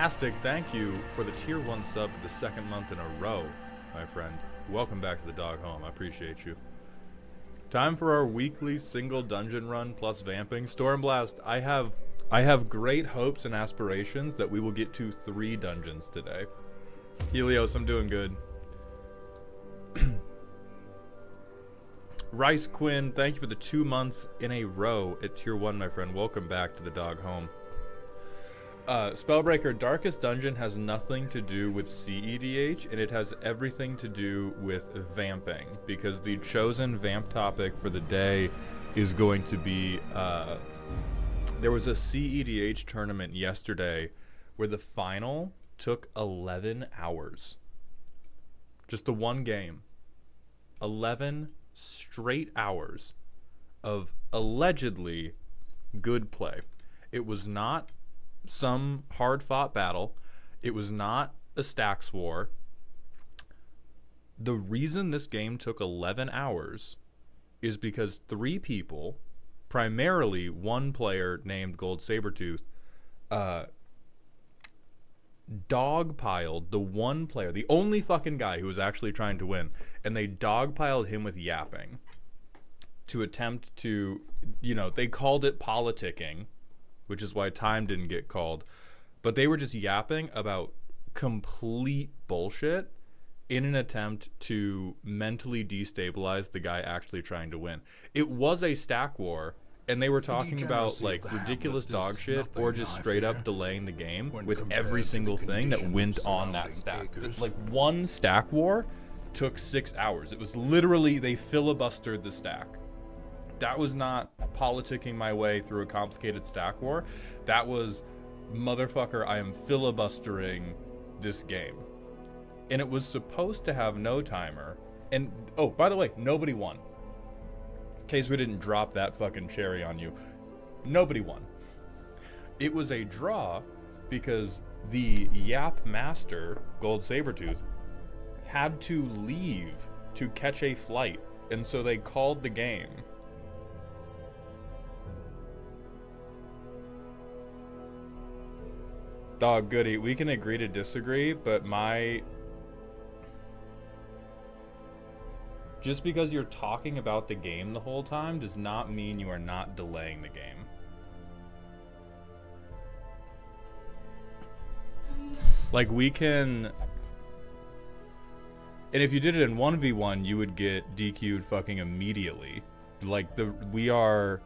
Elastic, thank you for the tier 1 sub for the second month in a row, my friend. Welcome back to the dog home. I appreciate you. Time for our weekly single dungeon run plus vamping. Stormblast, I have great hopes and aspirations that we will get to 3 dungeons today. Helios, I'm doing good. Rice Quinn, thank you for the 2 months in a row at tier 1, my friend. Welcome back to the dog home. Spellbreaker, Darkest Dungeon has nothing to do with CEDH, and it has everything to do with vamping, because the chosen vamp topic for the day is going to be, there was a CEDH tournament yesterday where the final took 11 hours. Just the one game. 11 straight hours of allegedly good play. It was not some hard-fought battle. It was not a stacks war. The reason this game took 11 hours is because 3 people, primarily one player named Gold Sabertooth, dogpiled the one player, the only fucking guy who was actually trying to win, and they dogpiled him with yapping to attempt to, they called it politicking, which is why time didn't get called, but they were just yapping about complete bullshit in an attempt to mentally destabilize the guy actually trying to win. It was a stack war, and they were talking about like ridiculous dog shit or just straight up delaying the game with every single thing that went on that stack. Like one stack war took 6 hours. It was literally, they filibustered the stack. That was not politicking my way through a complicated stack war. That was, motherfucker, I am filibustering this game. And it was supposed to have no timer. And, oh, by the way, nobody won. In case we didn't drop that fucking cherry on you. Nobody won. It was a draw because the Yap Master, Gold Sabertooth, had to leave to catch a flight. And so they called the game. Dog goody, we can agree to disagree, but just because you're talking about the game the whole time does not mean you are not delaying the game. Like, we can... And if you did it in 1v1, you would get DQ'd fucking immediately. Like, we are...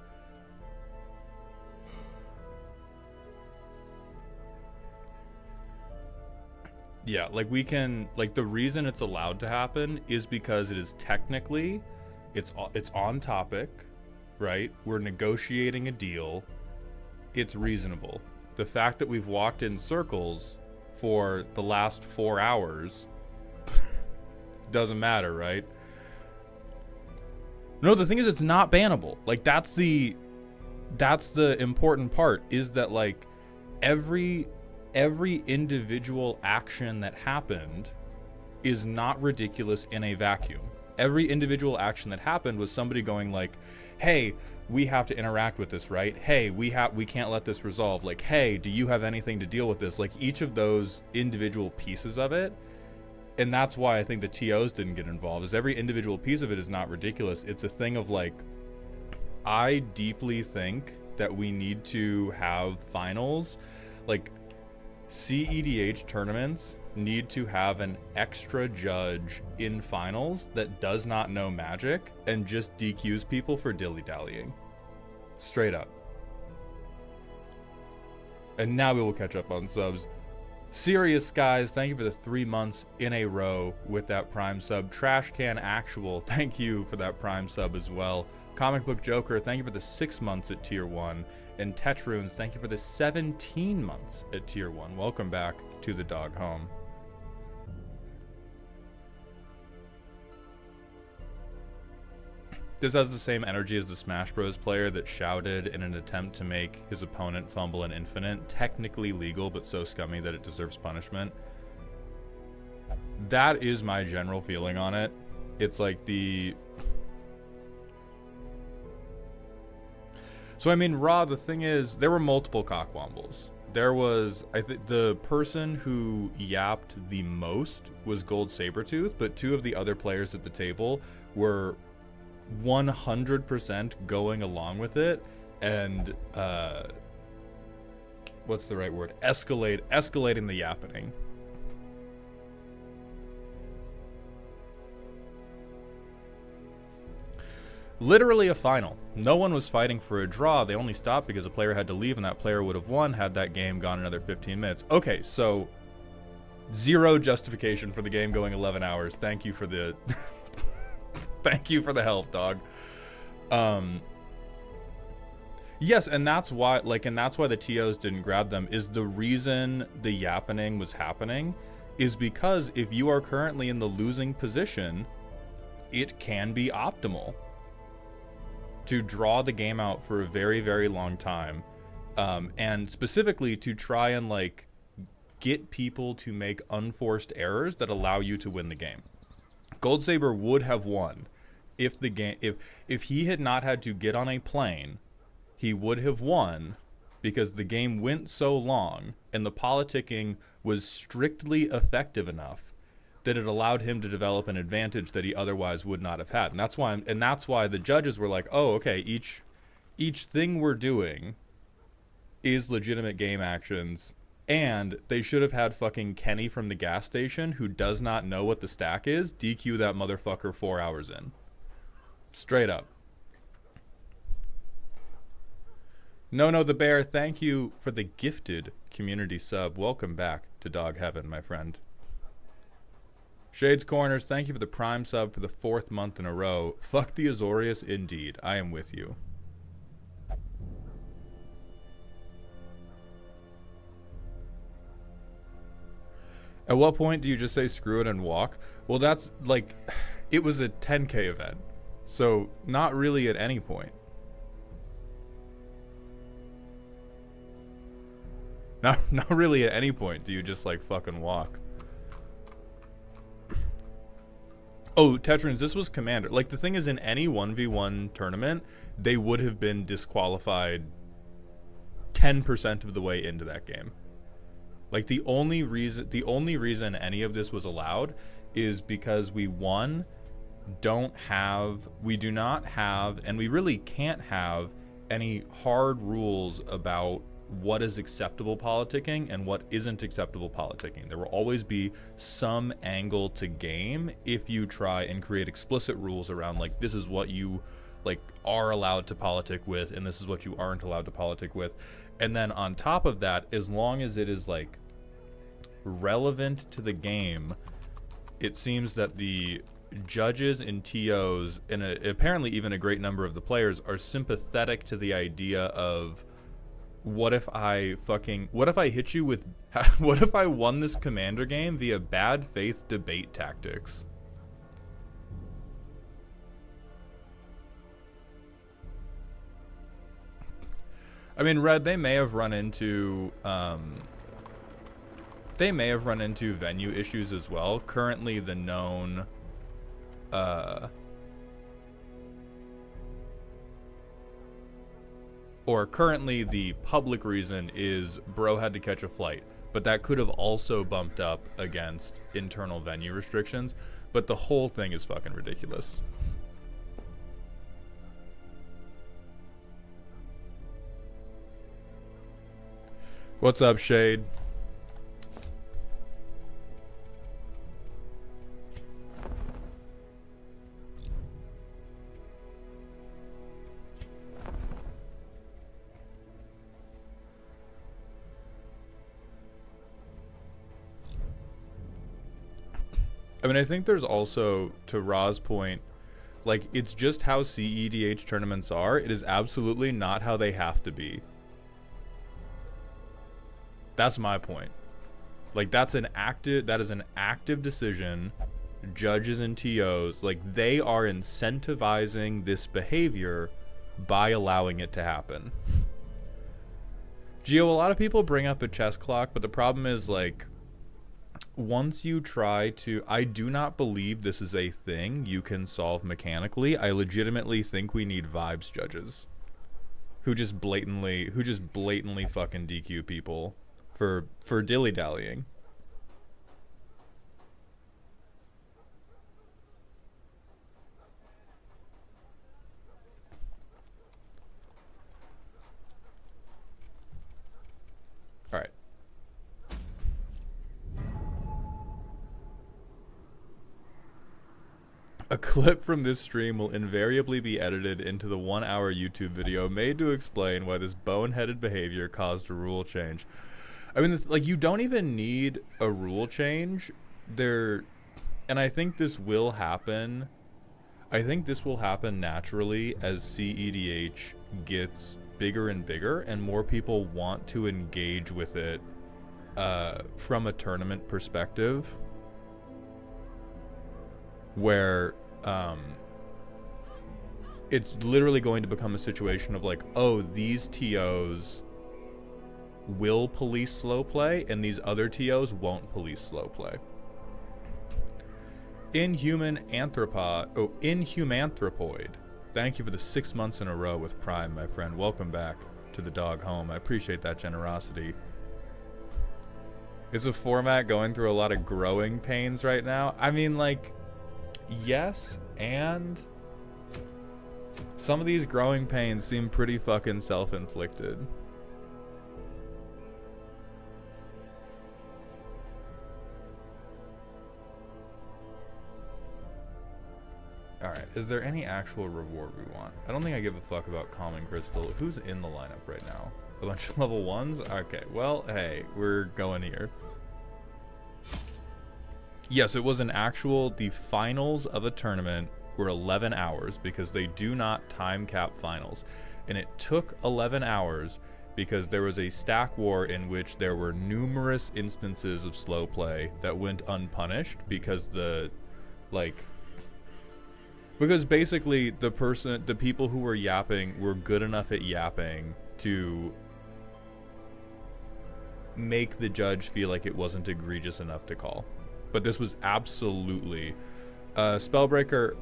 Yeah, like we can, like the reason it's allowed to happen is because it is technically, it's on topic, right? We're negotiating a deal. It's reasonable. The fact that we've walked in circles for the last 4 hours doesn't matter, right? No, the thing is it's not bannable. Like that's the important part, is that like every individual action that happened is not ridiculous in a vacuum. Every individual action that happened was somebody going like, hey, we have to interact with this, right? Hey, we can't let this resolve. Like, hey, do you have anything to deal with this? Like each of those individual pieces of it. And that's why I think the TOs didn't get involved, is every individual piece of it is not ridiculous. It's a thing of like, I deeply think that we need to have finals. Like, CEDH tournaments need to have an extra judge in finals that does not know Magic and just DQs people for dilly-dallying. Straight up. And now we will catch up on subs. Serious Skies, thank you for the 3 months in a row with that Prime sub. Trash Can Actual, thank you for that Prime sub as well. Comic Book Joker, thank you for the 6 months at Tier 1. And Tetrunes, thank you for the 17 months at Tier 1. Welcome back to the dog home. This has the same energy as the Smash Bros. Player that shouted in an attempt to make his opponent fumble an infinite. Technically legal, but so scummy that it deserves punishment. That is my general feeling on it. It's like the... So, I mean, Raw, the thing is, there were multiple cockwombles. there was, I think the person who yapped the most was Gold Sabretooth, but two of the other players at the table were 100% going along with it and what's the right word? Escalating the yappening. Literally a final. No one was fighting for a draw. They only stopped because a player had to leave and that player would have won had that game gone another 15 minutes. Okay, so zero justification for the game going 11 hours. Thank you for the thank you for the help, dog. Yes, and that's why the TOs didn't grab them. Is the reason the yappening was happening is because if you are currently in the losing position, it can be optimal to draw the game out for a very, very long time, and specifically to try and like get people to make unforced errors that allow you to win the game. Gold Saber would have won if the game if he had not had to get on a plane. He would have won because the game went so long and the politicking was strictly effective enough that it allowed him to develop an advantage that he otherwise would not have had. And that's why the judges were like, "Oh, okay, each thing we're doing is legitimate game actions." And they should have had fucking Kenny from the gas station, who does not know what the stack is, DQ that motherfucker 4 hours in. Straight up. No, the Bear, thank you for the gifted community sub. Welcome back to Dog Heaven, my friend. Shades Corners, thank you for the Prime sub for the 4th month in a row. Fuck the Azorius, indeed. I am with you. At what point do you just say screw it and walk? Well, that's like, it was a 10K event, so not really at any point. Not really at any point do you just like fucking walk. Oh, Tetrans, this was Commander. Like, the thing is, in any 1v1 tournament, they would have been disqualified 10% of the way into that game. Like, the only reason any of this was allowed is because we, one, we do not have, and we really can't have any hard rules about what is acceptable politicking and what isn't acceptable politicking. There will always be some angle to game if you try and create explicit rules around, like, this is what you like are allowed to politic with and this is what you aren't allowed to politic with. And then on top of that, as long as it is like relevant to the game, it seems that the judges and TOs and apparently even a great number of the players are sympathetic to the idea of, what if I hit you with, what if I won this Commander game via bad faith debate tactics? I mean, Red, they may have run into venue issues as well. Currently, the known currently the public reason is bro had to catch a flight, but that could have also bumped up against internal venue restrictions. But the whole thing is fucking ridiculous. What's up, Shade? I mean, I think there's also, to Ra's point, like, it's just how CEDH tournaments are. It is absolutely not how they have to be. That's my point. Like, that is an active decision. Judges and TOs, like, they are incentivizing this behavior by allowing it to happen. Gio, a lot of people bring up a chess clock, but the problem is, like, once you try to, I do not believe this is a thing you can solve mechanically. I legitimately think we need vibes judges who just blatantly fucking DQ people for dilly-dallying. All right. A clip from this stream will invariably be edited into the 1-hour YouTube video made to explain why this boneheaded behavior caused a rule change. I mean, like, you don't even need a rule change. And I think this will happen. I think this will happen naturally as CEDH gets bigger and bigger and more people want to engage with it from a tournament perspective, where it's literally going to become a situation of like, oh, these TOs will police slow play and these other TOs won't police slow play. Inhumanthropoid. Thank you for the 6 months in a row with Prime, my friend. Welcome back to the dog home. I appreciate that generosity. It's a format going through a lot of growing pains right now. I mean, like, yes, and some of these growing pains seem pretty fucking self-inflicted. Alright, is there any actual reward we want? I don't think I give a fuck about Calming Crystal. Who's in the lineup right now? A bunch of level 1s? Okay, well, hey, we're going here. Yes, it was the finals of a tournament were 11 hours because they do not time cap finals. And it took 11 hours because there was a stack war in which there were numerous instances of slow play that went unpunished because because basically the people who were yapping were good enough at yapping to make the judge feel like it wasn't egregious enough to call. But this was absolutely Spellbreaker.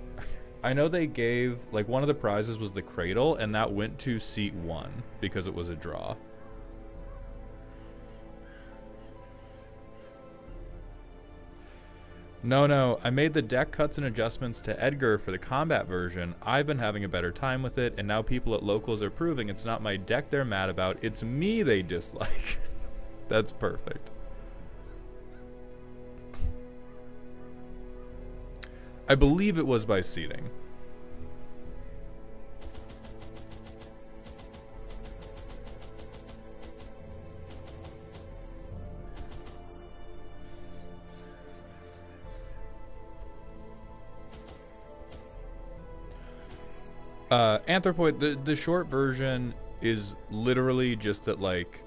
I know they gave, like, one of the prizes was the Cradle, and that went to seat 1 because it was a draw. No, I made the deck cuts and adjustments to Edgar for the combat version. I've been having a better time with it, and now people at locals are proving it's not my deck they're mad about, it's me they dislike. That's perfect. I believe it was by seeding. Anthropoid, the short version is literally just that, like,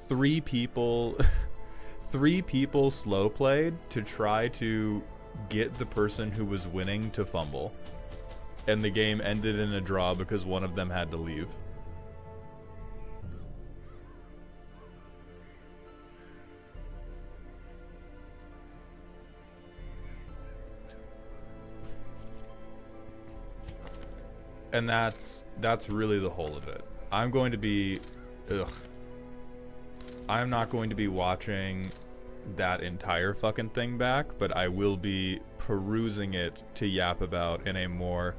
three people slow played to try to get the person who was winning to fumble, and the game ended in a draw because one of them had to leave. And that's really the whole of it. I'm going to be I'm not going to be watching that entire fucking thing back, but I will be perusing it to yap about in a more...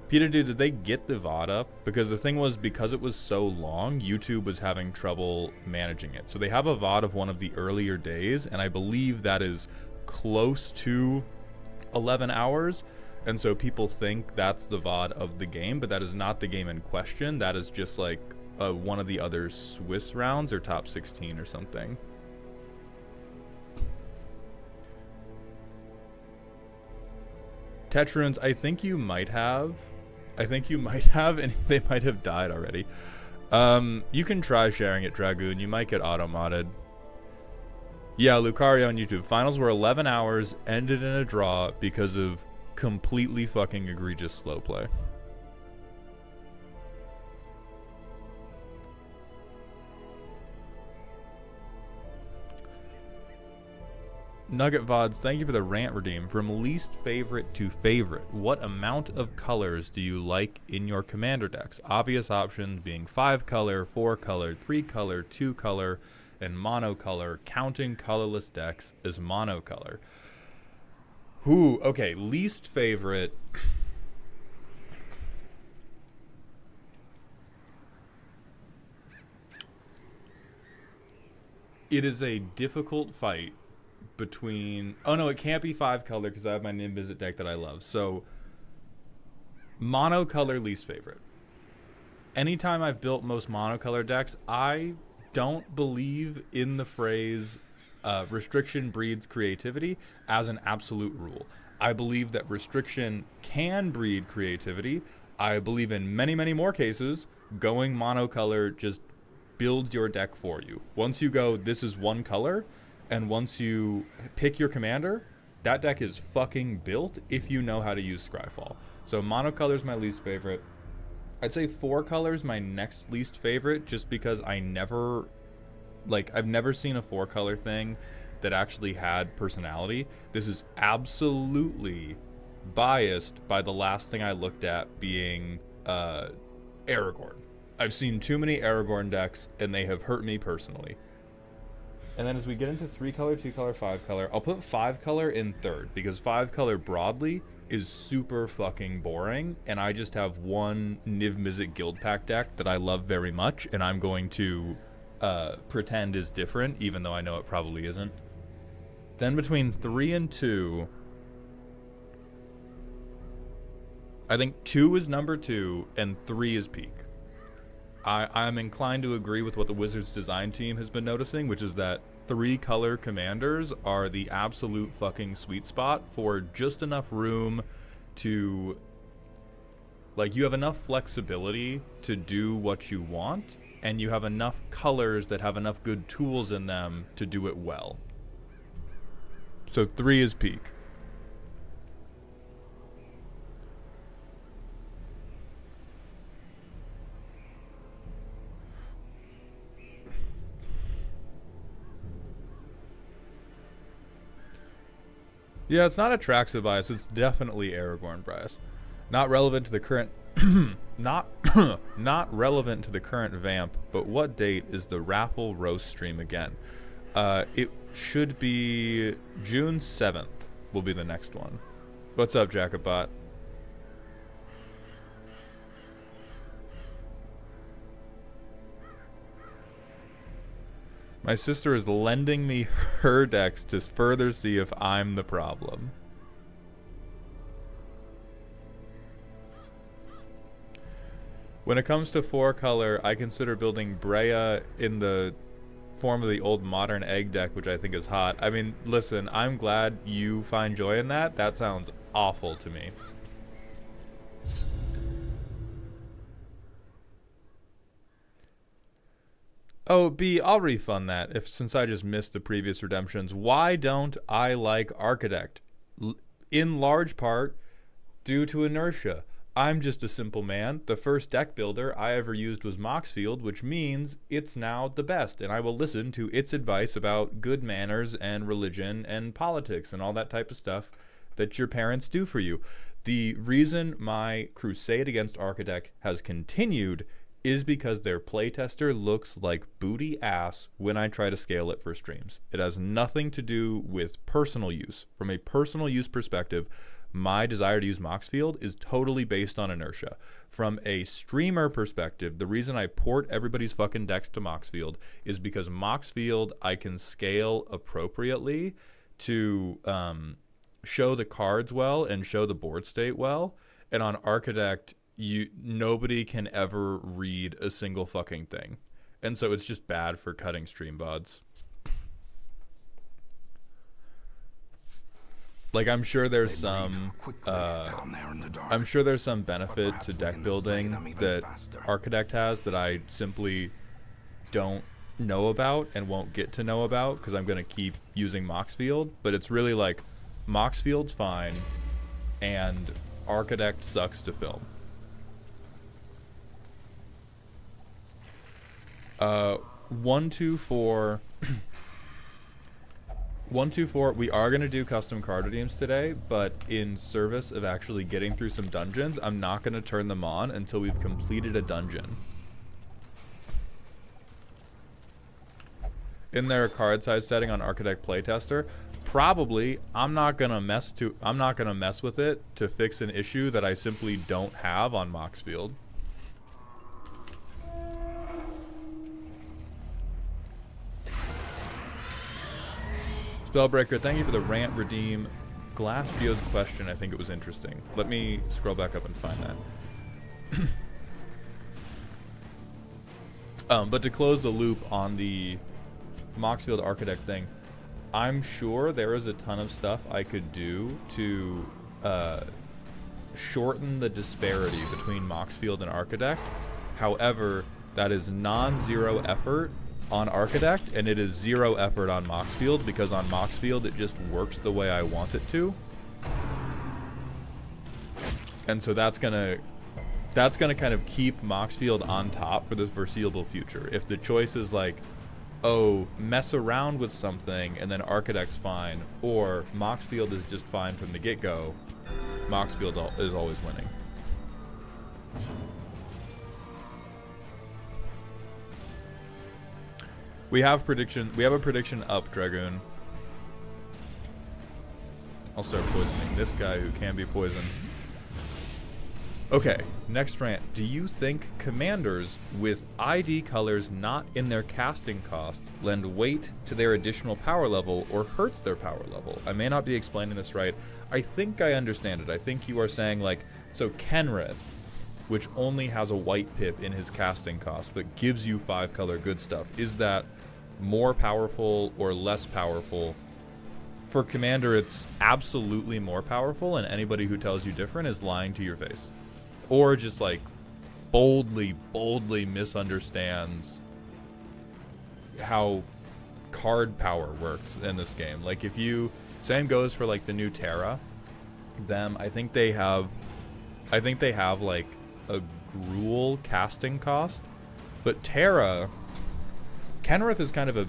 Peter, dude, did they get the VOD up? Because the thing was, because it was so long, YouTube was having trouble managing it. So they have a VOD of one of the earlier days, and I believe that is close to 11 hours. And so people think that's the VOD of the game, but that is not the game in question. That is just like one of the other Swiss rounds or top 16 or something. Tetrarunes, I think you might have, and they might have died already. You can try sharing it, Dragoon. You might get auto-modded. Yeah, Lucario on YouTube. Finals were 11 hours, ended in a draw because of completely fucking egregious slow play. Nugget VODs, thank you for the rant redeem. From least favorite to favorite, what amount of colors do you like in your commander decks? Obvious options being 5 color, 4 color, 3 color, 2 color, and monocolor, counting colorless decks as monocolor. Okay, least favorite. It is a difficult fight between... Oh, no, it can't be 5 color because I have my Nimbisit deck that I love. So, monocolor least favorite. Anytime I've built most monocolor decks, I don't believe in the phrase restriction breeds creativity as an absolute rule. I believe that restriction can breed creativity. I believe in many, many more cases, going monocolor just builds your deck for you. Once you go, this is one color, and once you pick your commander, that deck is fucking built if you know how to use Scryfall. So monocolor is my least favorite. I'd say 4 colors my next least favorite, just because I've never seen a 4 color thing that actually had personality. This is absolutely biased by the last thing I looked at being Aragorn. I've seen too many Aragorn decks, and they have hurt me personally. And then as we get into 3 color, 2 color, 5 color, I'll put 5 color in third, because 5 color broadly is super fucking boring, and I just have one Niv Mizzet Guild Pack deck that I love very much, and I'm going to pretend is different, even though I know it probably isn't. Then between 3 and 2, I think 2 is number 2, and 3 is peak. I'm inclined to agree with what the Wizards design team has been noticing, which is that 3 color commanders are the absolute fucking sweet spot for just enough room to, like, you have enough flexibility to do what you want, and you have enough colors that have enough good tools in them to do it well. So 3 is peak. Yeah, it's not Atraxa bias, it's definitely Aragorn bias. Not relevant to the current not relevant to the current vamp, but what date is the Raffle roast stream again? It should be June 7th will be the next one. What's up, Jacobot? My sister is lending me her decks to further see if I'm the problem. When it comes to 4 color, I consider building Breya in the form of the old modern egg deck, which I think is hot. I mean, listen, I'm glad you find joy in that. That sounds awful to me. Oh, B, I'll refund that since I just missed the previous redemptions. Why don't I like Architect? In large part due to inertia. I'm just a simple man. The first deck builder I ever used was Moxfield, which means it's now the best, and I will listen to its advice about good manners and religion and politics and all that type of stuff that your parents do for you. The reason my crusade against Architect has continued is because their playtester looks like booty ass when I try to scale it for streams. It has nothing to do with personal use. From a personal use perspective, my desire to use Moxfield is totally based on inertia. From a streamer perspective, the reason I port everybody's fucking decks to Moxfield is because Moxfield I can scale appropriately to show the cards well and show the board state well. And on Architect, nobody can ever read a single fucking thing, and so it's just bad for cutting stream VODs. Like, I'm sure there's some benefit to deck building that Architect has that I simply don't know about and won't get to know about because I'm gonna keep using Moxfield. But it's really like Moxfield's fine and Architect sucks to film. 1, 2, 4. 124, we are going to do custom card redeems today, but in service of actually getting through some dungeons, I'm not going to turn them on until we've completed a dungeon. In their card size setting on Architect Playtester, probably I'm not going to mess with it to fix an issue that I simply don't have on Moxfield. Spellbreaker, thank you for the rant redeem. Glass Geo's question, I think it was interesting. Let me scroll back up and find that. But to close the loop on the Moxfield Architect thing, I'm sure there is a ton of stuff I could do to shorten the disparity between Moxfield and Architect. However, that is non-zero effort on Architect, and it is 0 effort on Moxfield, because on Moxfield it just works the way I want it to. And so that's gonna kind of keep Moxfield on top for the foreseeable future. If the choice is like, oh, mess around with something and then Architect's fine, or Moxfield is just fine from the get-go, Moxfield is always winning. We have a prediction up, Dragoon. I'll start poisoning this guy who can be poisoned. Okay, next rant. Do you think commanders with ID colors not in their casting cost lend weight to their additional power level or hurts their power level? I may not be explaining this right. I think I understand it. I think you are saying, like, so Kenrith, which only has a white pip in his casting cost but gives you 5 color good stuff, is that more powerful or less powerful? For Commander, it's absolutely more powerful, and anybody who tells you different is lying to your face. Or just, like, boldly misunderstands how card power works in this game. Like, if you... Same goes for, like, the new Terra. I think they have, like, a gruel casting cost. But Terra... Kenrith is kind of a,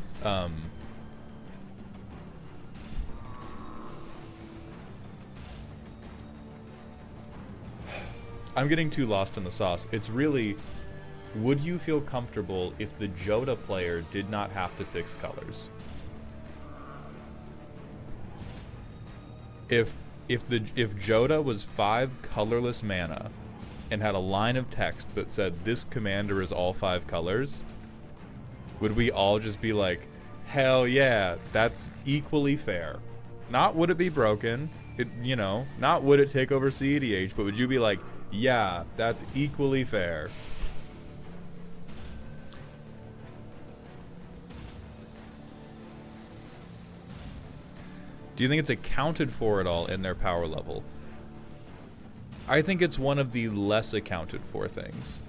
I'm getting too lost in the sauce. It's really, would you feel comfortable if the Joda player did not have to fix colors? If Joda was 5 colorless mana and had a line of text that said this commander is all 5 colors, would we all just be like, hell yeah, that's equally fair? Not would it be broken, not would it take over CEDH, but would you be like, yeah, that's equally fair? Do you think it's accounted for at all in their power level? I think it's one of the less accounted for things.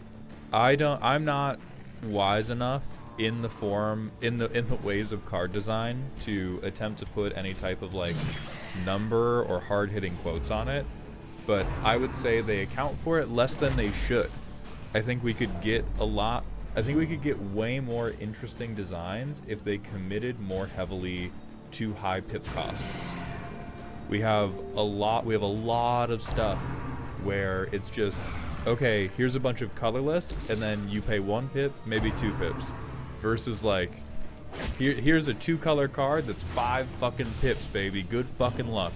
I'm not wise enough in the ways of card design to attempt to put any type of, like, number or hard-hitting quotes on it, but I would say they account for it less than they should. I think we could get way more interesting designs if they committed more heavily to high pip costs. We have a lot of stuff where it's just, okay, here's a bunch of colorless, and then you pay 1 pip, maybe 2 pips. Versus, like, here's a 2-color card that's 5 fucking pips, baby. Good fucking luck.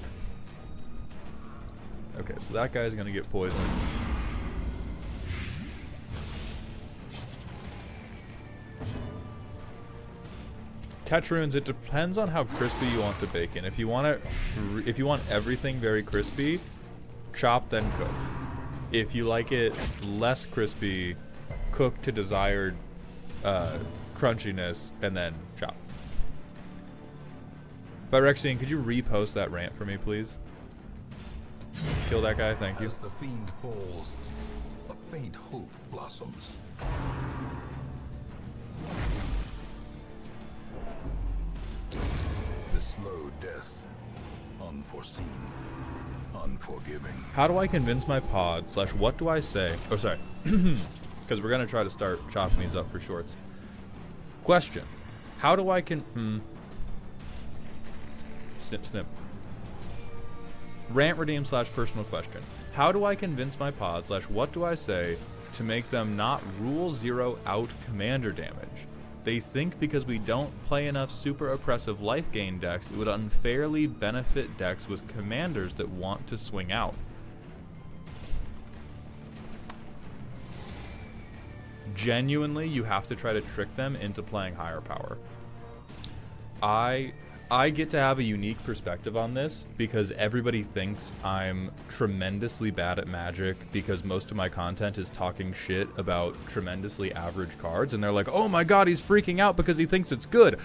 Okay, so that guy's gonna get poisoned. Catch runes, it depends on how crispy you want the bacon. If you want everything very crispy, chop then cook. If you like it less crispy, cook to desired crunchiness, and then chop. Phyrexian, could you repost that rant for me, please? Kill that guy, thank you. As the fiend falls, a faint hope blossoms. The slow death, unforeseen, unforgiving. How do I convince my pod / what do I say? Oh, sorry. Because we're gonna try to start chopping these up for shorts. Question: how do I Snip, snip. Rant redeem / personal question. How do I convince my pod / what do I say to make them not rule 0 out commander damage? They think because we don't play enough super oppressive life gain decks, it would unfairly benefit decks with commanders that want to swing out. Genuinely, you have to try to trick them into playing higher power. I get to have a unique perspective on this because everybody thinks I'm tremendously bad at Magic because most of my content is talking shit about tremendously average cards, and they're like, oh my god, he's freaking out because he thinks it's good.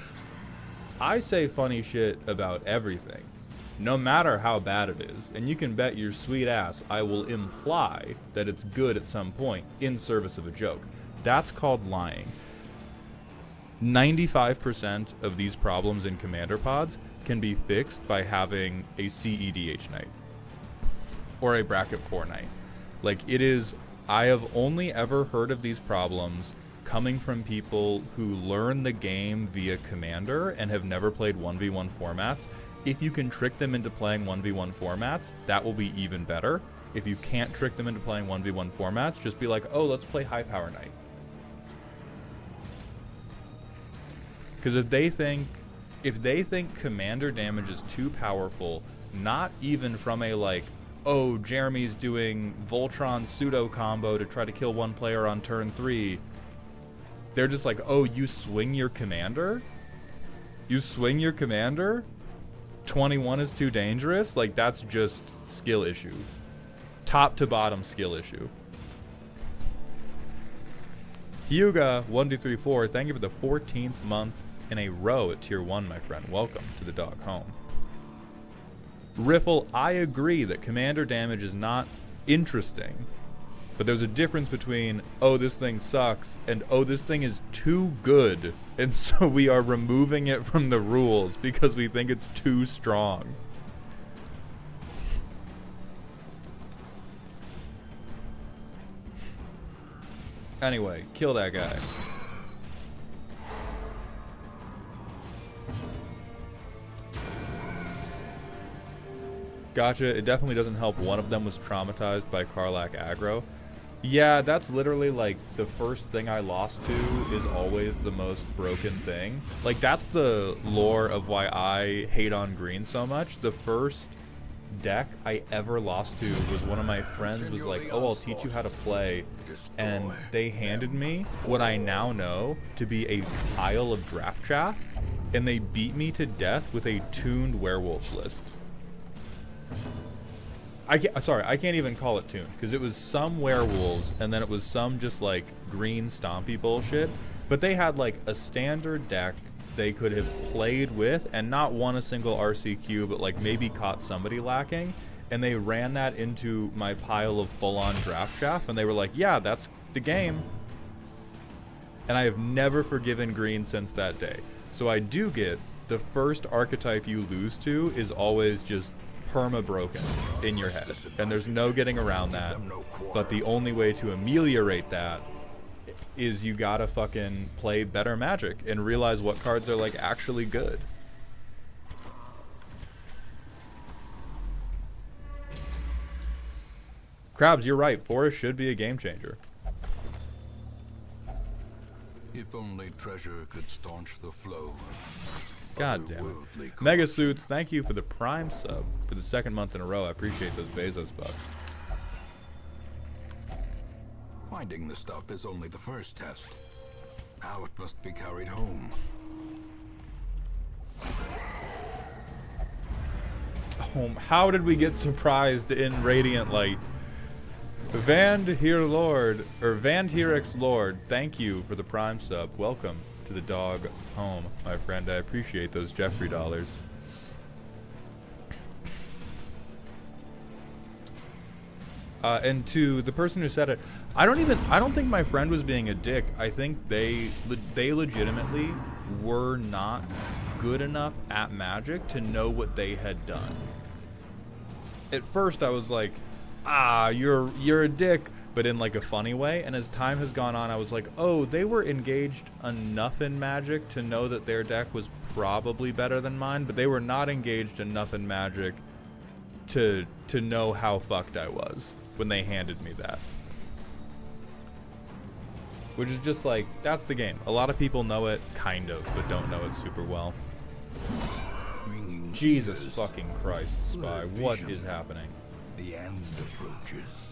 I say funny shit about everything, no matter how bad it is, and you can bet your sweet ass I will imply that it's good at some point in service of a joke. That's called lying. 95% of these problems in commander pods can be fixed by having a CEDH night or a bracket 4 night. Like, it is, I have only ever heard of these problems coming from people who learn the game via commander and have never played 1v1 formats. If you can trick them into playing 1v1 formats, that will be even better. If you can't trick them into playing 1v1 formats, just be like, oh, let's play high power night. Because if they think commander damage is too powerful, not even from a like, oh, Jeremy's doing Voltron pseudo combo to try to kill one player on turn 3, they're just like, oh, you swing your commander? You swing your commander? 21 is too dangerous? Like, that's just skill issue. Top to bottom skill issue. Hyuga1234, thank you for the 14th month in a row at tier 1, my friend. Welcome to the dog home. Riffle, I agree that commander damage is not interesting, but there's a difference between, oh, this thing sucks, and oh, this thing is too good, and so we are removing it from the rules because we think it's too strong. Anyway, kill that guy. Gotcha. It definitely doesn't help. One of them was traumatized by Karlach aggro. Yeah, that's literally like the first thing I lost to is always the most broken thing. Like, that's the lore of why I hate on green so much. The first deck I ever lost to was one of my friends was like, oh, I'll teach you how to play, and they handed me what I now know to be a pile of draft chaff, and they beat me to death with a tuned werewolf list. I can't even call it tuned, because it was some werewolves, and then it was some just like green stompy bullshit, but they had like a standard deck they could have played with and not won a single RCQ, but like maybe caught somebody lacking, and they ran that into my pile of full-on draft chaff, and they were like, yeah, that's the game. And I have never forgiven green since that day. So I do get the first archetype you lose to is always just perma broken in your head, and there's no getting around that. But the only way to ameliorate that is you gotta fucking play better Magic and realize what cards are like actually good. Krabs, you're right. Forest should be a game changer. If only treasure could staunch the flow. God damn it. Mega Suits, thank you for the Prime sub for the second month in a row. I appreciate those Bezos bucks. Finding the stuff is only the first test. Now it must be carried home. How did we get surprised in Radiant Light? Van Hier Lord, or Van Hierix Lord, thank you for the Prime sub. Welcome to the dog home, my friend. I appreciate those Jeffrey dollars. And to the person who said it, I don't think my friend was being a dick. I think they legitimately were not good enough at Magic to know what they had done. At first I was like, you're a dick, but in like a funny way. And as time has gone on, I was like, oh, they were engaged enough in Magic to know that their deck was probably better than mine, but they were not engaged enough in Magic to know how fucked I was when they handed me that. Which is just like, that's the game. A lot of people know it, kind of, but don't know it super well. Jesus fucking Christ, Spy. What is happening? The end approaches.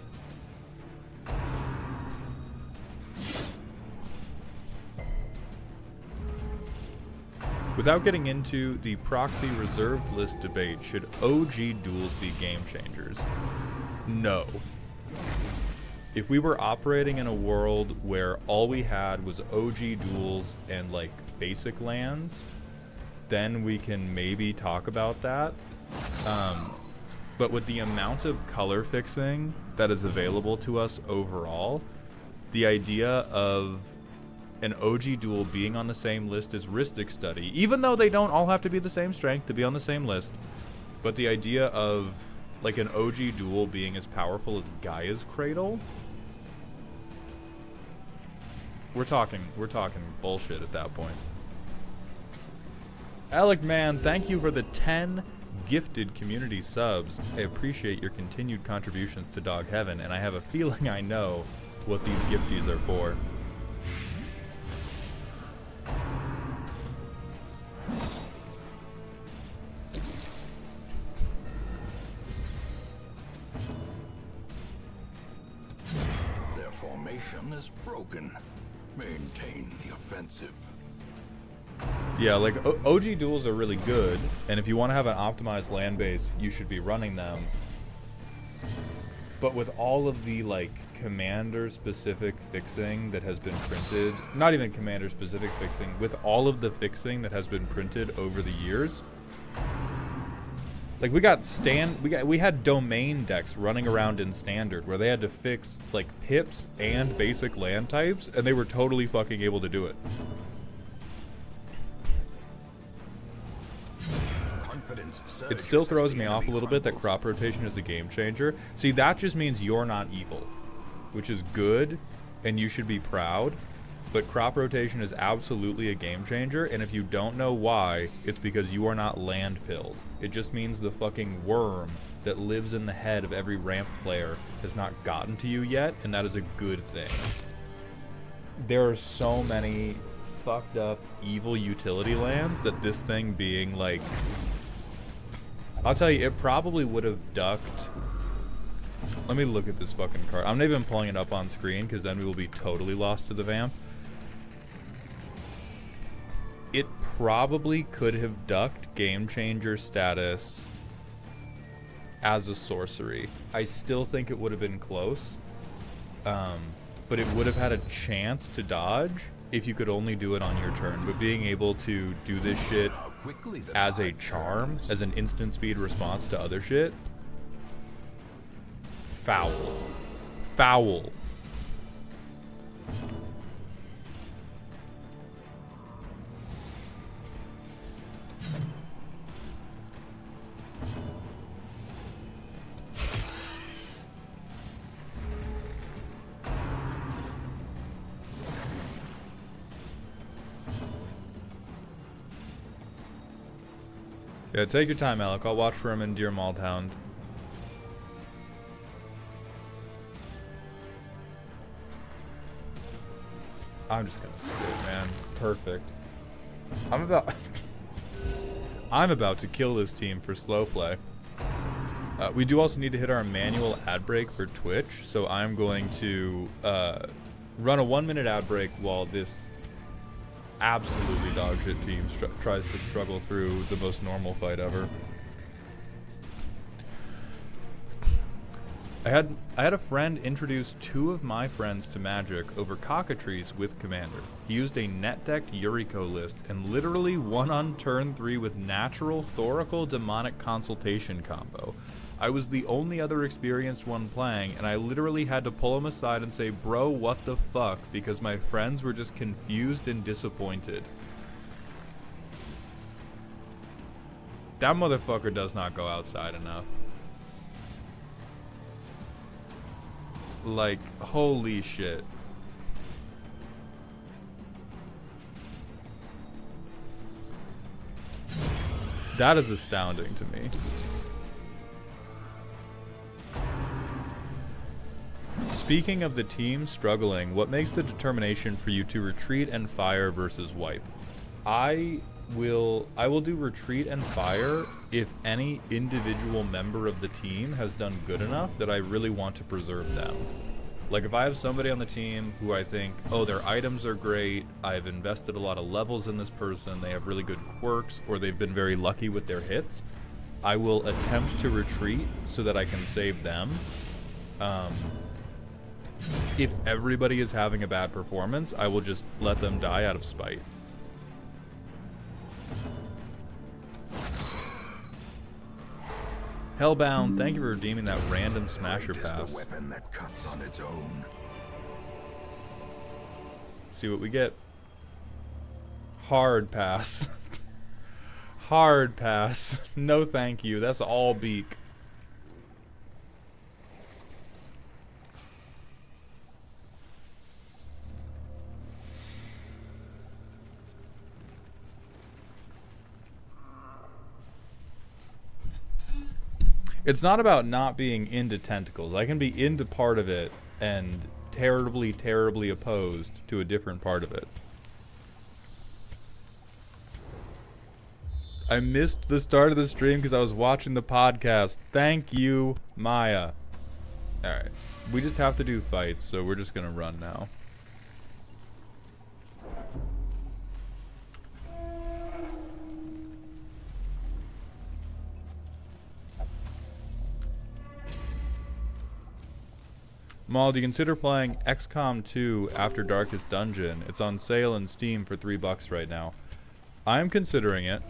Without getting into the proxy reserved list debate, should OG duels be game changers? No. If we were operating in a world where all we had was OG duels and like basic lands, then we can maybe talk about that. But with the amount of color fixing that is available to us overall, the idea of an OG duel being on the same list as Rhystic Study, even though they don't all have to be the same strength to be on the same list, but the idea of like an OG duel being as powerful as Gaia's Cradle, we're talking bullshit at that point. Alec, man, thank you for the 10 gifted community subs. I appreciate your continued contributions to Dog Heaven, and I have a feeling I know what these gifties are for. Their formation is broken. Maintain the offensive. Yeah, like OG duels are really good, and if you want to have an optimized land base, you should be running them. But with all of the like commander-specific fixing that has been printed, not even commander-specific fixing, with all of the fixing that has been printed over the years, like we had domain decks running around in standard where they had to fix like pips and basic land types, and they were totally fucking able to do it. It still throws me off a little bit that crop rotation is a game changer. See, that just means you're not evil, which is good, and you should be proud. But crop rotation is absolutely a game changer, and if you don't know why, it's because you are not land pilled. It just means the fucking worm that lives in the head of every ramp player has not gotten to you yet, and that is a good thing. There are so many fucked up evil utility lands that this thing being like, I'll tell you, it probably would have ducked. Let me look at this fucking card. I'm not even pulling it up on screen because then we will be totally lost to the vamp. It probably could have ducked game changer status as a sorcery. I still think it would have been close, but it would have had a chance to dodge if you could only do it on your turn. But being able to do this shit as a charm, as an instant speed response to other shit, foul. Foul. Yeah, take your time, Alec. I'll watch for him in Deer Mauled Hound. I'm just gonna skip, man. Perfect. I'm about to kill this team for slow play. We do also need to hit our manual ad break for Twitch, so I'm going to run a 1-minute ad break while this absolutely dogshit team tries to struggle through the most normal fight ever. I had a friend introduce 2 of my friends to Magic over cockatrice with Commander. He used a net-decked Yuriko list and literally won on turn 3 with natural Thoracle Demonic Consultation combo. I was the only other experienced one playing, and I literally had to pull him aside and say, "Bro, what the fuck?" because my friends were just confused and disappointed. That motherfucker does not go outside enough. Like, holy shit. That is astounding to me. Speaking of the team struggling, what makes the determination for you to retreat and fire versus wipe? I will do retreat and fire if any individual member of the team has done good enough that I really want to preserve them. Like if I have somebody on the team who I think, oh, their items are great, I've invested a lot of levels in this person, they have really good quirks, or they've been very lucky with their hits, I will attempt to retreat so that I can save them. If everybody is having a bad performance, I will just let them die out of spite. Hellbound, thank you for redeeming that random smasher pass. The weapon that cuts on its own. See what we get. Hard pass. Hard pass. No thank you. That's all beak. It's not about not being into tentacles. I can be into part of it and terribly, terribly opposed to a different part of it. I missed the start of the stream because I was watching the podcast. Thank you, Maya. Alright. We just have to do fights, so we're just gonna run now. Maul, do you consider playing XCOM 2 After Darkest Dungeon? It's on sale in Steam for $3 right now. I'm considering it.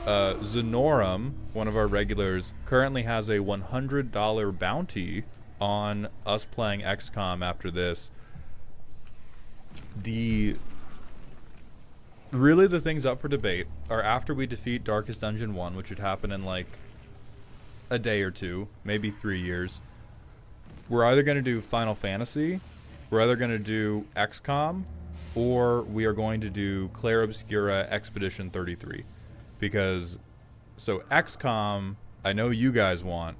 Zenorum, one of our regulars, currently has a $100 bounty on us playing XCOM after this. Really the things up for debate are after we defeat Darkest Dungeon 1, which would happen in like a day or two, maybe 3 years. We're either going to do Final Fantasy, we're either going to do XCOM, or we are going to do Clair Obscura Expedition 33. Because, so XCOM, I know you guys want.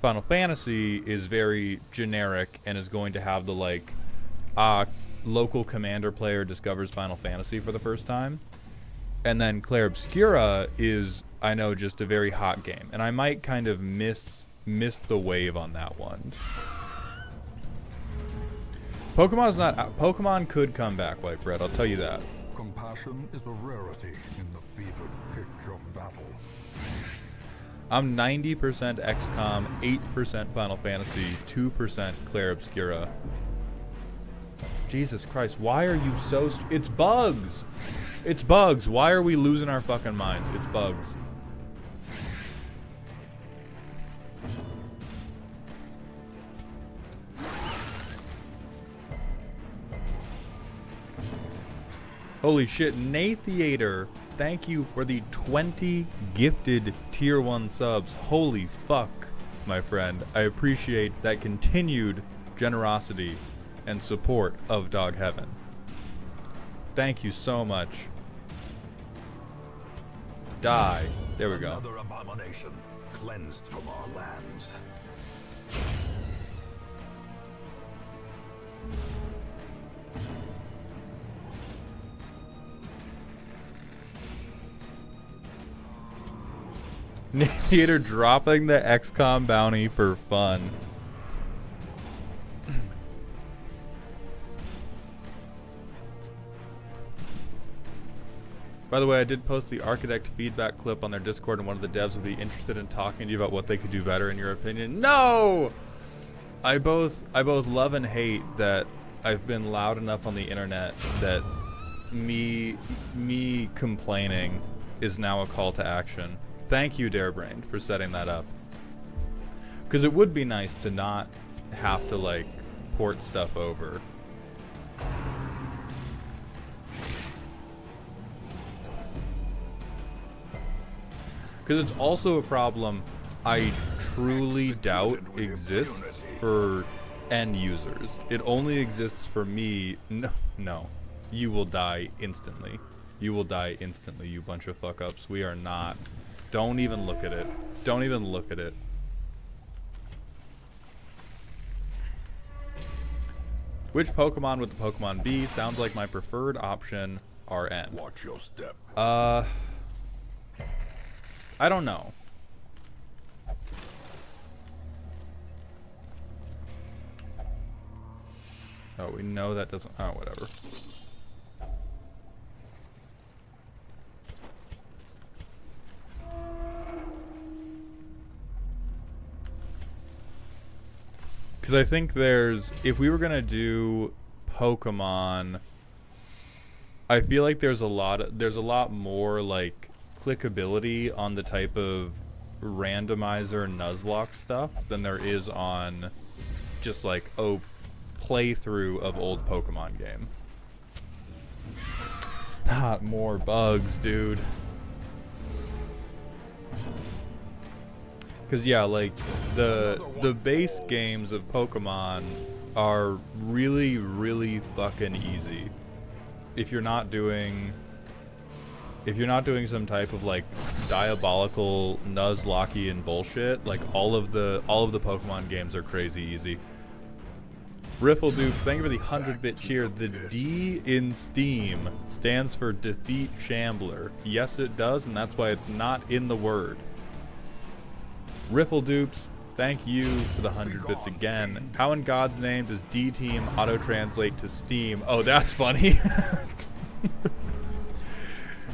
Final Fantasy is very generic and is going to have the like, local commander player discovers Final Fantasy for the first time. And then Clair Obscura is, I know, just a very hot game. And I might kind of miss the wave on that one. Pokemon could come back, White Bread, I'll tell you that. Compassion is a rarity in the fevered pitch of battle. I'm 90% XCOM, 8% Final Fantasy, 2% Clair Obscura. Jesus Christ, why are you so... It's bugs! It's bugs! Why are we losing our fucking minds? It's bugs. Holy shit, Nathiator, thank you for the 20 gifted tier 1 subs. Holy fuck, my friend. I appreciate that continued generosity and support of Dog Heaven. Thank you so much. Die. There we go. Another abomination cleansed from our lands. Theater dropping the XCOM bounty for fun. By the way, I did post the Architect feedback clip on their Discord, and one of the devs would be interested in talking to you about what they could do better in your opinion. No! I both love and hate that I've been loud enough on the internet that me complaining is now a call to action. Thank you, Darebrained, for setting that up. Because it would be nice to not have to, like, port stuff over. Because it's also a problem I truly doubt exists for end users. It only exists for me. No. You will die instantly. You will die instantly, you bunch of fuck-ups. We are not. Don't even look at it. Don't even look at it. Which Pokemon would the Pokemon be? Sounds like my preferred option, RN. Watch your step. I don't know. Oh, we know that doesn't... Oh, whatever. Because I think there's... If we were going to do Pokemon... I feel like there's a lot more, like, clickability on the type of randomizer Nuzlocke stuff than there is on just, like, playthrough of old Pokemon game. Not more bugs, dude. Because yeah, like the base games of Pokemon are really, really fucking easy. If you're not doing some type of like diabolical Nuzlockean bullshit, like all of the Pokemon games are crazy easy. Riffledupe, thank you for the 100-bit cheer. The D in Steam stands for defeat Shambler. Yes, it does, and that's why it's not in the word. Riffledupes, thank you for the 100 bits again. How in God's name does D-Team auto-translate to Steam? Oh, that's funny.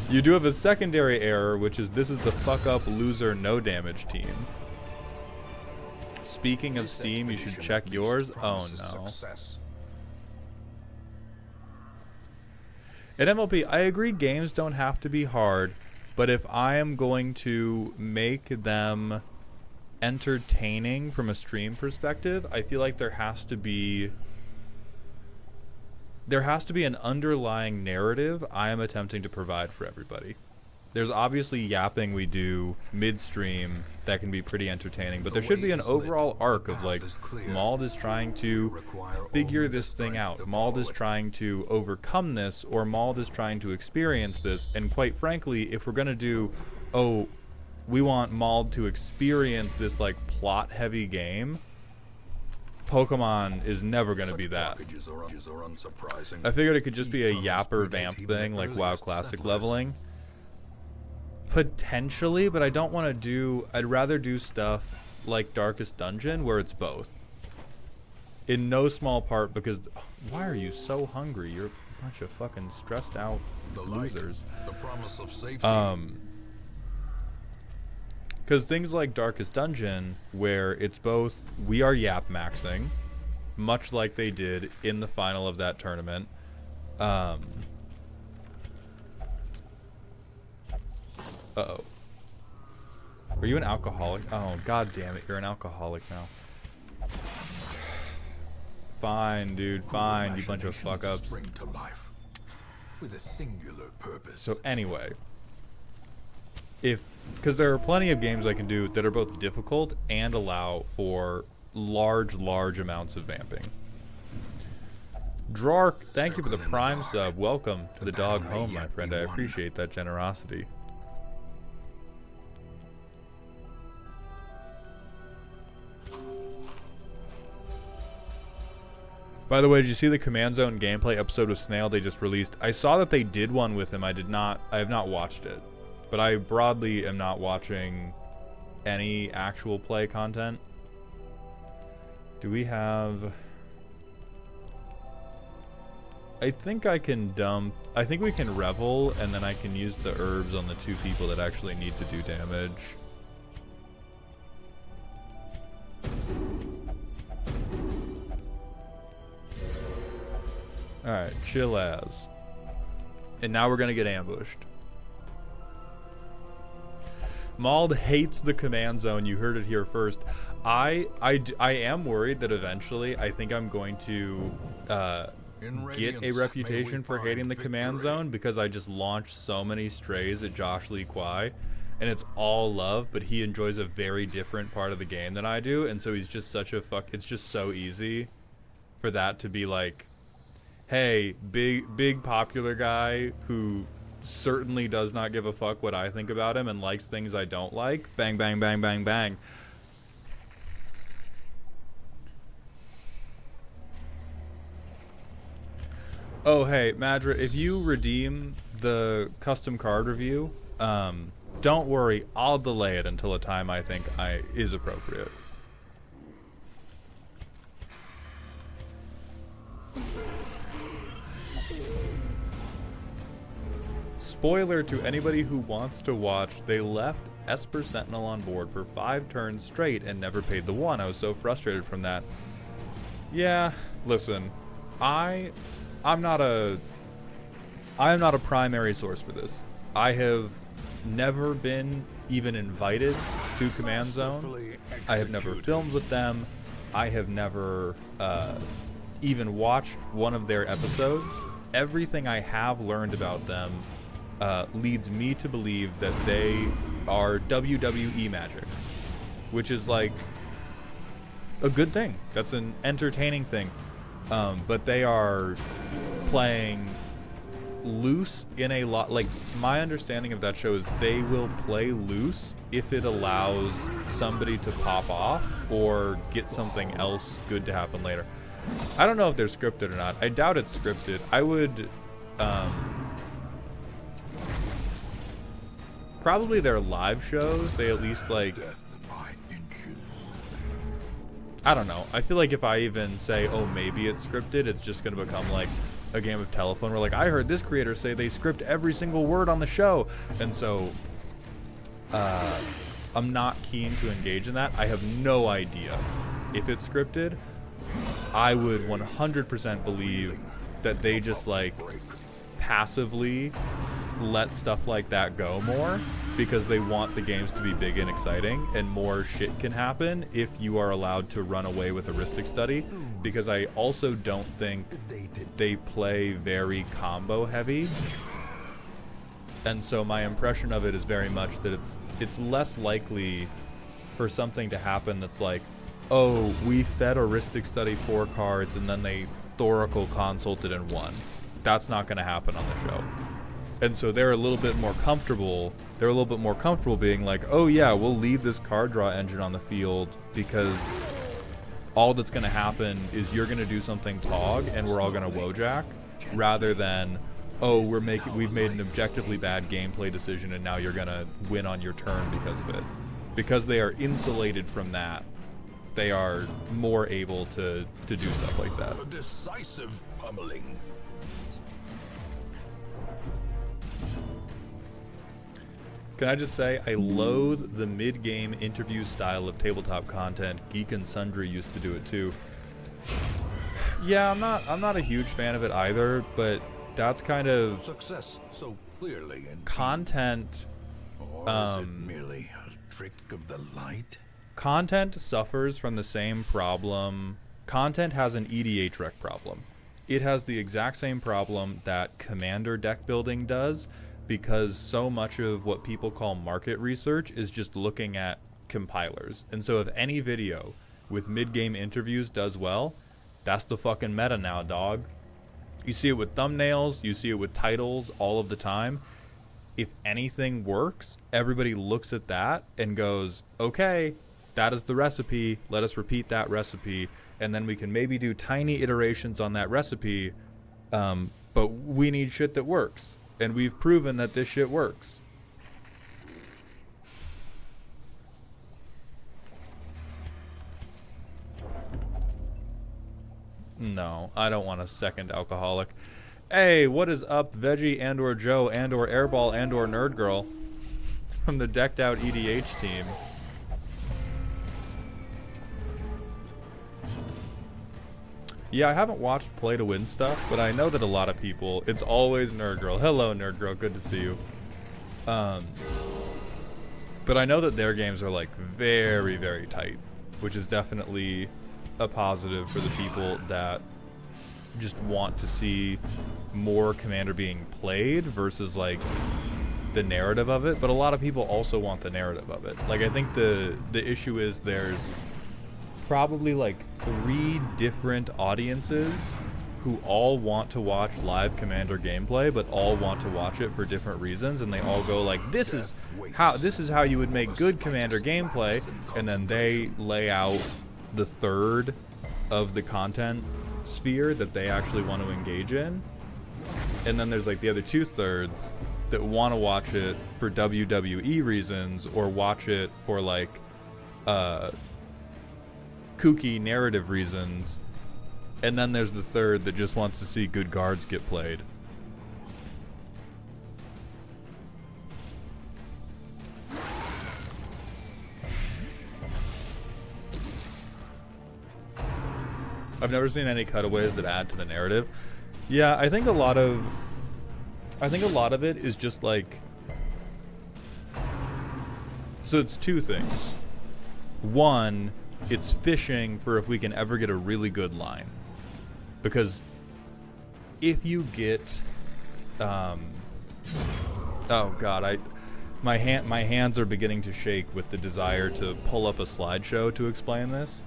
You do have a secondary error, which is this is the fuck-up loser no damage team. Speaking of Steam, you should check yours. Oh no. At MLP, I agree games don't have to be hard, but if I am going to make them entertaining from a stream perspective, I feel like there has to be an underlying narrative I am attempting to provide for everybody. There's obviously yapping we do midstream that can be pretty entertaining, but there should be an overall arc of like, Mauld is trying to figure this thing out. Mauld is trying to overcome this, or Mauld is trying to experience this, and quite frankly, if we're gonna do, oh, we want Mauld to experience this like plot-heavy game, Pokemon is never going to be that. I figured it could just be a yapper vamp thing, like WoW Classic leveling. Potentially, but I don't want to do... I'd rather do stuff like Darkest Dungeon, where it's both. In no small part because... Why are you so hungry? You're a bunch of fucking stressed out losers. Because things like Darkest Dungeon, where it's both, we are yap maxing, much like they did in the final of that tournament. Uh-oh. Are you an alcoholic? Oh, god damn it, you're an alcoholic now. Fine, dude, fine, you bunch of fuck-ups. With a singular purpose. So anyway, because there are plenty of games I can do that are both difficult and allow for large amounts of vamping. Drark, thank you for the Prime sub. Welcome to the dog home, my friend. I appreciate that generosity. By the way, did you see the Command Zone gameplay episode with Snail they just released? I saw that they did one with him. I have not watched it. But I broadly am not watching any actual play content. Do we have... I think I can dump... I think we can revel, and then I can use the herbs on the 2 people that actually need to do damage. Alright, chill as. And now we're gonna get ambushed. Mauld hates the Command Zone. You heard it here first. I am worried that eventually I think I'm going to get a reputation for hating the Command Zone because I just launched so many strays at Josh Lee Kwai, and it's all love, but he enjoys a very different part of the game than I do, and so he's just such a it's just so easy for that to be like, hey, big popular guy who certainly does not give a fuck what I think about him and likes things I don't like. Bang, bang, bang, bang, bang. Oh, hey, Madra, if you redeem the custom card review, don't worry, I'll delay it until a time I think is appropriate. Spoiler to anybody who wants to watch, they left Esper Sentinel on board for 5 turns straight and never paid the 1. I was so frustrated from that. Yeah, listen, I am not a primary source for this. I have never been even invited to Command Zone. I have never filmed with them. I have never even watched one of their episodes. Everything I have learned about them leads me to believe that they are WWE magic, which is like a good thing. That's an entertaining thing. But they are playing loose in a lot. Like, my understanding of that show is they will play loose if it allows somebody to pop off or get something else good to happen later. I don't know if they're scripted or not. I doubt it's scripted. I would probably their live shows, they at least like, I don't know. I feel like if I even say, oh, maybe it's scripted, it's just going to become like a game of telephone where like, I heard this creator say they script every single word on the show. And so I'm not keen to engage in that. I have no idea if it's scripted. I would 100% believe that they just like passively let stuff like that go more because they want the games to be big and exciting, and more shit can happen if you are allowed to run away with a heuristic study, because I also don't think they play very combo heavy. And so my impression of it is very much that it's less likely for something to happen that's like, oh, we fed a heuristic study 4 cards and then they Thoracle consulted and won. That's not going to happen on the show. And so they're a little bit more comfortable. They're a little bit more comfortable being like, oh yeah, we'll leave this card draw engine on the field because all that's going to happen is you're going to do something Pog and we're all going to Wojak, rather than, oh, we've made an objectively bad gameplay decision and now you're going to win on your turn because of it. Because they are insulated from that, they are more able to do stuff like that. A decisive pummeling. Can I just say, I loathe the mid-game interview style of tabletop content. Geek and Sundry used to do it too. Yeah, I'm not a huge fan of it either, but that's kind of Success so clearly in content. Or is it merely a trick of the light? Content suffers from the same problem. Content has an EDH rec problem. It has the exact same problem that Commander deck building does, because so much of what people call market research is just looking at compilers. And so if any video with mid-game interviews does well, that's the fucking meta now, dog. You see it with thumbnails, you see it with titles all of the time. If anything works, everybody looks at that and goes, okay, that is the recipe, let us repeat that recipe, and then we can maybe do tiny iterations on that recipe, but we need shit that works. And we've proven that this shit works. No, I don't want a second alcoholic. Hey, what is up, Veggie and or Joe and or Airball and or Nerd Girl from the decked out EDH team? Yeah, I haven't watched Play to Win stuff, but I know that a lot of people, it's always Nerd Girl. Hello, Nerd Girl, good to see you. But I know that their games are like very, very tight, which is definitely a positive for the people that just want to see more Commander being played versus like the narrative of it. But a lot of people also want the narrative of it. Like, I think the issue is there's probably like 3 different audiences who all want to watch live Commander gameplay, but all want to watch it for different reasons, and they all go like, this is how you would make good Commander gameplay, and then they lay out the third of the content sphere that they actually want to engage in, and then there's like the other 2/3 that want to watch it for WWE reasons, or watch it for like kooky narrative reasons. And then there's the third that just wants to see good cards get played. I've never seen any cutaways that add to the narrative. Yeah, I think a lot of it is just like, so it's two things. One, it's fishing for if we can ever get a really good line. Because if you get, oh god, my hands are beginning to shake with the desire to pull up a slideshow to explain this.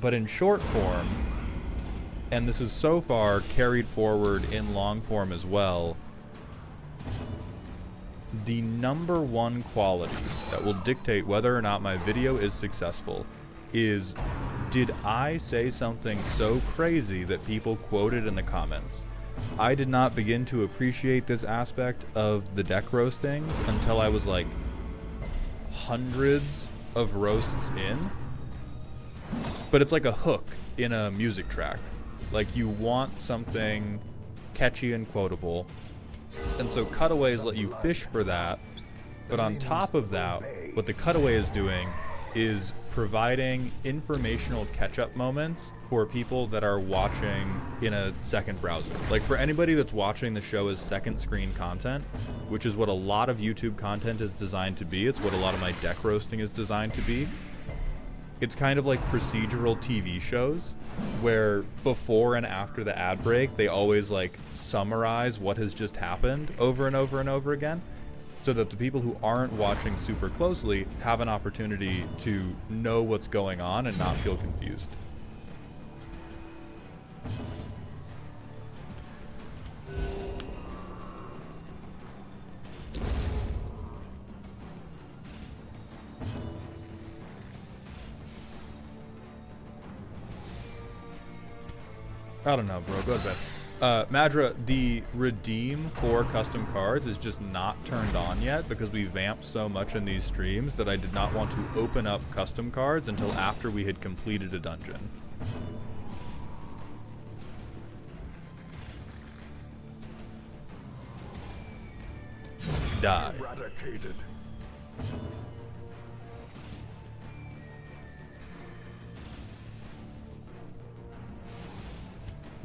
But in short form, and this is so far carried forward in long form as well, the number one quality that will dictate whether or not my video is successful is, did I say something so crazy that people quoted in the comments? I did not begin to appreciate this aspect of the deck roastings until I was like hundreds of roasts in. But it's like a hook in a music track. Like, you want something catchy and quotable, and so cutaways let you fish for that. But on top of that, what the cutaway is doing is providing informational catch-up moments for people that are watching in a second browser. Like, for anybody that's watching the show as second screen content, which is what a lot of YouTube content is designed to be. It's what a lot of my deck roasting is designed to be. It's kind of like procedural TV shows where before and after the ad break, they always like summarize what has just happened over and over and over again, so that the people who aren't watching super closely have an opportunity to know what's going on and not feel confused. I don't know, bro. Go to bed. Madra, the redeem for custom cards is just not turned on yet because we vamped so much in these streams that I did not want to open up custom cards until after we had completed a dungeon. Die. Eradicated.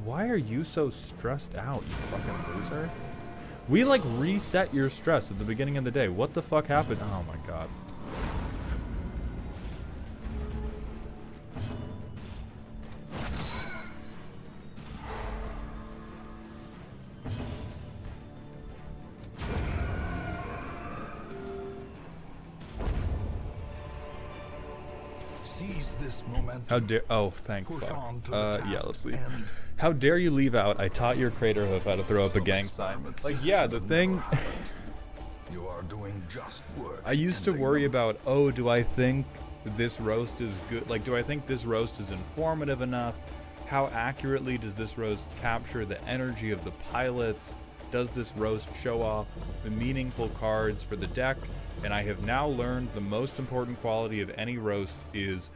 Why are you so stressed out, you fucking loser? We like reset your stress at the beginning of the day. What the fuck happened? Oh my god. Seize this momentum. How dare— oh, thank fuck. Yeah, let's leave. How dare you leave out, I taught your crater hoof how to throw up a gang sign. Like, yeah, the thing— You are doing just work. I used to worry about, oh, do I think this roast is good? Like, do I think this roast is informative enough? How accurately does this roast capture the energy of the pilots? Does this roast show off the meaningful cards for the deck? And I have now learned the most important quality of any roast is,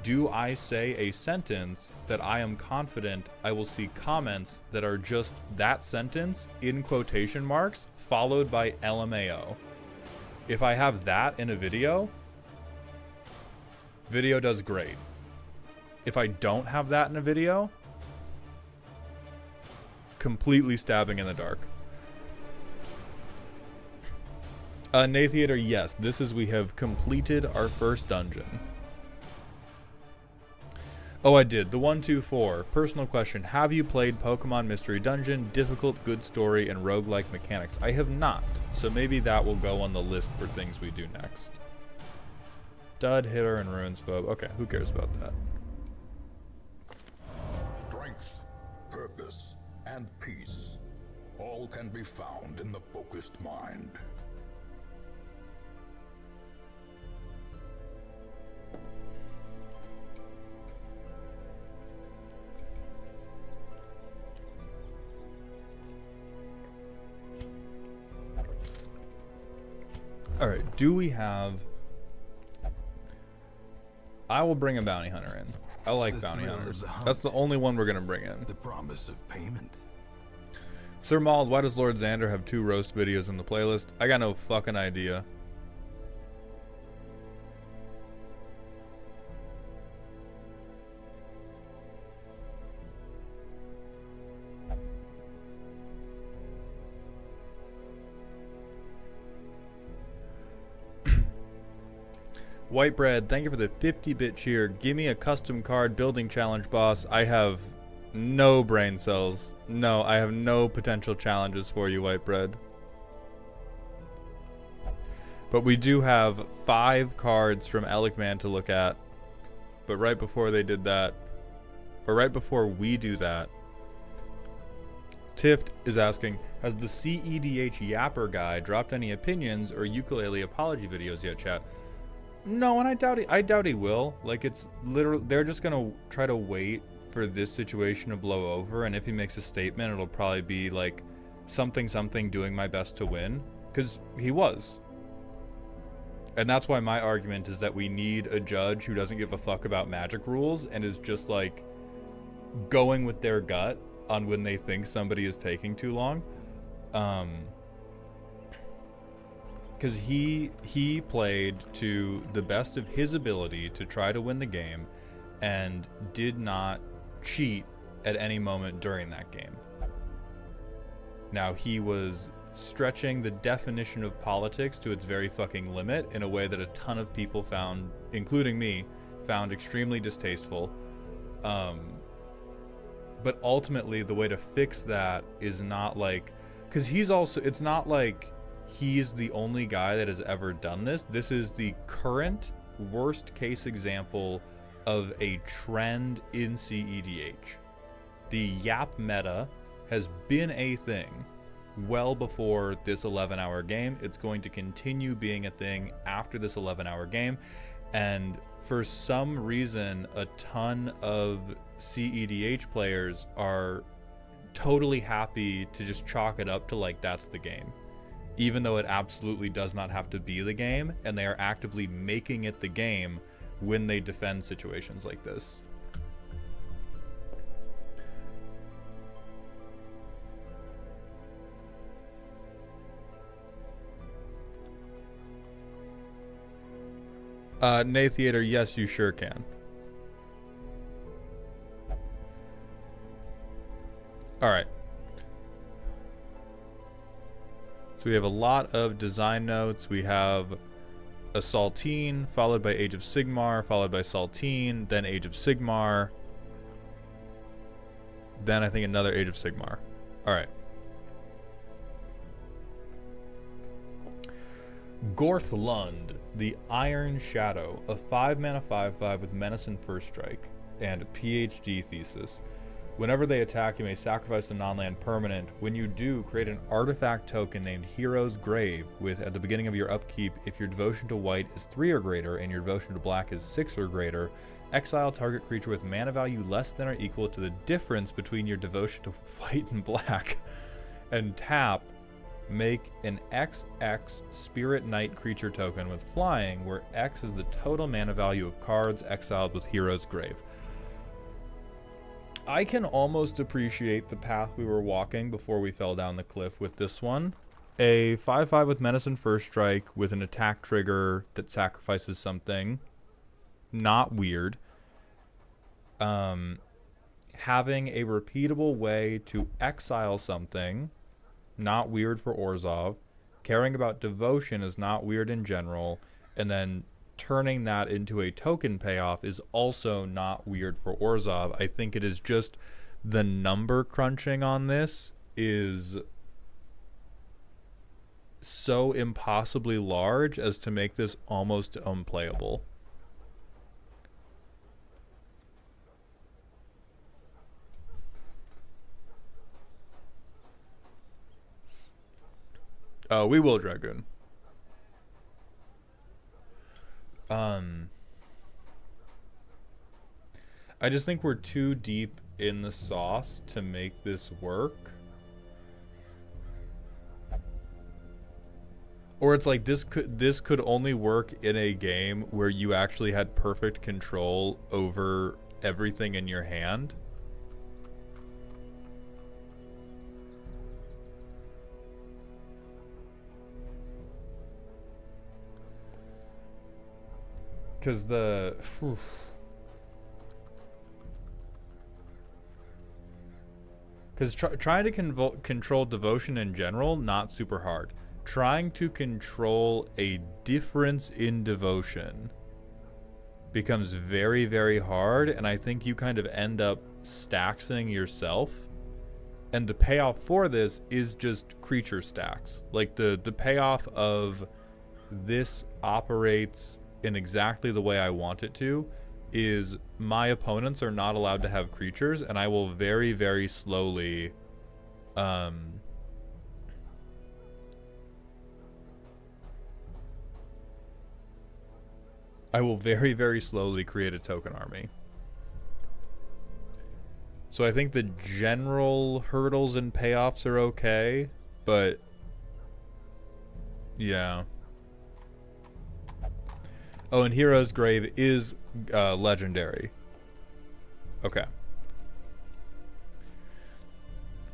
do I say a sentence that I am confident I will see comments that are just that sentence in quotation marks followed by LMAO? If I have that in a video, video does great. If I don't have that in a video, completely stabbing in the dark. Nathiater, yes, this is, we have completed our first dungeon. Oh, I did. The 124. Personal question. Have you played Pokemon Mystery Dungeon? Difficult, good story, and roguelike mechanics. I have not. So maybe that will go on the list for things we do next. Dud, Hitter, and Ruins Phobe. Okay, who cares about that? Strength and peace. All can be found in the focused mind. All right, do we have... I will bring a bounty hunter in. I like bounty hunters. That's the only one we're going to bring in. The promise of payment. Sir Mauld, why does Lord Xander have 2 roast videos in the playlist? I got no fucking idea. White Bread, thank you for the 50-bit cheer. Give me a custom card building challenge, boss. I have no brain cells. No, I have no potential challenges for you, White Bread. But we do have 5 cards from Elikman to look at. But right before they did that, or right before we do that, Tift is asking, has the CEDH Yapper guy dropped any opinions or ukulele apology videos yet, chat? No, and I doubt he will. Like, it's literally, they're just gonna try to wait for this situation to blow over, and if he makes a statement, it'll probably be like something doing my best to win, because he was. And that's why my argument is that we need a judge who doesn't give a fuck about Magic rules and is just like going with their gut on when they think somebody is taking too long. Because he played to the best of his ability to try to win the game and did not cheat at any moment during that game. Now, he was stretching the definition of politics to its very fucking limit in a way that a ton of people found, including me, found extremely distasteful. But ultimately, the way to fix that is not like... Because he's also... It's not like he's the only guy that has ever done this. This is the current worst case example of a trend in CEDH. The Yap meta has been a thing well before this 11-hour game. It's going to continue being a thing after this 11-hour game. And for some reason, a ton of CEDH players are totally happy to just chalk it up to like that's the game, even though it absolutely does not have to be the game, and they are actively making it the game when they defend situations like this. Nay Theater, yes, you sure can. Alright. So we have a lot of design notes. We have a Saltine, followed by Age of Sigmar, followed by Saltine, then Age of Sigmar. Then I think another Age of Sigmar. Alright. Gorthlund, the Iron Shadow, a 5-mana 5/5 with Menace and First Strike, and a PhD thesis. Whenever they attack, you may sacrifice a non-land permanent. When you do, create an artifact token named Hero's Grave with, at the beginning of your upkeep, if your devotion to white is 3 or greater and your devotion to black is 6 or greater, exile target creature with mana value less than or equal to the difference between your devotion to white and black. And tap, make an XX Spirit Knight creature token with flying, where X is the total mana value of cards exiled with Hero's Grave. I can almost appreciate the path we were walking before we fell down the cliff with this one. A 5/5 with Menace and First Strike with an attack trigger that sacrifices something. Not weird. Having a repeatable way to exile something. Not weird for Orzhov. Caring about devotion is not weird in general. And then turning that into a token payoff is also not weird for Orzhov. I think it is just the number crunching on this is so impossibly large as to make this almost unplayable. We will, Dragoon. I just think we're too deep in the sauce to make this work. Or it's like this could only work in a game where you actually had perfect control over everything in your hand. Because trying to control devotion in general, not super hard. Trying to control a difference in devotion becomes very, very hard, and I think you kind of end up staxing yourself. And the payoff for this is just creature stacks. Like the payoff of this operates in exactly the way I want it to is my opponents are not allowed to have creatures, and I will very, very slowly create a token army. So I think the general hurdles and payoffs are okay, but yeah. Oh, and Hero's Grave is legendary. Okay.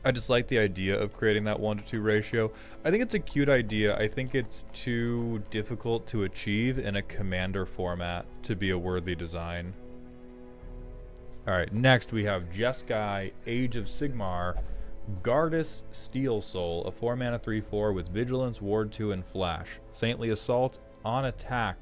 I just like the idea of creating that 1-to-2 ratio. I think it's a cute idea. I think it's too difficult to achieve in a commander format to be a worthy design. Alright, next we have Jeskai, Age of Sigmar, Gardas Steel Soul, a 4-mana 3/4 with Vigilance, Ward 2, and Flash. Saintly Assault, on attack.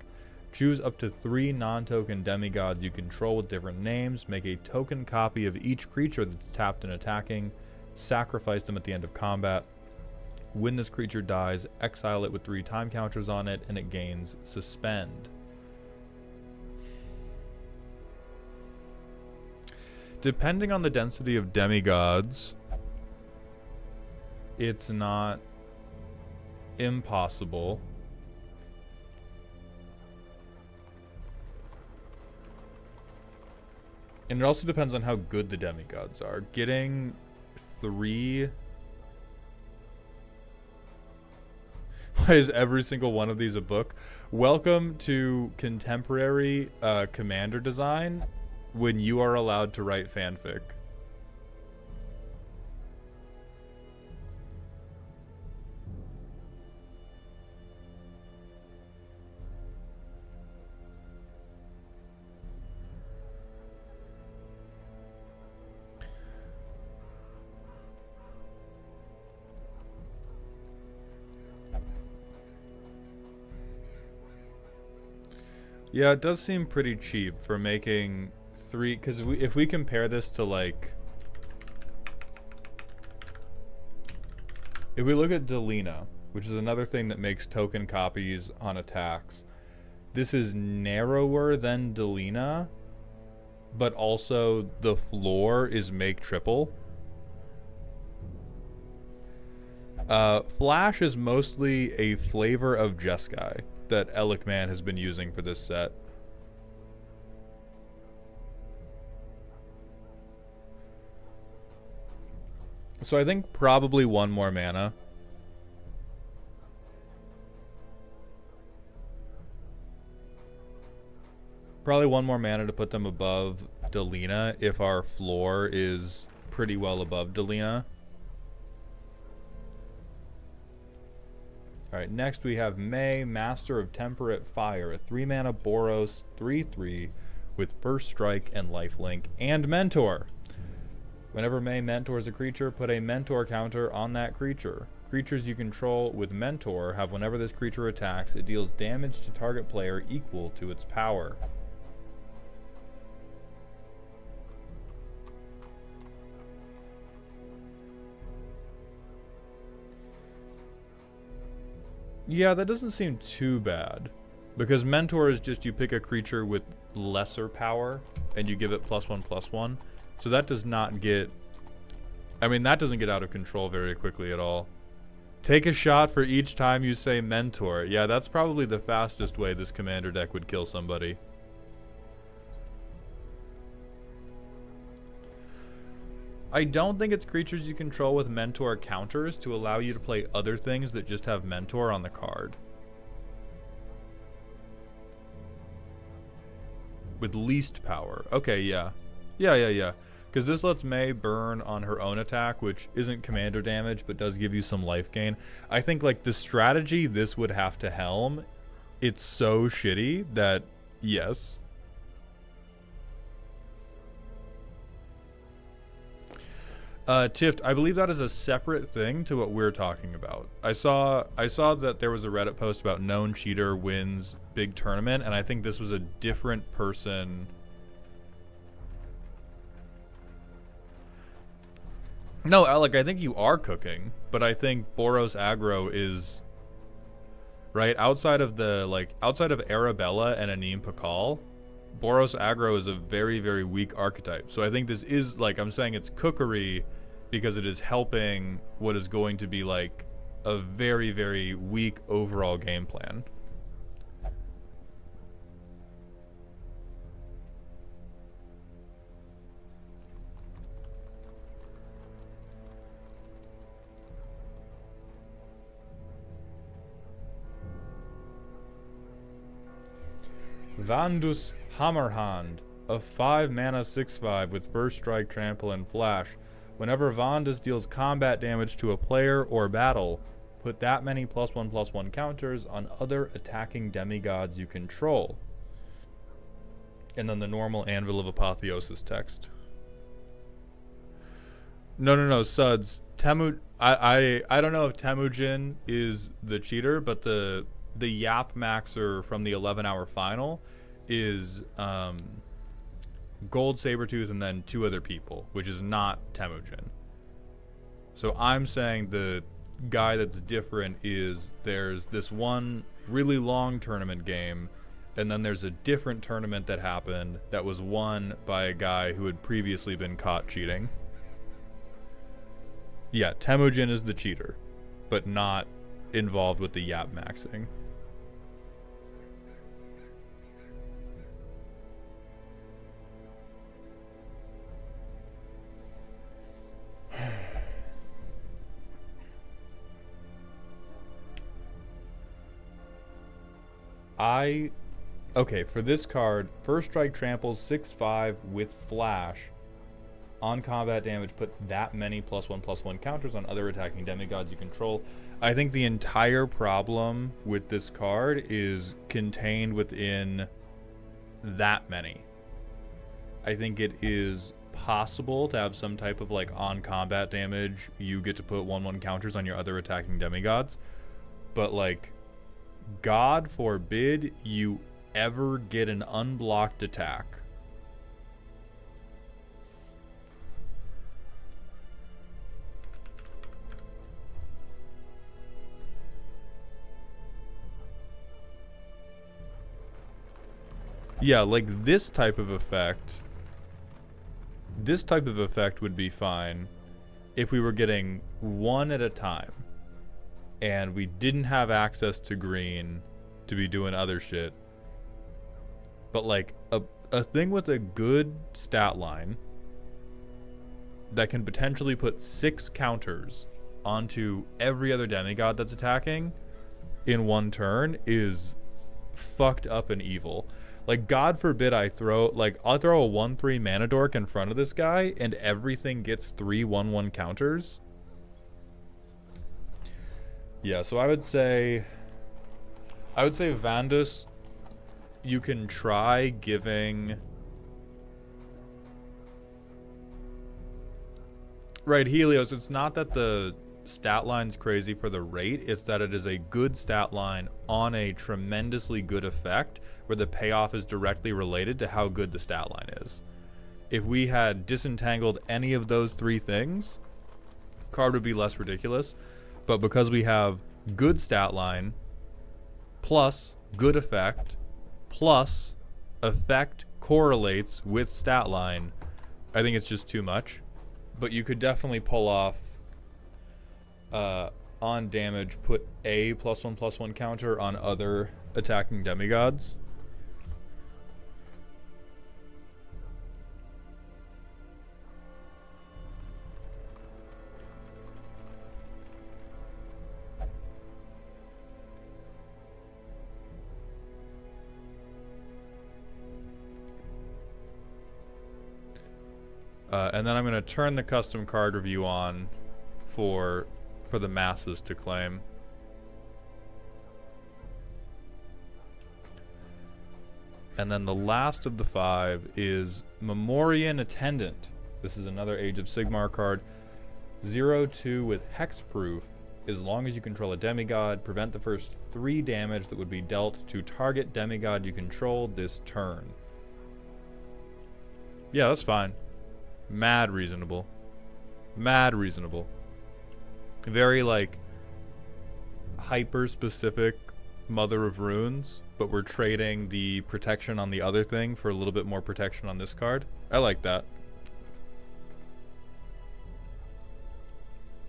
Choose up to 3 non-token demigods you control with different names. Make a token copy of each creature that's tapped and attacking. Sacrifice them at the end of combat. When this creature dies, exile it with 3 time counters on it, and it gains Suspend. Depending on the density of demigods, it's not impossible. And it also depends on how good the demigods are. Getting 3... Why is every single one of these a book? Welcome to contemporary commander design when you are allowed to write fanfic. Yeah, it does seem pretty cheap for making 3, because if we compare this to, like, if we look at Delina, which is another thing that makes token copies on attacks, this is narrower than Delina, but also the floor is make triple. Flash is mostly a flavor of Jeskai that Alec Man has been using for this set. So I think probably 1 more mana. Probably 1 more mana to put them above Delina if our floor is pretty well above Delina. Alright, next we have May, Master of Temperate Fire, a 3-mana Boros 3/3 with First Strike and Lifelink, and Mentor. Whenever May mentors a creature, put a Mentor counter on that creature. Creatures you control with Mentor have whenever this creature attacks, it deals damage to target player equal to its power. Yeah, that doesn't seem too bad. Because Mentor is just you pick a creature with lesser power and you give it +1/+1. So that does not get... I mean, that doesn't get out of control very quickly at all. Take a shot for each time you say mentor. Yeah, that's probably the fastest way this commander deck would kill somebody. I don't think it's creatures you control with mentor counters to allow you to play other things that just have mentor on the card. With least power. Okay, yeah. Yeah. Because this lets May burn on her own attack, which isn't commander damage, but does give you some life gain. I think, like, the strategy this would have to helm, it's so shitty that, yes. Tift, I believe that is a separate thing to what we're talking about. I saw that there was a Reddit post about known cheater wins big tournament, and I think this was a different person. No, Alec, I think you are cooking, but I think Boros aggro is right outside of Arabella and Anim Pakal. Boros aggro is a very, very weak archetype. So I think this is, like, I'm saying it's cookery because it is helping what is going to be, like, a very, very weak overall game plan. Vandus Hammerhand, a 5-mana 6/5 with First Strike, Trample, and Flash. Whenever Vandus deals combat damage to a player or battle, put that many +1/+1 counters on other attacking demigods you control. And then the normal Anvil of Apotheosis text. No, Suds. I don't know if Temujin is the cheater, but the Yap Maxer from the 11-hour final is Gold Sabertooth and then 2 other people, which is not Temujin. So I'm saying the guy that's different is there's this one really long tournament game, and then there's a different tournament that happened that was won by a guy who had previously been caught cheating. Yeah, Temujin is the cheater, but not involved with the Yap Maxing. Okay, for this card, First Strike tramples 6/5 with Flash. On combat damage, put that many +1/+1 counters on other attacking demigods you control. I think the entire problem with this card is contained within that many. I think it is possible to have some type of, like, on combat damage, you get to put 1/1 counters on your other attacking demigods. But, like, God forbid you ever get an unblocked attack. Yeah, like this type of effect would be fine if we were getting one at a time and we didn't have access to green to be doing other shit. But like a thing with a good stat line that can potentially put 6 counters onto every other demigod that's attacking in one turn is fucked up and evil. Like, God forbid I'll throw a 1/3 mana dork in front of this guy and everything gets 3 1/1 counters. Yeah, so I would say Vandus, you can try giving... Right, Helios, it's not that the stat line's crazy for the rate, it's that it is a good stat line on a tremendously good effect where the payoff is directly related to how good the stat line is. If we had disentangled any of those 3 things, card would be less ridiculous. But because we have good stat line plus good effect plus effect correlates with stat line, I think it's just too much. But you could definitely pull off on damage put a +1/+1 counter on other attacking demigods. And then I'm going to turn the custom card review on for the masses to claim. And then the last of the 5 is Memorian Attendant. This is another Age of Sigmar card. 0/2 with hexproof. As long as you control a demigod, prevent the first 3 damage that would be dealt to target demigod you control this turn. Yeah, that's fine. Mad reasonable. Mad reasonable. Very, like, hyper-specific Mother of Runes, but we're trading the protection on the other thing for a little bit more protection on this card. I like that.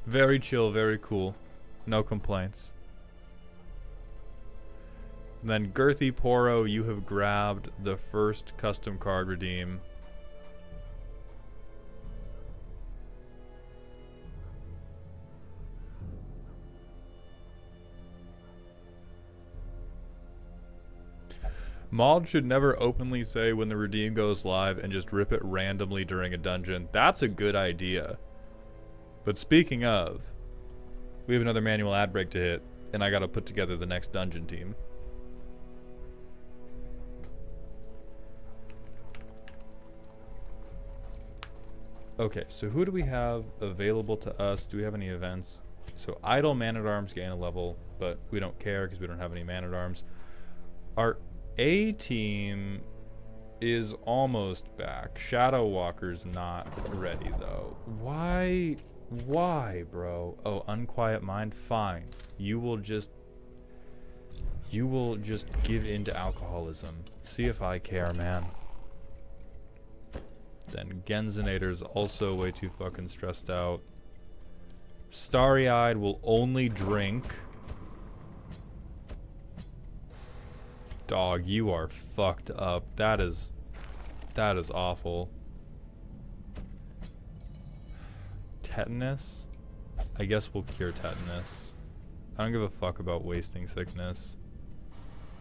Very chill, very cool. No complaints. And then Girthy Poro, you have grabbed the first custom card redeem. Maud should never openly say when the redeem goes live and just rip it randomly during a dungeon. That's a good idea. But speaking of, we have another manual ad break to hit, and I gotta put together the next dungeon team. Okay, so who do we have available to us? Do we have any events? So Idle Man-at-Arms gain a level, but we don't care because we don't have any Man-at-Arms. Our A team is almost back. Shadow Walker's not ready though. Why, bro? Oh, Unquiet Mind? Fine. You will just give into alcoholism. See if I care, man. Then Genzinator's also way too fucking stressed out. Starry-Eyed will only drink. Dog, you are fucked up. That is awful. Tetanus? I guess we'll cure tetanus. I don't give a fuck about wasting sickness.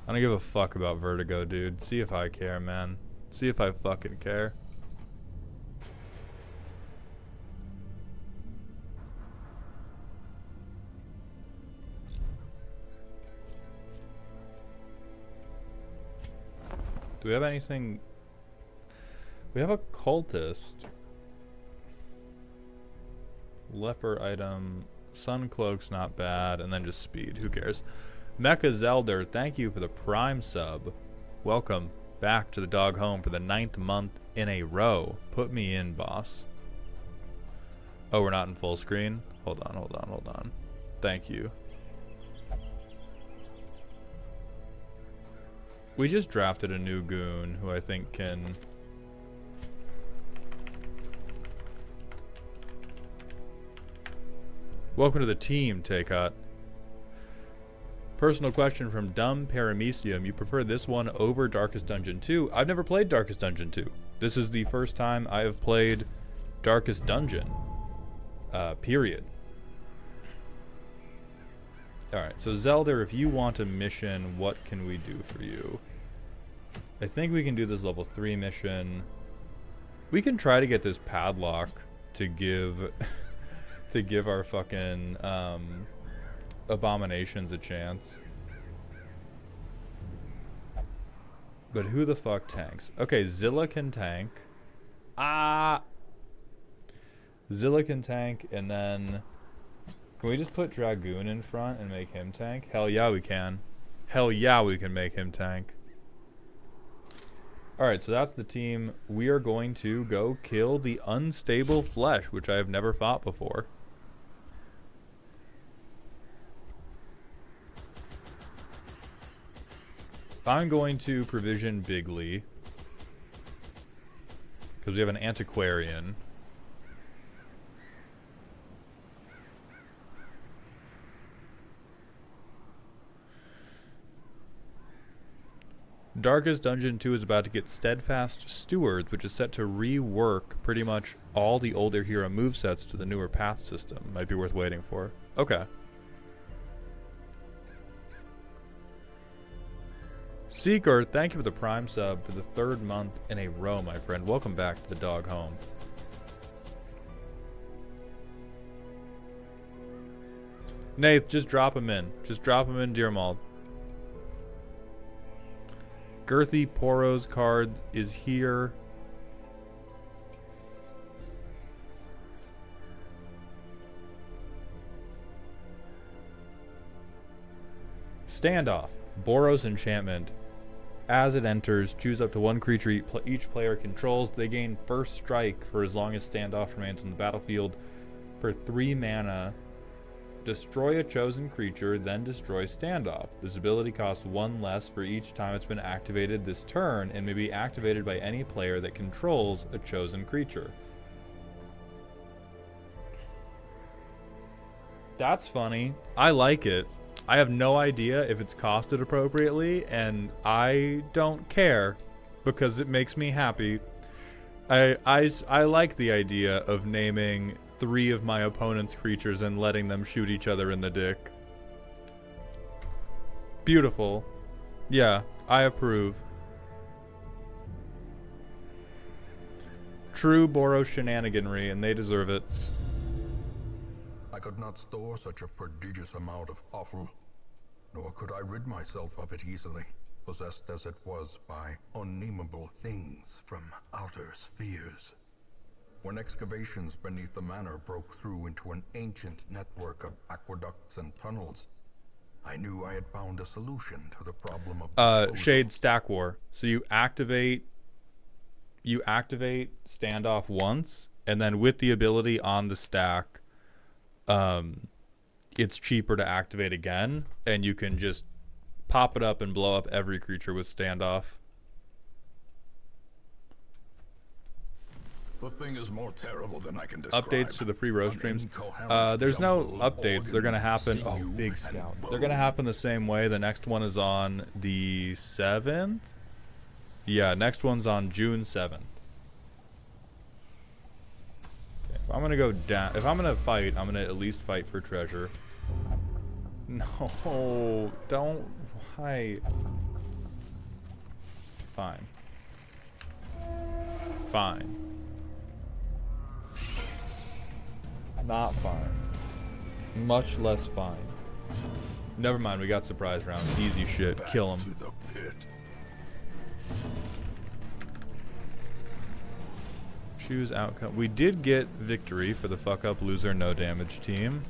I don't give a fuck about vertigo, dude. See if I care, man. See if I fucking care. Do we have anything? We have a cultist. Leper item. Sun cloak's not bad. And then just speed. Who cares? Mecha Zelder, thank you for the prime sub. Welcome back to the dog home for the 9th month in a row. Put me in, boss. Oh, we're not in full screen? Hold on. Thank you. We just drafted a new goon who I think can... Welcome to the team, Takot. Personal question from Dumb Paramecium. You prefer this one over Darkest Dungeon 2? I've never played Darkest Dungeon 2. This is the first time I have played Darkest Dungeon. Period. Alright, so Zelda, if you want a mission, what can we do for you? I think we can do this level 3 mission. We can try to get this padlock to give to give our fucking abominations a chance. But who the fuck tanks? Okay, Zilla can tank. Zilla can tank, and then... Can we just put Dragoon in front and make him tank? Hell yeah, we can. Hell yeah, we can make him tank. Alright, so that's the team. We are going to go kill the Unstable Flesh, which I have never fought before. I'm going to provision Bigly, because we have an Antiquarian. Darkest Dungeon 2 is about to get Steadfast Stewards, which is set to rework pretty much all the older hero movesets to the newer path system. Might be worth waiting for. Okay. Seeker, thank you for the Prime sub for the 3rd month in a row, my friend. Welcome back to the dog home. Nath, just drop him in. Just drop him in, Dear Maul. Girthy Poro's card is here. Standoff. Boros Enchantment. As it enters, choose up to 1 creature each player controls. They gain first strike for as long as Standoff remains on the battlefield. For 3 mana, destroy a chosen creature, then destroy Standoff. This ability costs 1 less for each time it's been activated this turn and may be activated by any player that controls a chosen creature. That's funny. I like it. I have no idea if it's costed appropriately, and I don't care because it makes me happy. I like the idea of naming 3 of my opponent's creatures and letting them shoot each other in the dick. Beautiful. Yeah, I approve. True Boros shenaniganry, and they deserve it. I could not store such a prodigious amount of offal, nor could I rid myself of it easily, possessed as it was by unnameable things from outer spheres. When excavations beneath the manor broke through into an ancient network of aqueducts and tunnels, I knew I had found a solution to the problem of disposal. Shade Stack War. So you activate Standoff once, and then with the ability on the stack, it's cheaper to activate again, and you can just pop it up and blow up every creature with Standoff. The thing is more terrible than I can describe. Updates to the pre-roast streams. There's no updates. They're going to happen. Oh, Big Scout. They're going to happen the same way. The next one is on the 7th. Yeah, next one's on June 7th. If I'm gonna go down, if I'm gonna fight, I'm gonna at least fight for treasure. No, don't. Why? Fine. Fine. Not fine. Much less fine. Never mind, we got surprise round. Easy shit. Kill him. Choose outcome. We did get victory for the fuck up loser no damage team.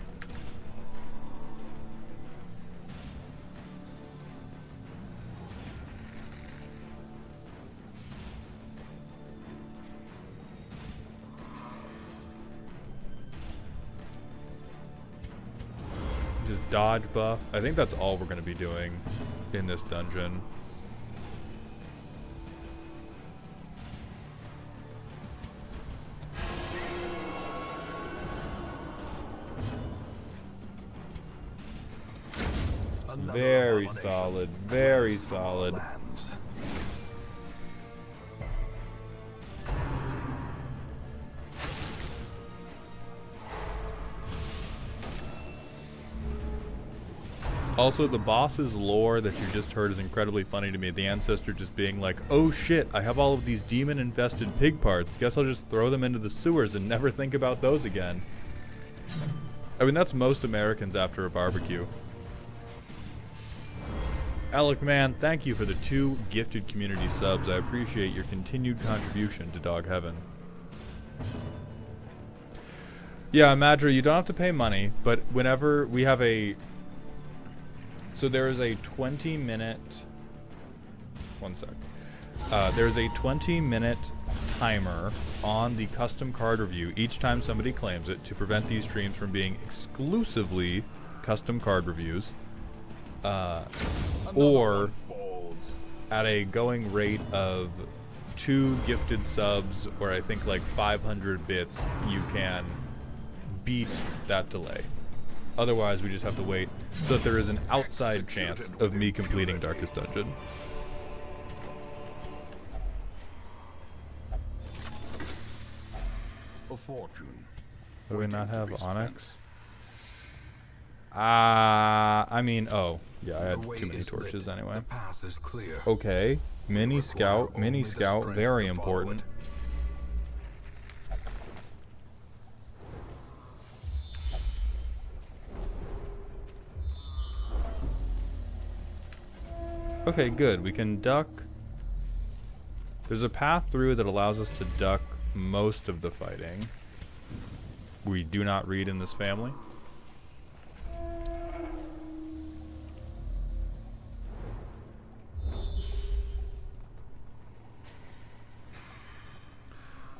Just dodge buff. I think that's all we're going to be doing in this dungeon. Very solid, very solid. Also, the boss's lore that you just heard is incredibly funny to me. The ancestor just being like, oh shit, I have all of these demon-infested pig parts. Guess I'll just throw them into the sewers and never think about those again. I mean, that's most Americans after a barbecue. Alec, man, thank you for the 2 gifted community subs. I appreciate your continued contribution to Dog Heaven. Yeah, Madra, you don't have to pay money, but whenever we have a... So there is a 20-minute... One sec. There's a 20-minute timer on the custom card review each time somebody claims it to prevent these streams from being exclusively custom card reviews. Or at a going rate of 2 gifted subs, or I think like 500 bits, you can beat that delay. Otherwise, we just have to wait so that there is an outside chance of me completing Darkest Dungeon. fortune. Do we not waiting to have be spent. onyx? I mean, oh, yeah, I The had way too many is torches lit. anyway. The path is clear. Okay, mini require scout, only mini the scout, strength very to follow important. it. Okay, good. We can duck. There's a path through that allows us to duck most of the fighting. We do not read in this family.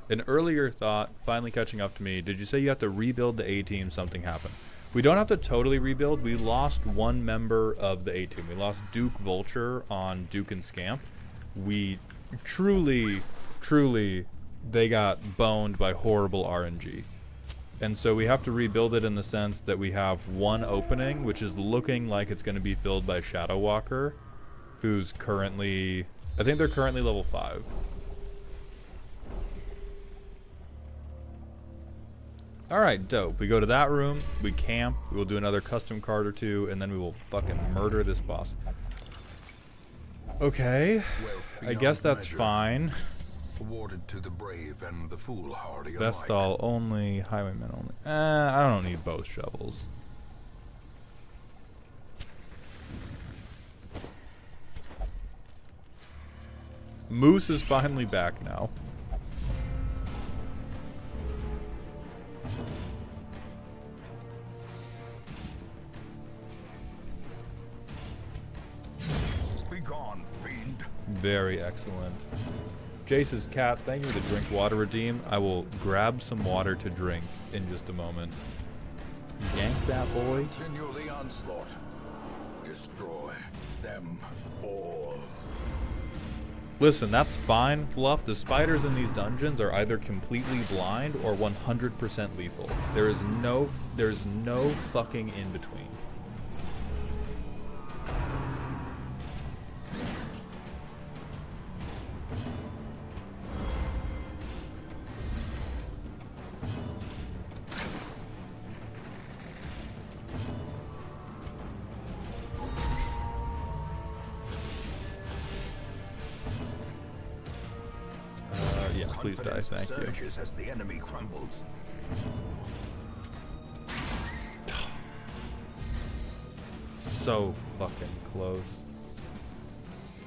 An earlier thought, finally catching up to me, did you say you have to rebuild the A-team, something happened? We don't have to totally rebuild. We lost one member of the A-team. We lost Duke Vulture on Duke and Scamp. We truly, they got boned by horrible RNG. And so we have to rebuild it in the sense that we have one opening, which is looking like it's going to be filled by Shadow Walker, who's currently, I think they're currently level 5. Alright, dope. We go to that room, we camp, we will do another custom card or two, and then we will fucking murder this boss. Okay, I guess that's measure. fine. Awarded to the brave and the foolhardy alike. Vestal only, highwaymen only. I don't need both shovels. Moose is finally back now. Be gone, fiend. Very excellent. Jace's cat, thank you for the drink water redeem. I will grab some water to drink in just a moment. Yank that boy. Continue the onslaught. Destroy them all. Listen, that's fine, Fluff. The spiders in these dungeons are either completely blind or 100% lethal. There's no fucking in between. Yeah, please die, thank you. Surges as the enemy crumbles. So fucking close.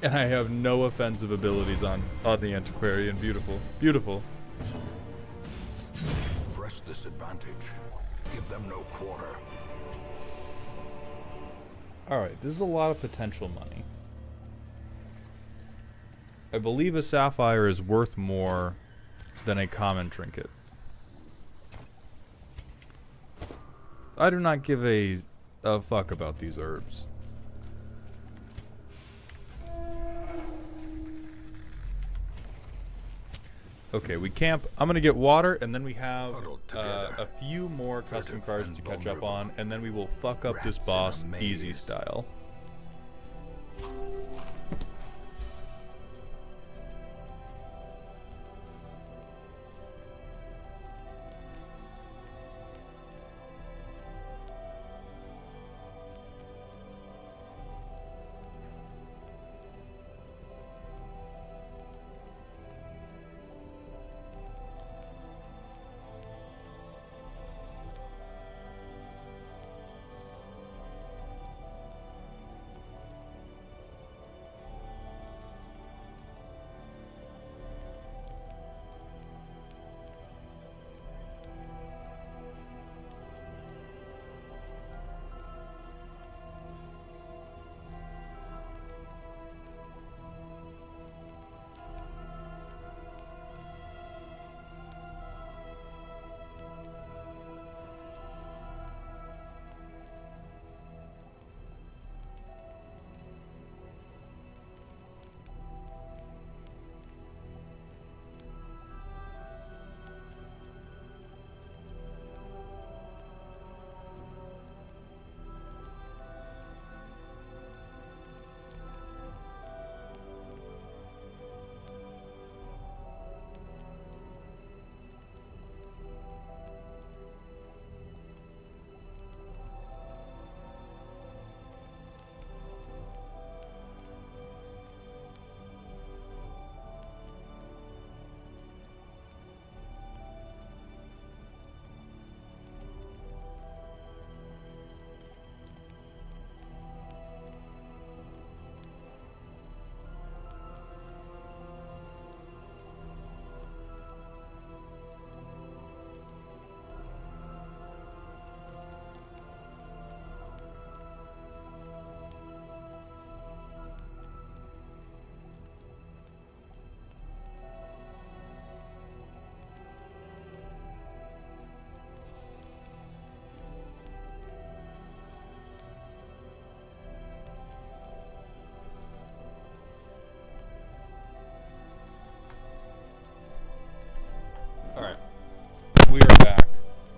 And I have no offensive abilities on the Antiquarian. Beautiful. Beautiful. Press this advantage. Give them no quarter. Alright, this is a lot of potential money. I believe a sapphire is worth more than a common trinket. I do not give a fuck about these herbs. Okay, we camp. I'm gonna get water, and then we have a few more custom cards to catch up on, and then we will fuck up this boss easy style.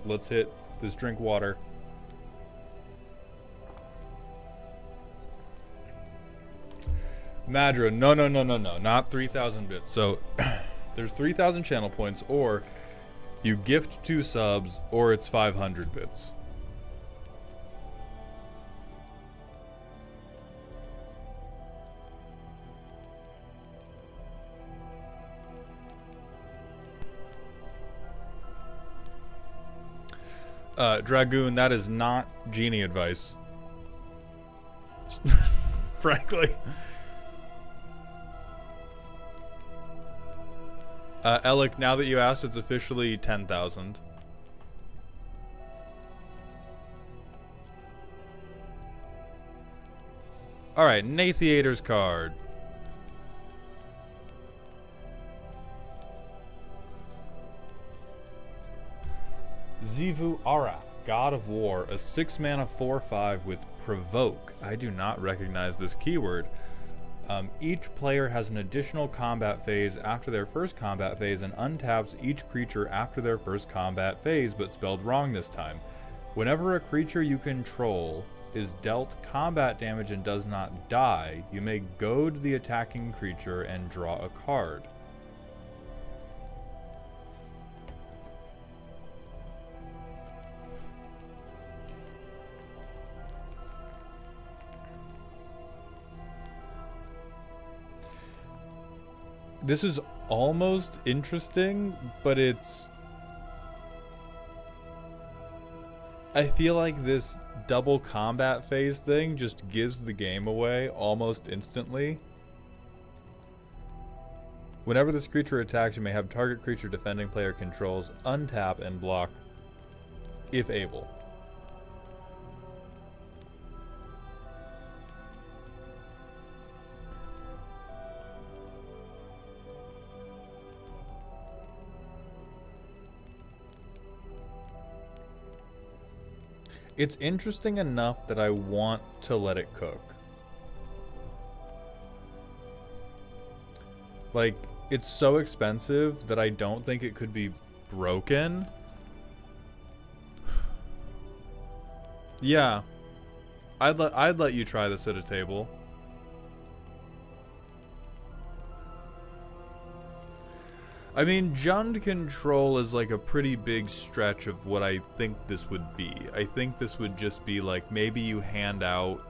Let's hit this drink water. Madra, no, not 3,000 bits. So there's 3,000 channel points, or you gift 2 subs, or it's 500 bits. Dragoon, that is not genie advice. Frankly. Alec, now that you asked, it's officially 10,000. Alright, Nathiator's card. Zivu Arath, God of War, a 6-mana 4/5 with Provoke. I do not recognize this keyword. Each player has an additional combat phase after their first combat phase and untaps each creature after their first combat phase, but spelled wrong this time. Whenever a creature you control is dealt combat damage and does not die, you may goad the attacking creature and draw a card. This is almost interesting, but it's... I feel like this double combat phase thing just gives the game away almost instantly. Whenever this creature attacks, you may have target creature defending player controls untap and block if able. It's interesting enough that I want to let it cook. Like, it's so expensive that I don't think it could be broken. Yeah. I'd let you try this at a table. I mean, Jund control is like a pretty big stretch of what I think this would be. I think this would just be like maybe you hand out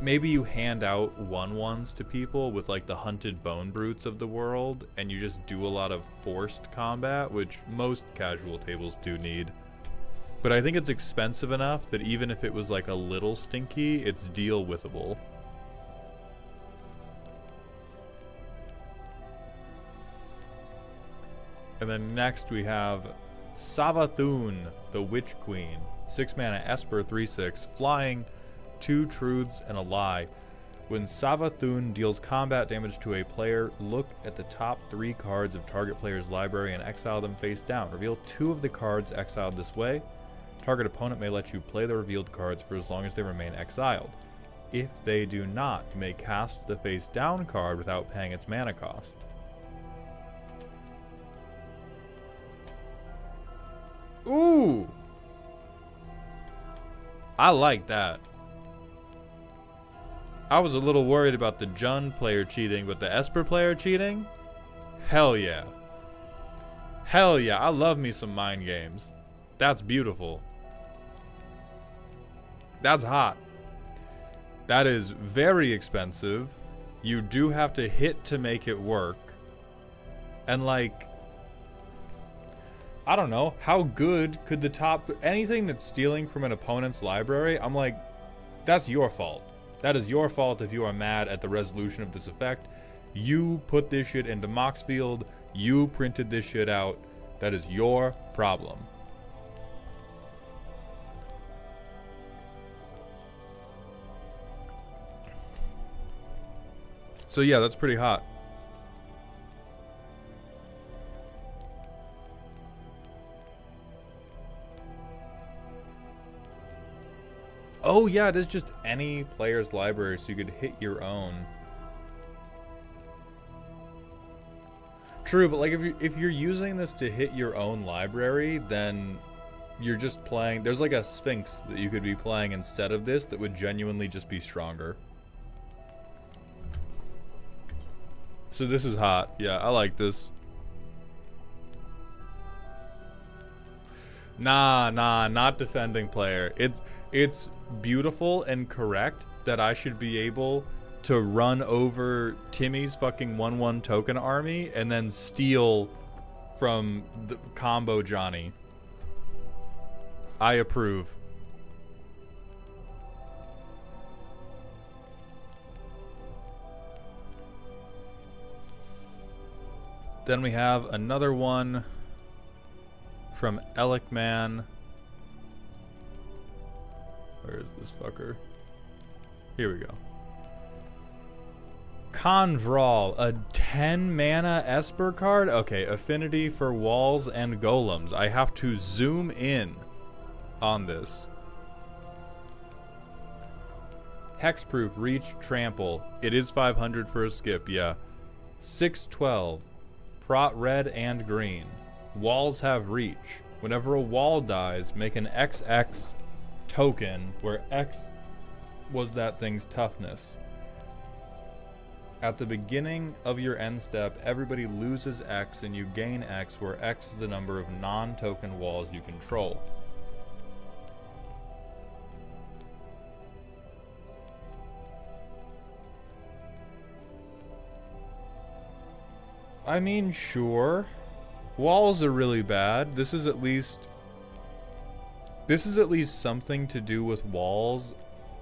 1/1s to people with like the hunted bone brutes of the world, and you just do a lot of forced combat, which most casual tables do need. But I think it's expensive enough that even if it was like a little stinky, it's deal withable. And then next we have Savathun, the Witch Queen. 6-mana Esper 3/6, flying, 2 truths and a lie. When Savathun deals combat damage to a player, look at the top 3 cards of target player's library and exile them face down. Reveal 2 of the cards exiled this way. Target opponent may let you play the revealed cards for as long as they remain exiled. If they do not, you may cast the face down card without paying its mana cost. Ooh! I like that. I was a little worried about the Jund player cheating, but the Esper player cheating? Hell yeah. Hell yeah, I love me some mind games. That's beautiful. That's hot. That is very expensive. You do have to hit to make it work. And like... I don't know, how good could the top... anything that's stealing from an opponent's library, I'm like, that's your fault. That is your fault if you are mad at the resolution of this effect. You put this shit into Moxfield. You printed this shit out. That is your problem. So yeah, that's pretty hot. Oh yeah, it is just any player's library, so you could hit your own. True, but like if you're using this to hit your own library, then you're just playing. There's like a Sphinx that you could be playing instead of this that would genuinely just be stronger. So this is hot. Yeah, I like this. Nah, not defending player. It's beautiful and correct that I should be able to run over Timmy's fucking 1/1 token army and then steal from the combo Johnny. I approve. Then we have another one from Elikman. Where is this fucker? Here we go. Convral, a 10 mana Esper card? Okay, affinity for walls and golems. I have to zoom in on this. Hexproof, reach, trample. It is 500 for a skip, yeah. 6/12. Prot red and green. Walls have reach. Whenever a wall dies, make an XX token where X was that thing's toughness. At the beginning of your end step, everybody loses X and you gain X, where X is the number of non-token walls you control. I mean, sure. Walls are really bad. This is at least something to do with walls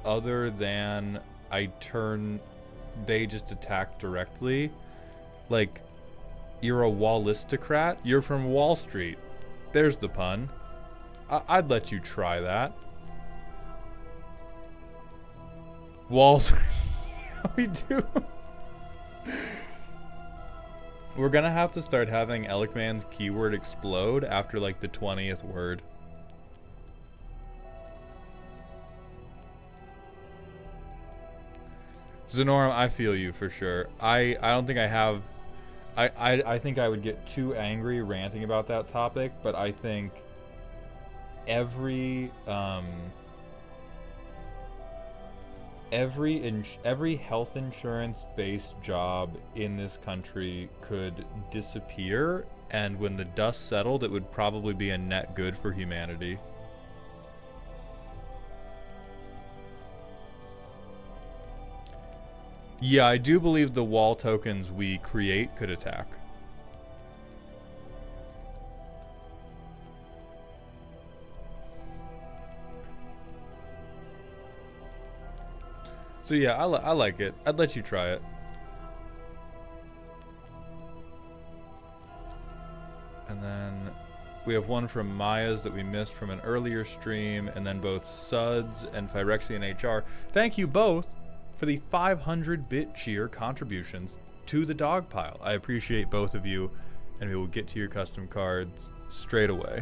other than they just attack directly. Like, you're a wallistocrat? You're from Wall Street. There's the pun. I'd let you try that. Walls. We do. We're gonna have to start having Elikman's keyword explode after like the 20th word. Zenorum, I feel you for sure. I don't think I have... I think I would get too angry ranting about that topic, but I think every health insurance based job in this country could disappear, and when the dust settled, it would probably be a net good for humanity. Yeah, I do believe the wall tokens we create could attack. So yeah, I like it. I'd let you try it. And then we have one from Maya's that we missed from an earlier stream, and then both Suds and Phyrexian HR. Thank you both for the 500-bit cheer contributions to the dog pile. I appreciate both of you, and we will get to your custom cards straight away.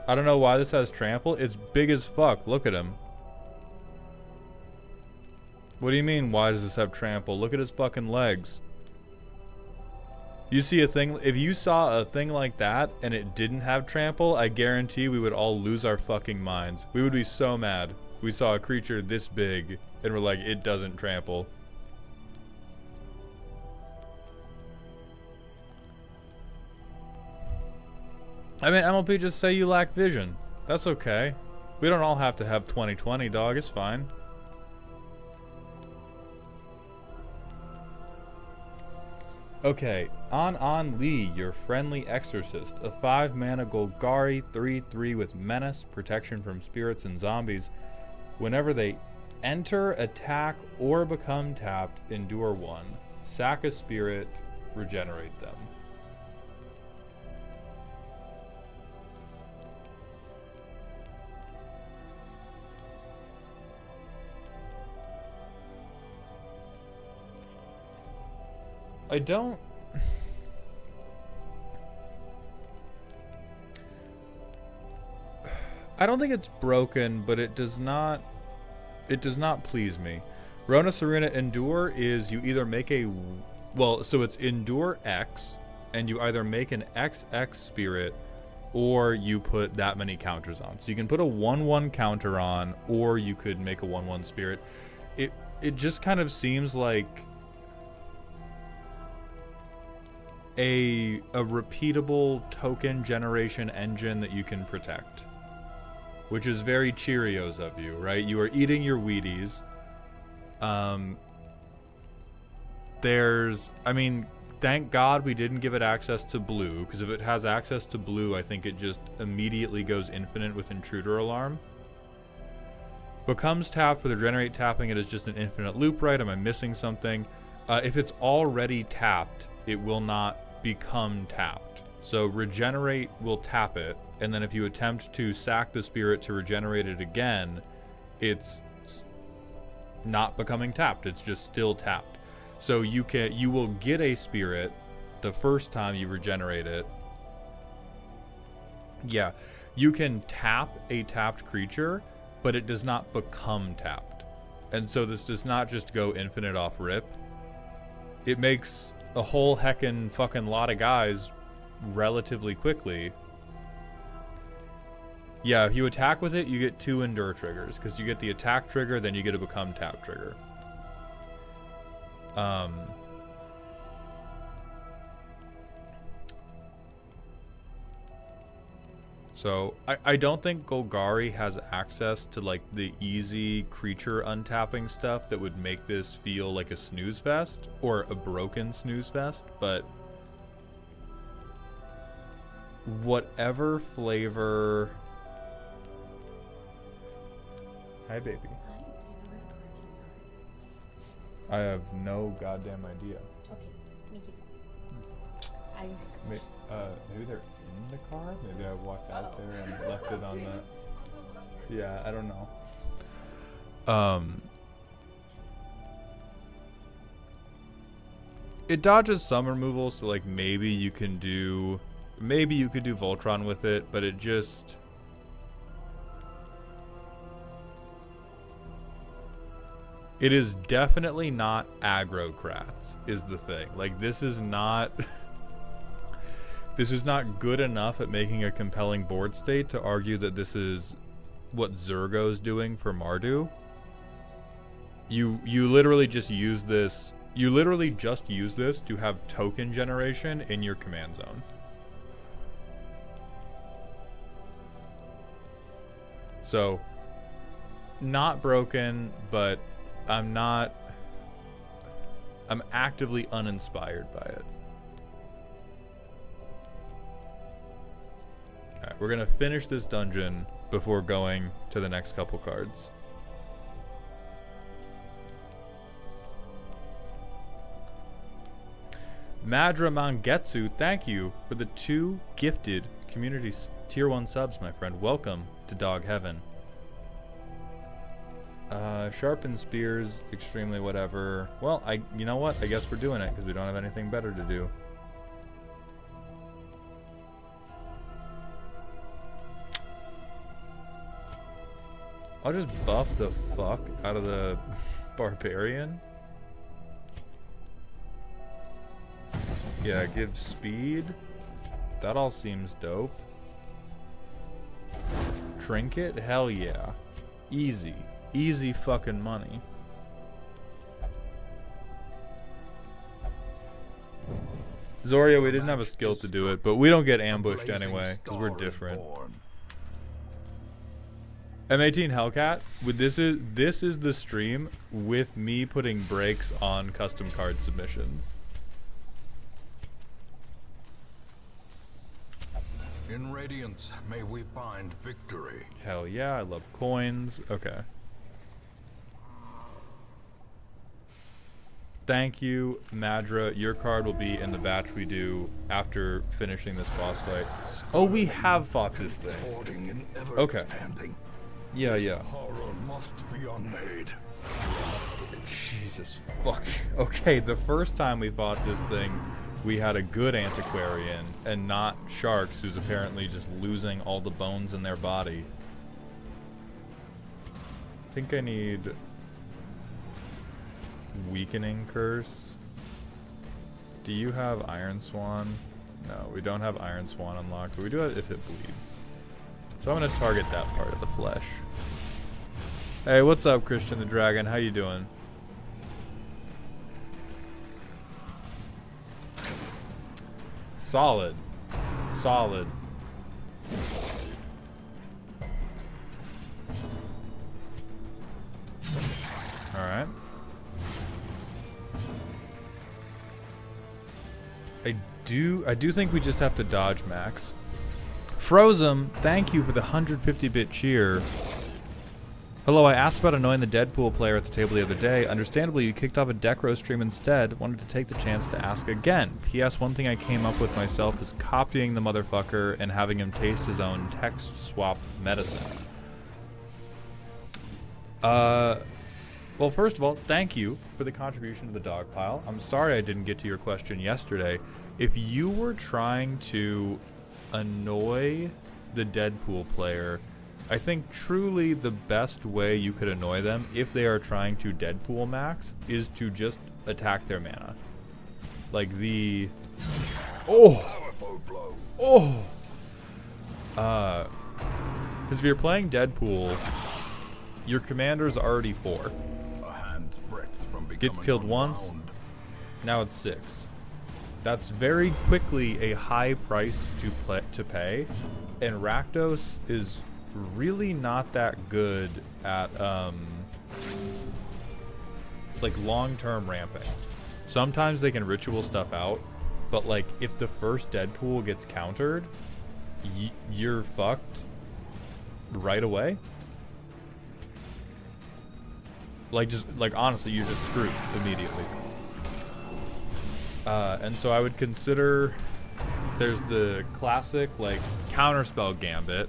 I don't know why this has trample. It's big as fuck. Look at him. What do you mean, why does this have trample? Look at his fucking legs. You see a thing, if you saw a thing like that and it didn't have trample, I guarantee we would all lose our fucking minds. We would be so mad. We saw a creature this big and we're like, it doesn't trample. I mean, MLP, just say you lack vision. That's okay. We don't all have to have 20/20, dog. It's fine. Okay, An Lee, your friendly exorcist, a 5-mana Golgari 3/3 with menace, protection from spirits and zombies. Whenever they enter, attack, or become tapped, endure 1. Sack a spirit, regenerate them. I don't... I don't think it's broken, but it does not please me. Rona Serena Endure is you either make a... Well, so it's Endure X, and you either make an XX spirit, or you put that many counters on. So you can put a 1/1 counter on, or you could make a 1/1 spirit. It just kind of seems like a repeatable token generation engine that you can protect, which is very Cheerios of you, right? You are eating your Wheaties. I mean, thank God we didn't give it access to blue, because if it has access to blue, I think it just immediately goes infinite with Intruder Alarm. Becomes tapped with a generate tapping, it is just an infinite loop, right? Am I missing something? If it's already tapped, it will not become tapped. So regenerate will tap it, and then if you attempt to sack the spirit to regenerate it again, it's not becoming tapped. It's just still tapped. So you will get a spirit the first time you regenerate it. Yeah, you can tap a tapped creature, but it does not become tapped. And so this does not just go infinite off rip. It makes a whole heckin' fucking lot of guys relatively quickly. Yeah, if you attack with it, you get 2 endure triggers, because you get the attack trigger, then you get a become tap trigger. So I don't think Golgari has access to like the easy creature untapping stuff that would make this feel like a snooze fest or a broken snooze fest, but whatever flavor. Hi, baby. I have no goddamn idea. Okay, make it fun. Maybe they're in the car? Maybe I walked out there and left it on the... Yeah, I don't know. It dodges some removal, so like maybe you could do Voltron with it, but it just... It is definitely not aggrocrats, is the thing. Like, this is not... This is not good enough at making a compelling board state to argue that this is what Zurgo's doing for Mardu. You literally just use this... You literally just use this to have token generation in your command zone. So, not broken, but I'm actively uninspired by it. Alright, we're gonna finish this dungeon before going to the next couple cards. Madra Mangetsu, thank you for the 2 gifted community tier 1 subs, my friend. Welcome to Dog Heaven. Sharpen spears, extremely whatever. Well, you know what? I guess we're doing it because we don't have anything better to do. I'll just buff the fuck out of the barbarian. Yeah, give speed. That all seems dope. Trinket? Hell yeah. Easy. Easy fucking money. Zoria, we didn't have a skill to do it, but we don't get ambushed anyway, because we're different. M18 Hellcat, this is the stream with me putting brakes on custom card submissions. In Radiance, may we find victory. Hell yeah, I love coins. Okay. Thank you, Madra. Your card will be in the batch we do after finishing this boss fight. Oh, we have fought this thing. Okay. Yeah, yeah. Horror must be unmade. Jesus fuck. Okay, the first time we fought this thing, we had a good antiquarian and not Sharks, who's apparently just losing all the bones in their body. I think I need... Weakening Curse. Do you have Iron Swan? No, we don't have Iron Swan unlocked, but we do have If It Bleeds. So I'm going to target that part of the flesh. Hey, what's up, Christian the Dragon? How you doing? Solid. Solid. Alright. I do think we just have to dodge Max. Frozem, thank you for the 150-bit cheer. Hello, I asked about annoying the Deadpool player at the table the other day. Understandably, you kicked off a Decro stream instead. Wanted to take the chance to ask again. P.S. One thing I came up with myself is copying the motherfucker and having him taste his own text swap medicine. Well, first of all, thank you for the contribution to the dog pile. I'm sorry I didn't get to your question yesterday. If you were trying to annoy the Deadpool player, I think truly the best way you could annoy them if they are trying to Deadpool max is to just attack their mana. Like the... Because if you're playing Deadpool, your commander's already 4. Gets killed once, now it's 6. That's very quickly a high price to pay, and Rakdos is really not that good at like long-term ramping. Sometimes they can ritual stuff out, but like if the first Deadpool gets countered, you're fucked right away. Like honestly, you're just screwed immediately. And so I would consider there's the classic like counterspell gambit,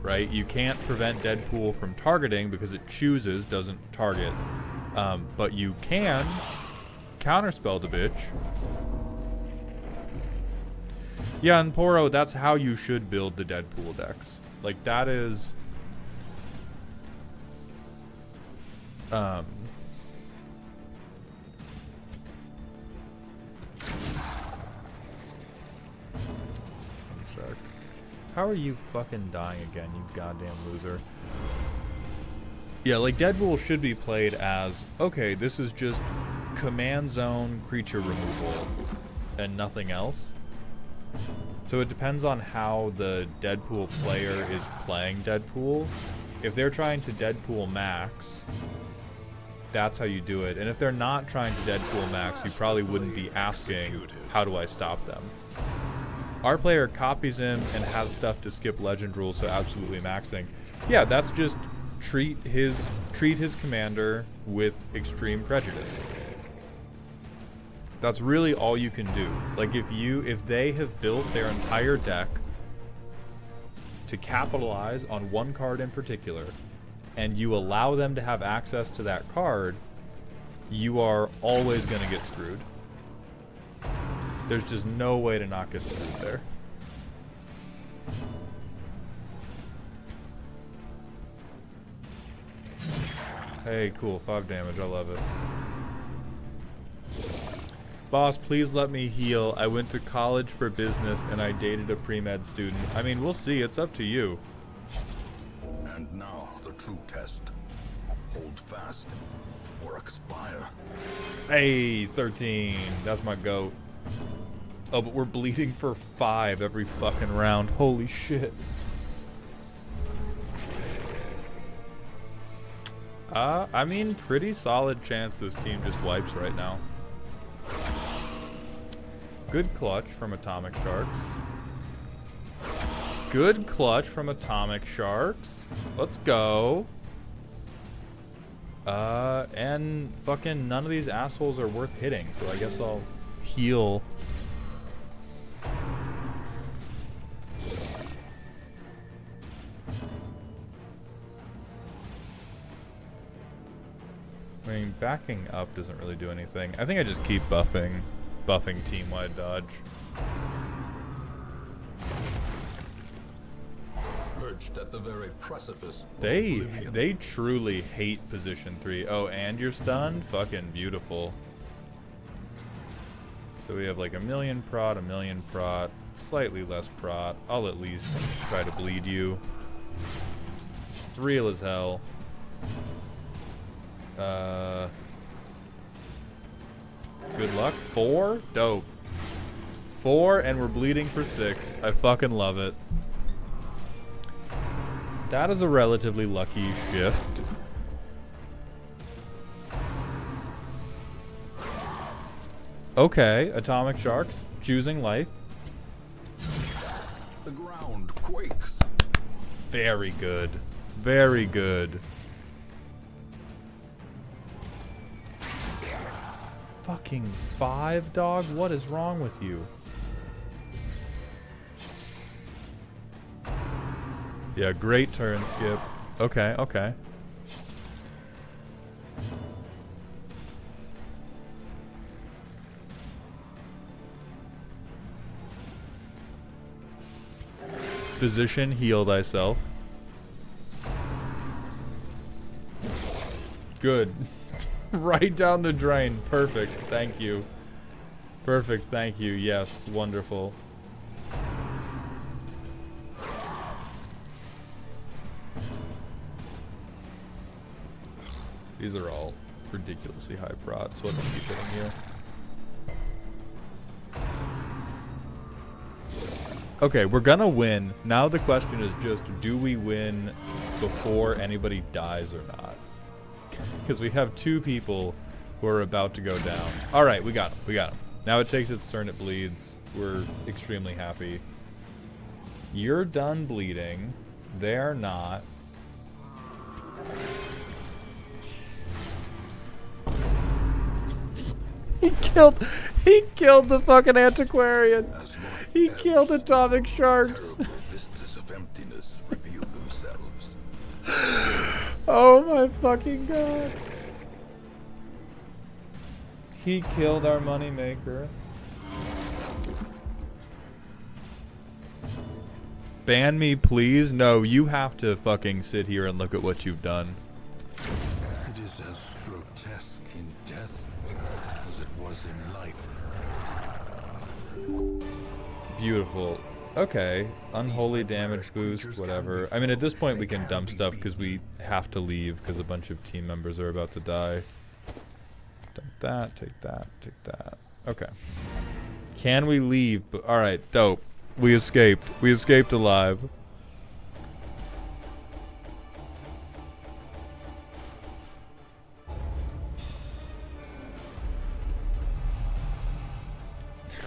right? You can't prevent Deadpool from targeting because it doesn't target. But you can counterspell the bitch. Yeah, and Poro, that's how you should build the Deadpool decks. Like that is how are you fucking dying again, you goddamn loser? Yeah, like Deadpool should be played as, okay, this is just command zone creature removal and nothing else. So it depends on how the Deadpool player is playing Deadpool. If they're trying to Deadpool max, that's how you do it. And if they're not trying to Deadpool max, you probably wouldn't be asking, how do I stop them? Our player copies him and has stuff to skip legend rules, so absolutely maxing. Yeah, that's just treat his commander with extreme prejudice. That's really all you can do. Like if they have built their entire deck to capitalize on one card in particular, and you allow them to have access to that card, you are always going to get screwed. There's just no way to not get screwed there. Hey, cool. 5 damage. I love it. Boss, please let me heal. I went to college for business and I dated a pre-med student. I mean, we'll see. It's up to you. And now the true test. Hold fast or expire. Hey, 13. That's my goat. Oh, but we're bleeding for 5 every fucking round. Holy shit. I mean, pretty solid chance this team just wipes right now. Good clutch from Atomic Sharks. Good clutch from Atomic Sharks. Let's go. And fucking none of these assholes are worth hitting, so I guess I'll heal. I mean, backing up doesn't really do anything. I think I just keep buffing team-wide dodge. Heard perched at the very precipice of They oblivion. truly hate position 3. Oh, and you're stunned? Fucking beautiful. So we have like a million prot, slightly less prot. I'll at least try to bleed you. It's real as hell. Good luck. 4? Dope. 4 and we're bleeding for 6. I fucking love it. That is a relatively lucky shift. Okay, atomic sharks choosing life. The ground quakes. Very good. Very good. Fucking 5, dog? What is wrong with you? Yeah, great turn, Skip. Okay, okay. Physician, heal thyself. Good. Right down the drain. Perfect. Thank you. Perfect. Thank you. Yes. Wonderful. These are all ridiculously high prots. What keep hitting you? Okay, we're gonna win. Now the question is just, do we win before anybody dies or not? Because we have 2 people who are about to go down. All right, we got him. We got him. Now it takes its turn. It bleeds. We're extremely happy. You're done bleeding. They're not. He killed the fucking antiquarian. He killed atomic sharks. Terrible vistas of emptiness reveal themselves. Oh my fucking god. He killed our moneymaker. Ban me, please? No, you have to fucking sit here and look at what you've done. It is as grotesque in death as it was in life. Beautiful. Okay. Unholy damage boost, whatever. I mean, at this point we can dump stuff because we have to leave because a bunch of team members are about to die. Dump that, take that, take that. Okay. Can we leave? Alright, dope. We escaped. We escaped alive.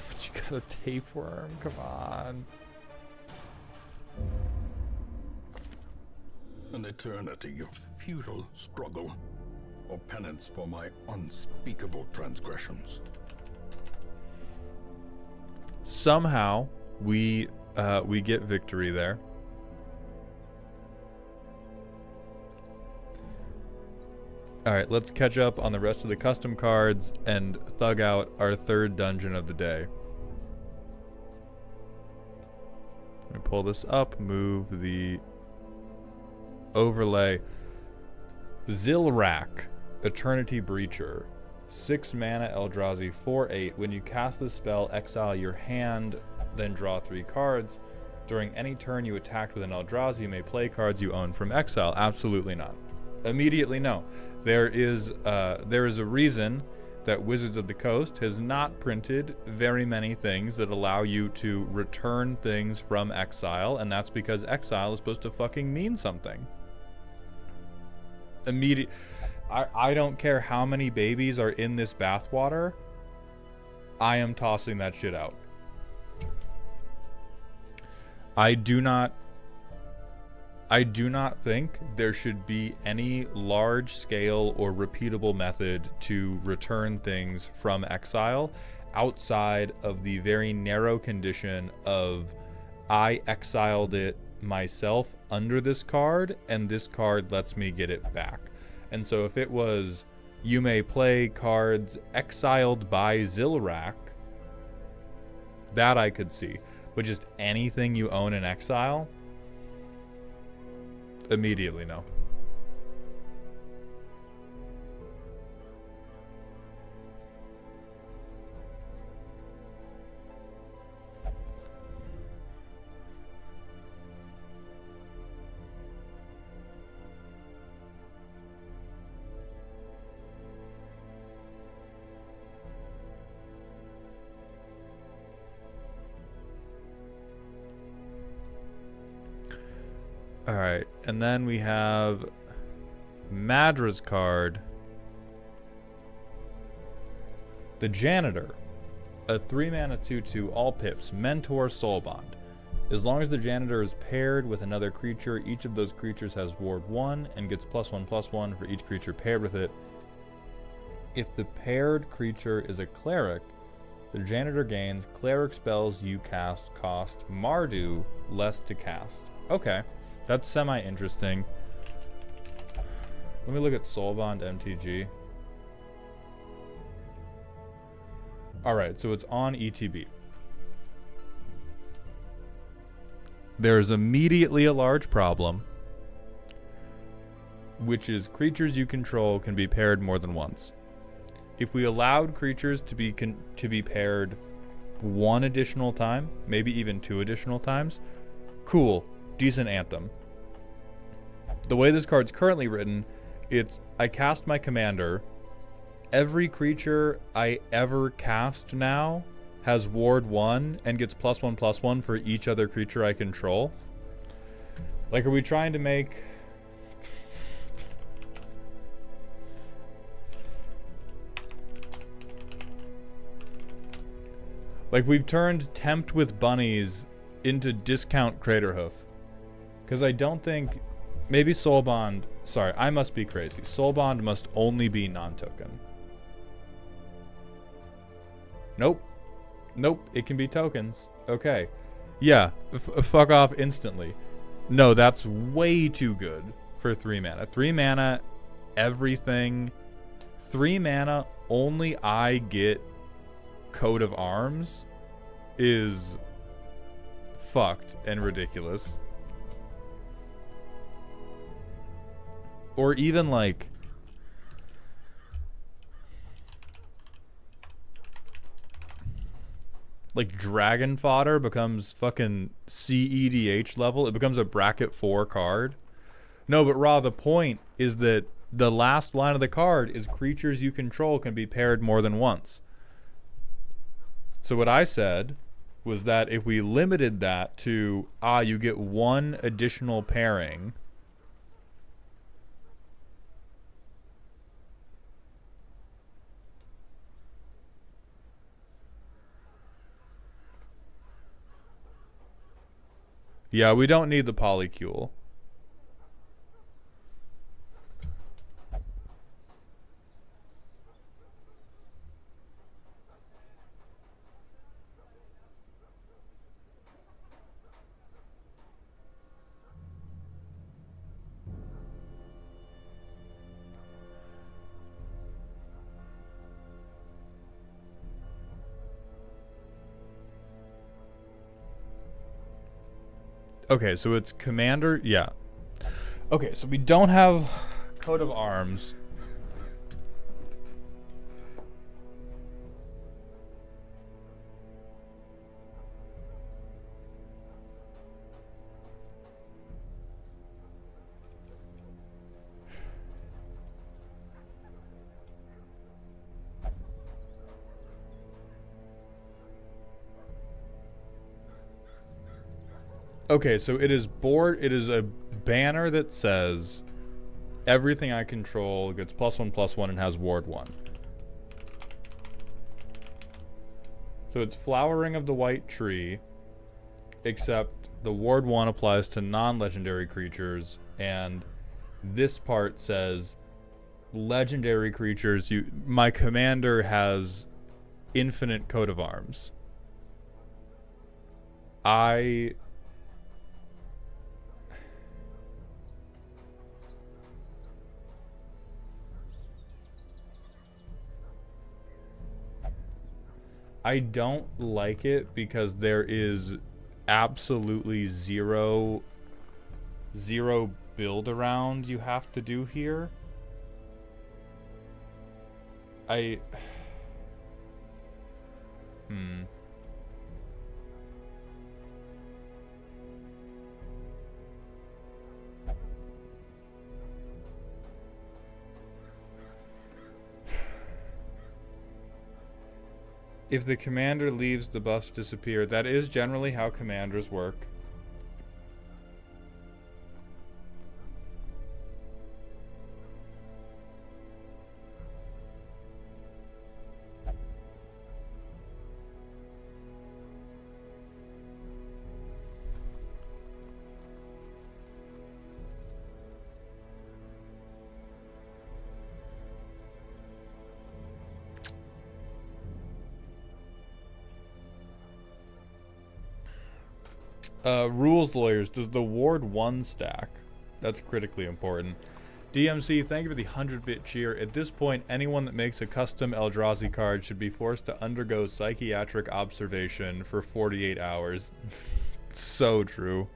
But you got a tapeworm? Come on. An eternity of futile struggle, or penance for my unspeakable transgressions. Somehow we get victory there. All right, let's catch up on the rest of the custom cards and thug out our 3rd dungeon of the day. Let me pull this up, move the overlay. Zilrak, Eternity Breacher. 6 mana Eldrazi, 4/8. When you cast the spell, exile your hand, then draw 3 cards. During any turn you attacked with an Eldrazi, you may play cards you own from exile. Absolutely not. Immediately no. There is a reason that Wizards of the Coast has not printed very many things that allow you to return things from exile, and that's because exile is supposed to fucking mean something. I don't care how many babies are in this bathwater. I am tossing that shit out. I do not think there should be any large-scale or repeatable method to return things from exile outside of the very narrow condition of I exiled it myself under this card, and this card lets me get it back. And so if it was, you may play cards exiled by Zilrak, that I could see. But just anything you own in exile, Immediately, no. Alright, and then we have Madra's card. The Janitor. A 3-mana 2/2, all pips. Mentor Soulbond. As long as the Janitor is paired with another creature, each of those creatures has Ward 1 and gets +1/+1 for each creature paired with it. If the paired creature is a Cleric, the Janitor gains Cleric spells you cast cost Mardu less to cast. Okay. That's semi-interesting. Let me look at Soulbond MTG. Alright, so it's on ETB. There's immediately a large problem, which is creatures you control can be paired more than once. If we allowed creatures to be paired one additional time, maybe even 2 additional times, cool. Decent anthem. The way this card's currently written, it's I cast my commander. Every creature I ever cast now has Ward 1 and gets +1/+1 for each other creature I control. Like, are we trying to make... Like, we've turned Tempt with Bunnies into Discount Craterhoof. Because I don't think... Maybe Soulbond... Sorry, I must be crazy. Soulbond must only be non-token. Nope. Nope, it can be tokens. Okay. Yeah, fuck off instantly. No, that's way too good for 3 mana. 3 mana, everything. 3 mana, only I get Coat of Arms is fucked and ridiculous. Or even like Dragon Fodder becomes fucking CEDH level. It becomes a bracket 4 card. No, but Ra, the point is that the last line of the card is creatures you control can be paired more than once. So what I said was that if we limited that to, you get 1 additional pairing. Yeah, we don't need the polycule. Okay, so it's Commander, yeah. Okay, so we don't have Coat of Arms. Okay, so it is a banner that says everything I control gets +1/+1 and has Ward 1. So it's Flowering of the White Tree, except the Ward 1 applies to non-legendary creatures, and this part says legendary creatures, my commander has infinite Coat of Arms. I don't like it because there is absolutely zero build around you have to do here. If the commander leaves, the buffs disappear. That is generally how commanders work. Rules lawyers, does the ward 1 stack? That's critically important. DMC, thank you for the 100-bit cheer. At this point, anyone that makes a custom Eldrazi card should be forced to undergo psychiatric observation for 48 hours. So true.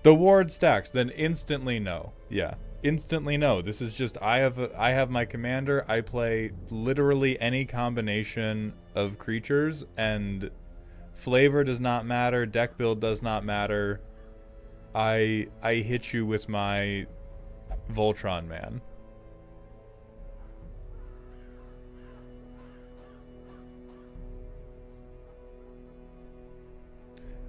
The ward stacks, then instantly no. Yeah, instantly no. This is just, I have my commander, I play literally any combination of creatures, and flavor does not matter, deck build does not matter. I hit you with my Voltron man.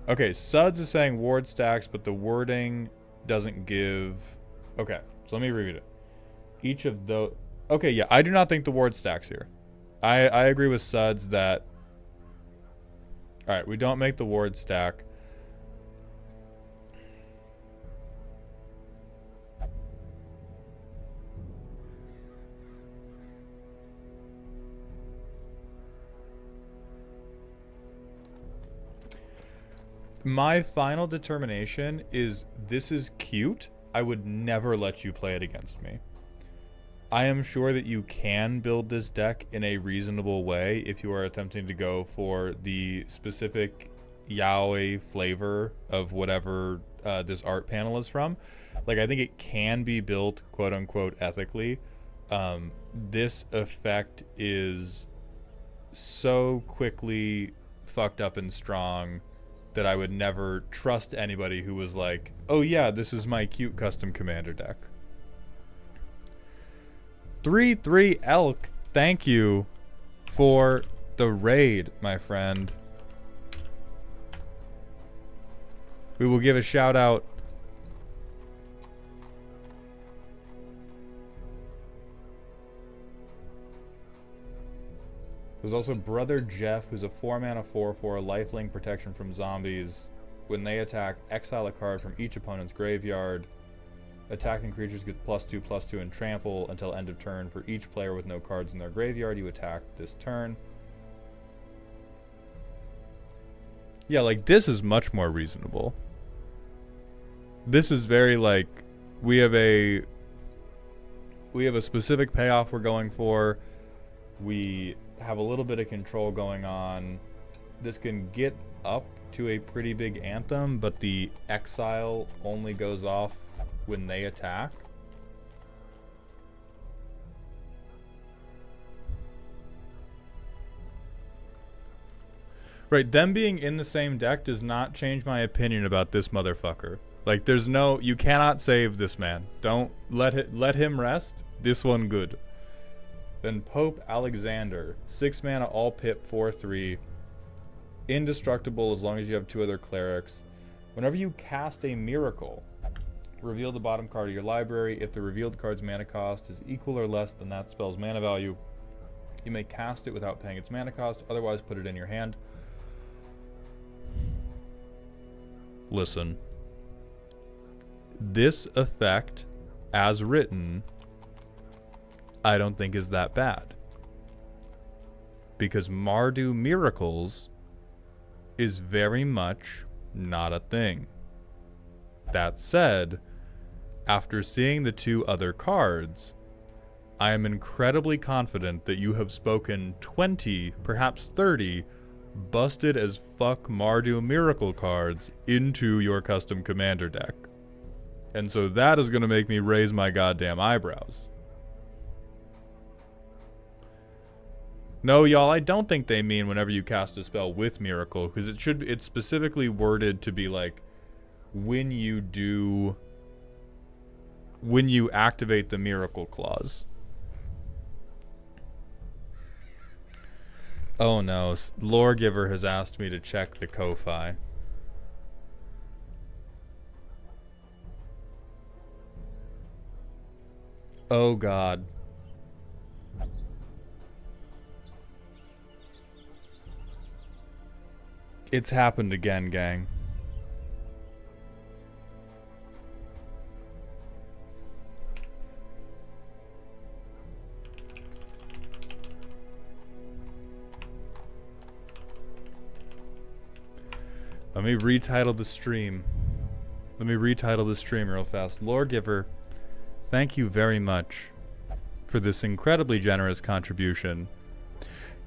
Okay, Suds is saying ward stacks, but the wording doesn't give... Okay, so let me read it. Each of the... Okay, yeah, I do not think the ward stacks here. I agree with Suds that... Alright, we don't make the ward stack. My final determination is this is cute. I would never let you play it against me. I am sure that you can build this deck in a reasonable way if you are attempting to go for the specific yaoi flavor of whatever this art panel is from. Like, I think it can be built, quote unquote, ethically. This effect is so quickly fucked up and strong that I would never trust anybody who was like, oh yeah, this is my cute custom commander deck. 3-3 Elk, thank you for the raid, my friend. We will give a shout out. There's also Brother Jeff, who's a 4-mana 4/4 lifelink protection from zombies. When they attack, exile a card from each opponent's graveyard. Attacking creatures get +2/+2 and trample until end of turn. For each player with no cards in their graveyard, you attack this turn. Yeah, like, this is much more reasonable. This is very, like, we have a specific payoff we're going for. We have a little bit of control going on. This can get up to a pretty big anthem, but the exile only goes off when they attack. Right, them being in the same deck does not change my opinion about this motherfucker. Like, there's no, you cannot save this man. Don't let him rest. This one good. Then Pope Alexander, 6-mana all pip 4/3, indestructible as long as you have 2 other clerics. Whenever you cast a miracle, reveal the bottom card of your library. If the revealed card's mana cost is equal or less than that spell's mana value, you may cast it without paying its mana cost. Otherwise, put it in your hand. Listen. This effect, as written, I don't think is that bad. Because Mardu Miracles is very much not a thing. That said, after seeing the 2 other cards, I am incredibly confident that you have spoken 20, perhaps 30, busted as fuck Mardu Miracle cards into your custom commander deck. And so that is going to make me raise my goddamn eyebrows. No, y'all, I don't think they mean whenever you cast a spell with miracle, because it's specifically worded to be like when you activate the miracle clause. Oh no, Loregiver has asked me to check the Ko-Fi. Oh god. It's happened again, gang. Let me retitle the stream. Real fast. Loregiver, thank you very much for this incredibly generous contribution.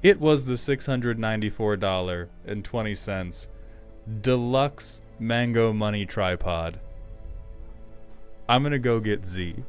It was the $694.20 deluxe mango money tripod. I'm gonna go get Z.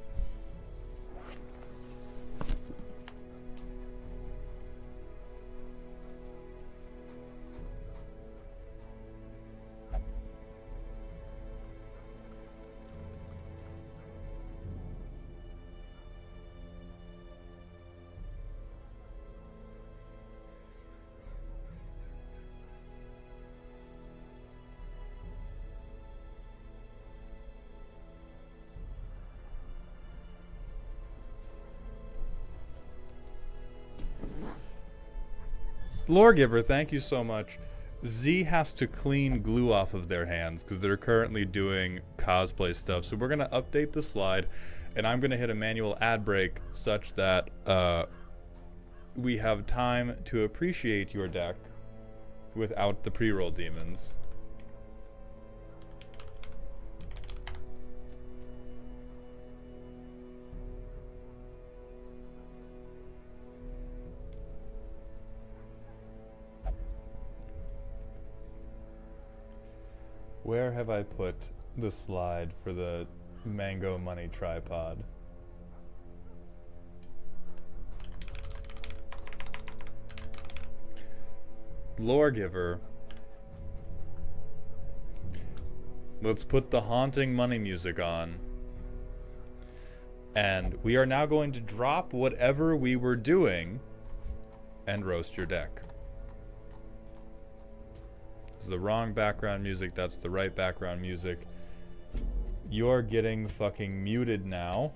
Loregiver, thank you so much. Z has to clean glue off of their hands because they're currently doing cosplay stuff. So we're going to update the slide, and I'm going to hit a manual ad break such that we have time to appreciate your deck without the pre-roll demons. Where have I put the slide for the mango money tripod? Loregiver. Let's put the haunting money music on. And we are now going to drop whatever we were doing and roast your deck. It's the wrong background music, that's the right background music. You're getting fucking muted now.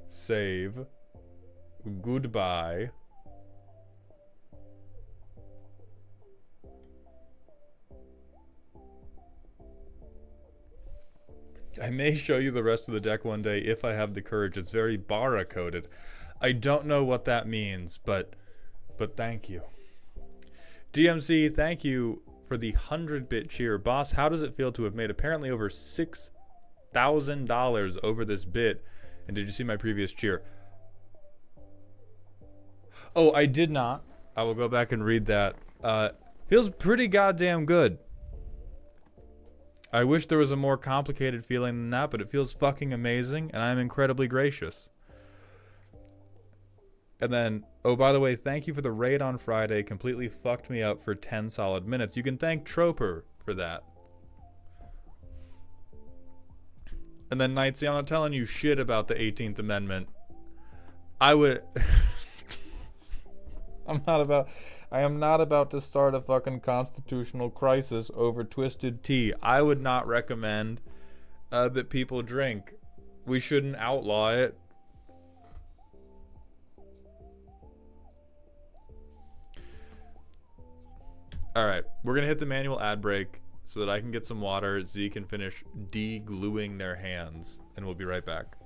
Save. Goodbye. I may show you the rest of the deck one day if I have the courage. It's very bara-coded. I don't know what that means, but thank you. DMC, thank you for the 100-bit cheer. Boss, how does it feel to have made apparently over $6,000 over this bit? And did you see my previous cheer? Oh, I did not. I will go back and read that. Feels pretty goddamn good. I wish there was a more complicated feeling than that, but it feels fucking amazing, and I'm incredibly gracious. And then, oh, by the way, thank you for the raid on Friday. Completely fucked me up for 10 solid minutes. You can thank Troper for that. And then, Knightsy, I'm not telling you shit about the 18th Amendment. I would... I am not about to start a fucking constitutional crisis over twisted tea. I would not recommend that people drink. We shouldn't outlaw it. Alright, we're going to hit the manual ad break so that I can get some water. Z can finish de-gluing their hands, and we'll be right back.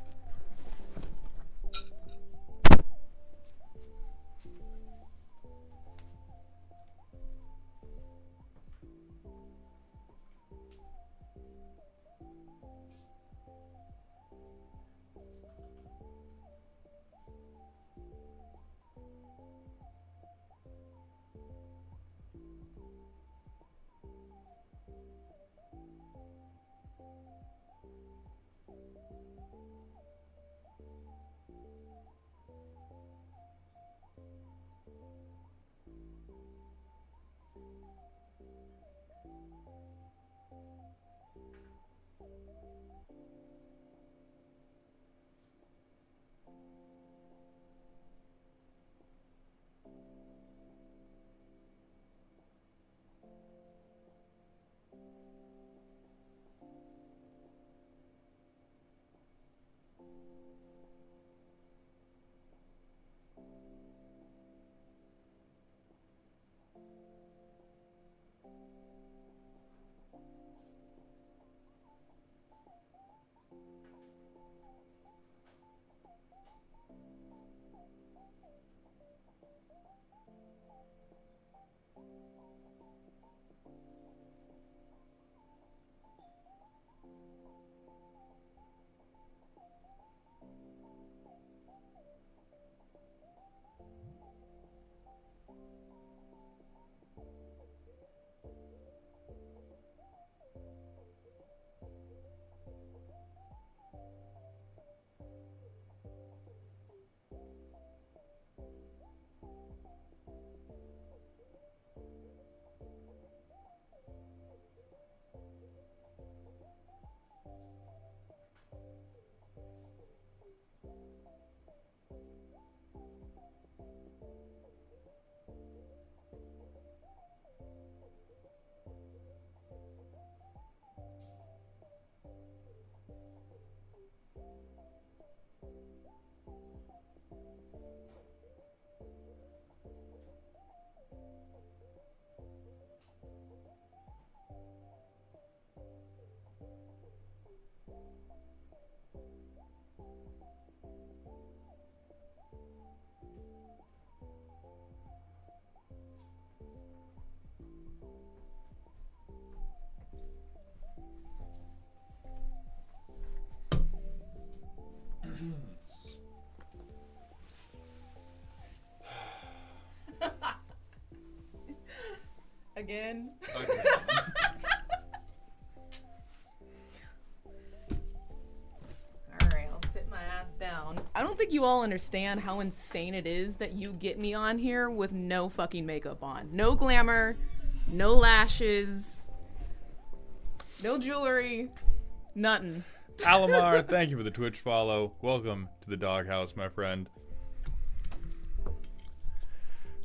Again. Alright, I'll sit my ass down. I don't think you all understand how insane it is that you get me on here with no fucking makeup on. No glamour, no lashes, no jewelry, nothing. Alamar, thank you for the Twitch follow. Welcome to the doghouse, my friend.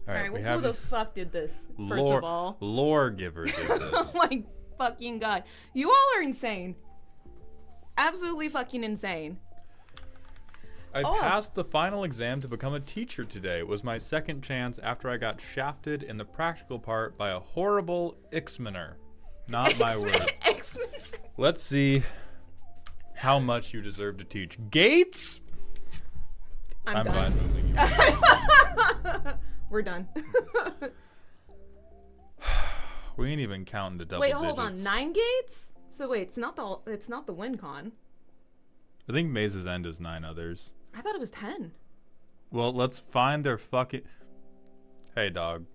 Alright, well, who the fuck did this, first of all? Lore giver did this. Oh my fucking god. You all are insane. Absolutely fucking insane. I passed the final exam to become a teacher today. It was my second chance after I got shafted in the practical part by a horrible X-Miner. Not my words. Let's see how much you deserve to teach. Gates? I'm done. fine moving you. We're done. We ain't even counting the double Wait, digits. hold on. 9 gates? So wait, it's not the win con. I think Maze's End is 9 others. I thought it was 10. Well, let's find their fucking... Hey, dog.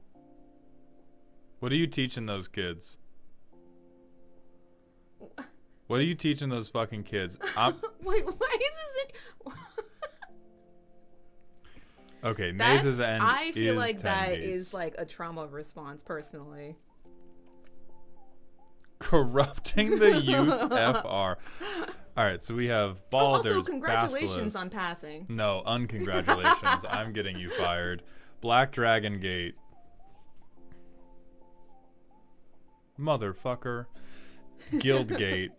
What are you teaching those kids? What are you teaching those fucking kids? Wait, why is this... Okay, Maze's End I feel is like 10 that gates. is like a trauma response, personally. Corrupting the youth FR. Alright, so we have Baldur's Also, congratulations Basilisk. on passing. No, uncongratulations. I'm getting you fired. Black Dragon Gate. Motherfucker. Guildgate.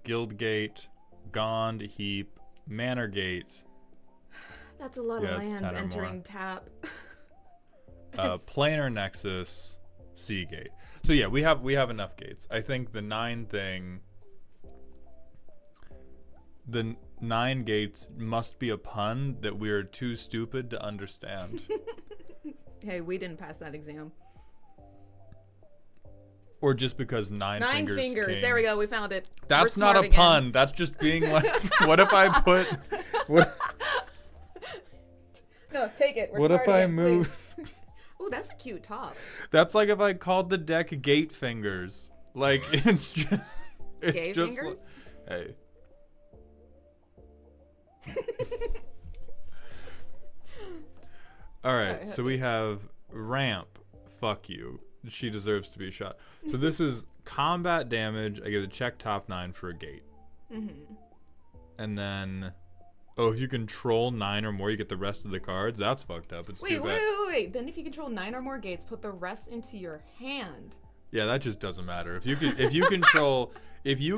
Guildgate. Gond Heap. Manor Gate. That's a lot of lands entering tap. Planar Nexus. Seagate. So yeah, we have enough gates. I think the 9 thing... The 9 gates must be a pun that we are too stupid to understand. Hey, we didn't pass that exam. Or just because 9 fingers fingers. King. There we go. We found it. That's not a pun. That's just being like, what if I put... No, take it. We're what if smart I again, move... Oh, that's a cute top. That's like if I called the deck Gate Fingers. Like, it's just... It's Gay just fingers? Hey. All right, so we have ramp. Fuck you. She deserves to be shot. So this is combat damage. I get a check top 9 for a gate. And then, if you control 9 or more, you get the rest of the cards. That's fucked up. It's too bad. Wait. Then if you control 9 or more gates, put the rest into your hand. Yeah, that just doesn't matter. If you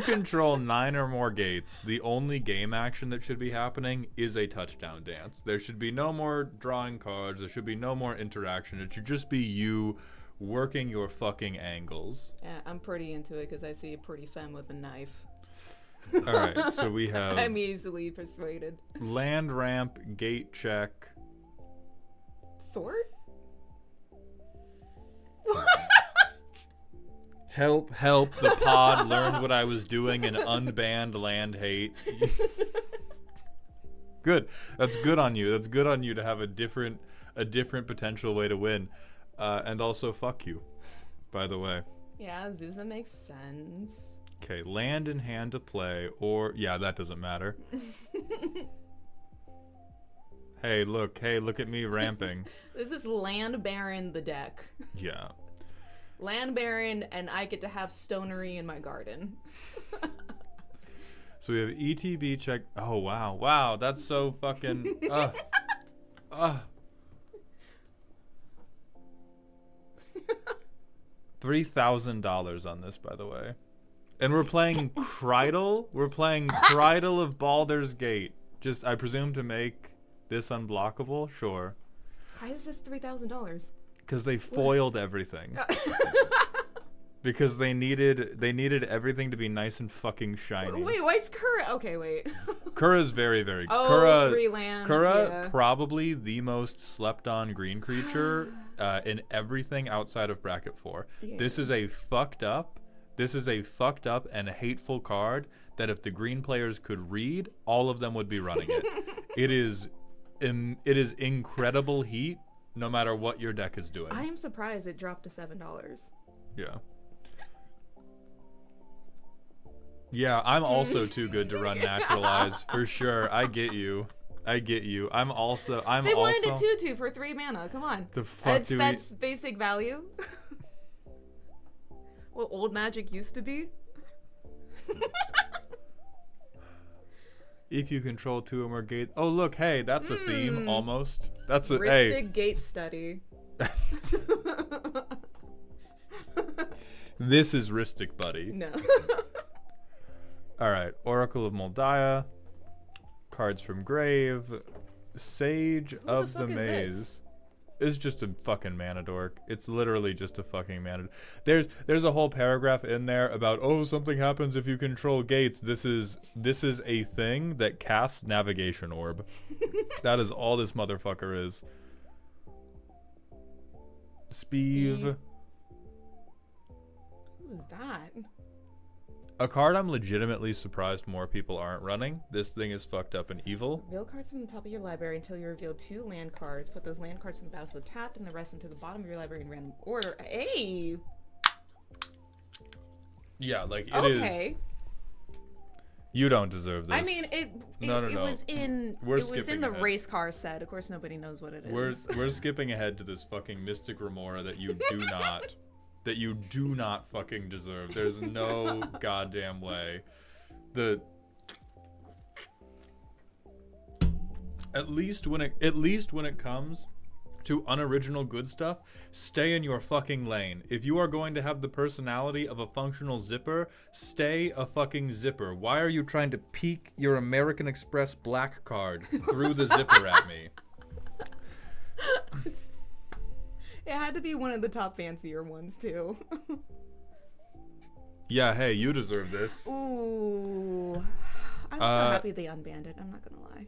control 9 or more gates, the only game action that should be happening is a touchdown dance. There should be no more drawing cards. There should be no more interaction. It should just be you working your fucking angles. Yeah, I'm pretty into it because I see a pretty femme with a knife. All right, so we have I'm easily persuaded. land ramp, gate check. Sword? Help, the pod learned what I was doing and unbanned land hate. Good. That's good on you. That's good on you to have a different potential way to win. And also, fuck you, by the way. Yeah, Zuza makes sense. Okay, land in hand to play, or... Yeah, that doesn't matter. Hey, look at me ramping. This is Land Baron the deck. Yeah. Land Baron, and I get to have stonery in my garden. So we have ETB check. Oh, wow. Wow, that's so fucking... $3,000 on this, by the way. And we're playing Cridle. We're playing Cridle of Baldur's Gate. Just, I presume, to make this unblockable? Sure. Why is this $3,000? Because they foiled everything. Because they needed everything to be nice and fucking shiny. Wait, why is Kura? Okay, wait. Kura's very, very... Oh, 3 lands, Kura, yeah. probably the most slept-on green creature in everything outside of bracket 4. Yeah. This is a fucked up and hateful card that if the green players could read, all of them would be running it. It is incredible heat, no matter what your deck is doing. I am surprised it dropped to $7. Yeah. Yeah, I'm also too good to run naturalize for sure. I get you. I'm also. They wanted a 2/2 for 3 mana. Come on. The fuck That's basic value. What old Magic used to be. If you control 2 or more gates. Oh look, hey, that's a theme almost. That's a Ristic Gate Study. This is Ristic, buddy. No. All right, Oracle of Moldiah, cards from Grave, Sage of the Maze. It's just a fucking mana dork. It's literally just a fucking mana. There's a whole paragraph in there about something happens if you control gates. This is a thing that casts Navigation Orb. That is all this motherfucker is. Speeve. Who is that? A card I'm legitimately surprised more people aren't running. This thing is fucked up and evil. Reveal cards from the top of your library until you reveal 2 land cards. Put those land cards in the battlefield tapped and the rest into the bottom of your library in random order. Hey! Yeah, like it is. Okay. You don't deserve this. I mean, it was in the race car set. Of course, nobody knows what it is. We're skipping ahead to this fucking Mystic Remora that you do not. That you do not fucking deserve. There's no goddamn way. At least when it comes to unoriginal good stuff, stay in your fucking lane. If you are going to have the personality of a functional zipper, stay a fucking zipper. Why are you trying to peek your American Express black card through the zipper at me? It had to be one of the top fancier ones, too. Yeah, hey, you deserve this. Ooh. I'm so happy they unbanned it, I'm not gonna lie.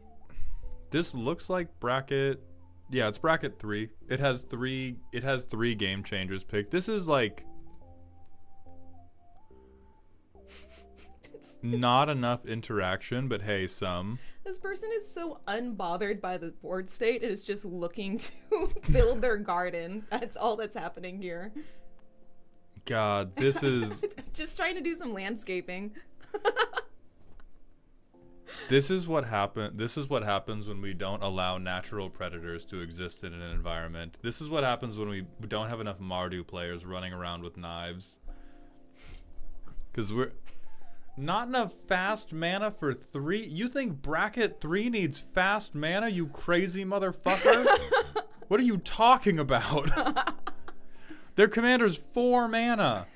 This looks like bracket... Yeah, it's bracket 3. It has 3 game changers picked. This is like... not enough interaction, but hey, some. This person is so unbothered by the board state. It is just looking to build their garden. That's all that's happening here. God, this is... Just trying to do some landscaping. This is what happens when we don't allow natural predators to exist in an environment. This is what happens when we don't have enough Mardu players running around with knives. Because we're not enough fast mana for 3. You think bracket 3 needs fast mana, you crazy motherfucker? What are you talking about? Their commander's 4 mana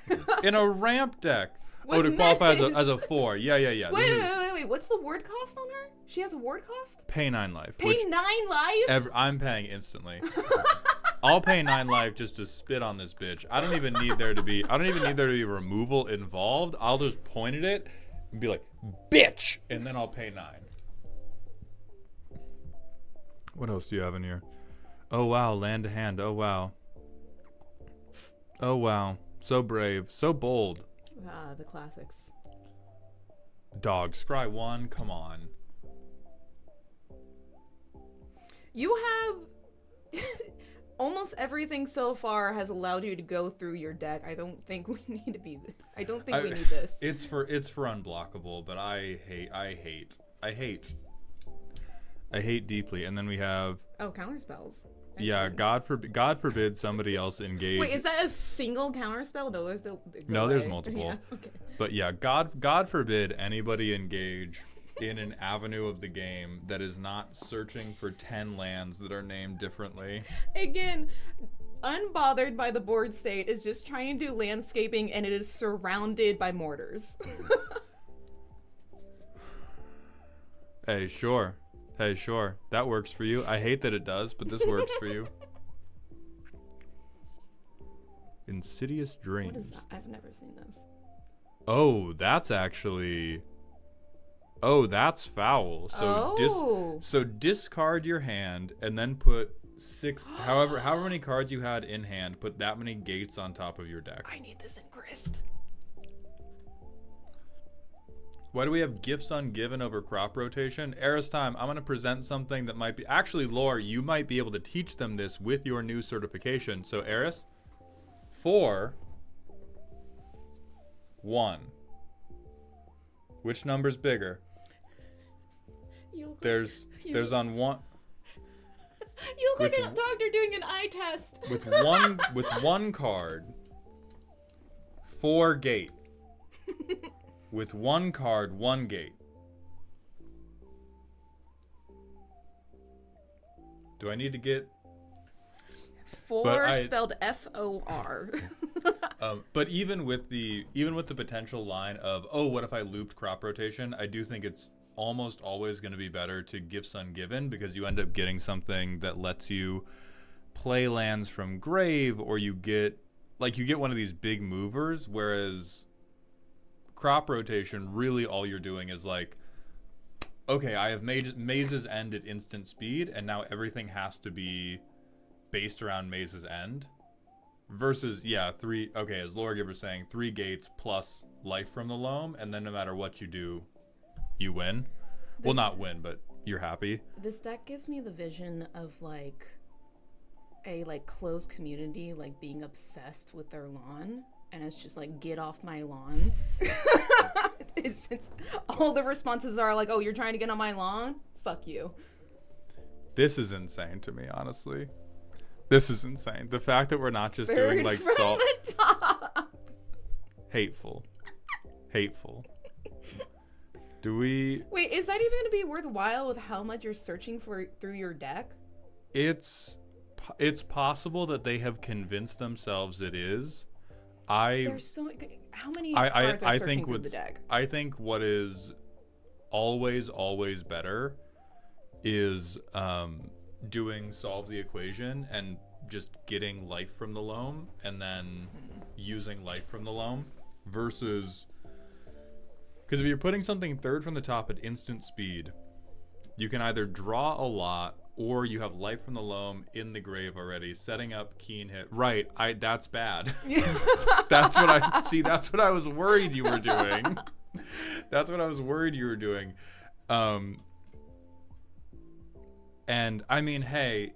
in a ramp deck. To qualify as a 4. Yeah. Wait. What's the ward cost on her? She has a ward cost? Pay 9 life. Pay 9 life? I'm paying instantly. I'll pay 9 life just to spit on this bitch. I don't even need there to be removal involved. I'll just point at it and be like, bitch! And then I'll pay 9. What else do you have in here? Oh wow, land to hand. Oh wow. Oh wow. So brave. So bold. Ah, the classics. Dog, scry 1, come on. You have almost everything so far has allowed you to go through your deck. I don't think we need to be. I don't think we need this. It's for unblockable, but I hate deeply. And then we have counter spells. Yeah, God forbid somebody else engage. Wait, is that a single counter spell? No, there's multiple. Yeah, okay. But yeah, God forbid anybody engage in an avenue of the game that is not searching for 10 lands that are named differently. Again, unbothered by the board state, is just trying to do landscaping and it is surrounded by mortars. Hey, sure. That works for you. I hate that it does, but this works for you. Insidious Dreams. What is that? I've never seen this. Oh, that's actually... Oh, that's foul. So discard your hand and then put 6... however many cards you had in hand, put that many gates on top of your deck. I need this in grist. Why do we have gifts ungiven over crop rotation? Eris time, I'm going to present something that might be... Actually, Lore, you might be able to teach them this with your new certification. So, Eris, 4, 1. Which number's bigger? There's on one... You look like a doctor doing an eye test. With one card, 4 gate. With 1 card, 1 gate. Do I need to get 4 spelled F-O-R. But even with the potential line of, oh, what if I looped crop rotation? I do think it's almost always going to be better to gifts ungiven, because you end up getting something that lets you play lands from grave, or you get one of these big movers, whereas crop rotation, really all you're doing is like, okay, I have Maze's End at instant speed, and now everything has to be based around Maze's End. Versus, yeah, 3, okay, as Lore was saying, 3 gates plus life from the loam, and then no matter what you do, you win. Well, not win, but you're happy. This deck gives me the vision of like a closed community being obsessed with their lawn. And it's just get off my lawn. it's all the responses are like, oh, you're trying to get on my lawn? Fuck you. This is insane to me, honestly. This is insane. The fact that we're not just doing salt. The top. Hateful. Do we... Wait, is that even going to be worthwhile with how much you're searching for through your deck? It's possible that they have convinced themselves it is. There's so how many cards are searching through the deck? I think what is always better is doing solve the equation and just getting life from the loam and then using life from the loam versus, because if you're putting something third from the top at instant speed, you can either draw a lot or you have life from the loam in the grave already, setting up keen hit. Right, that's bad. That's what I was worried you were doing. And I mean, hey,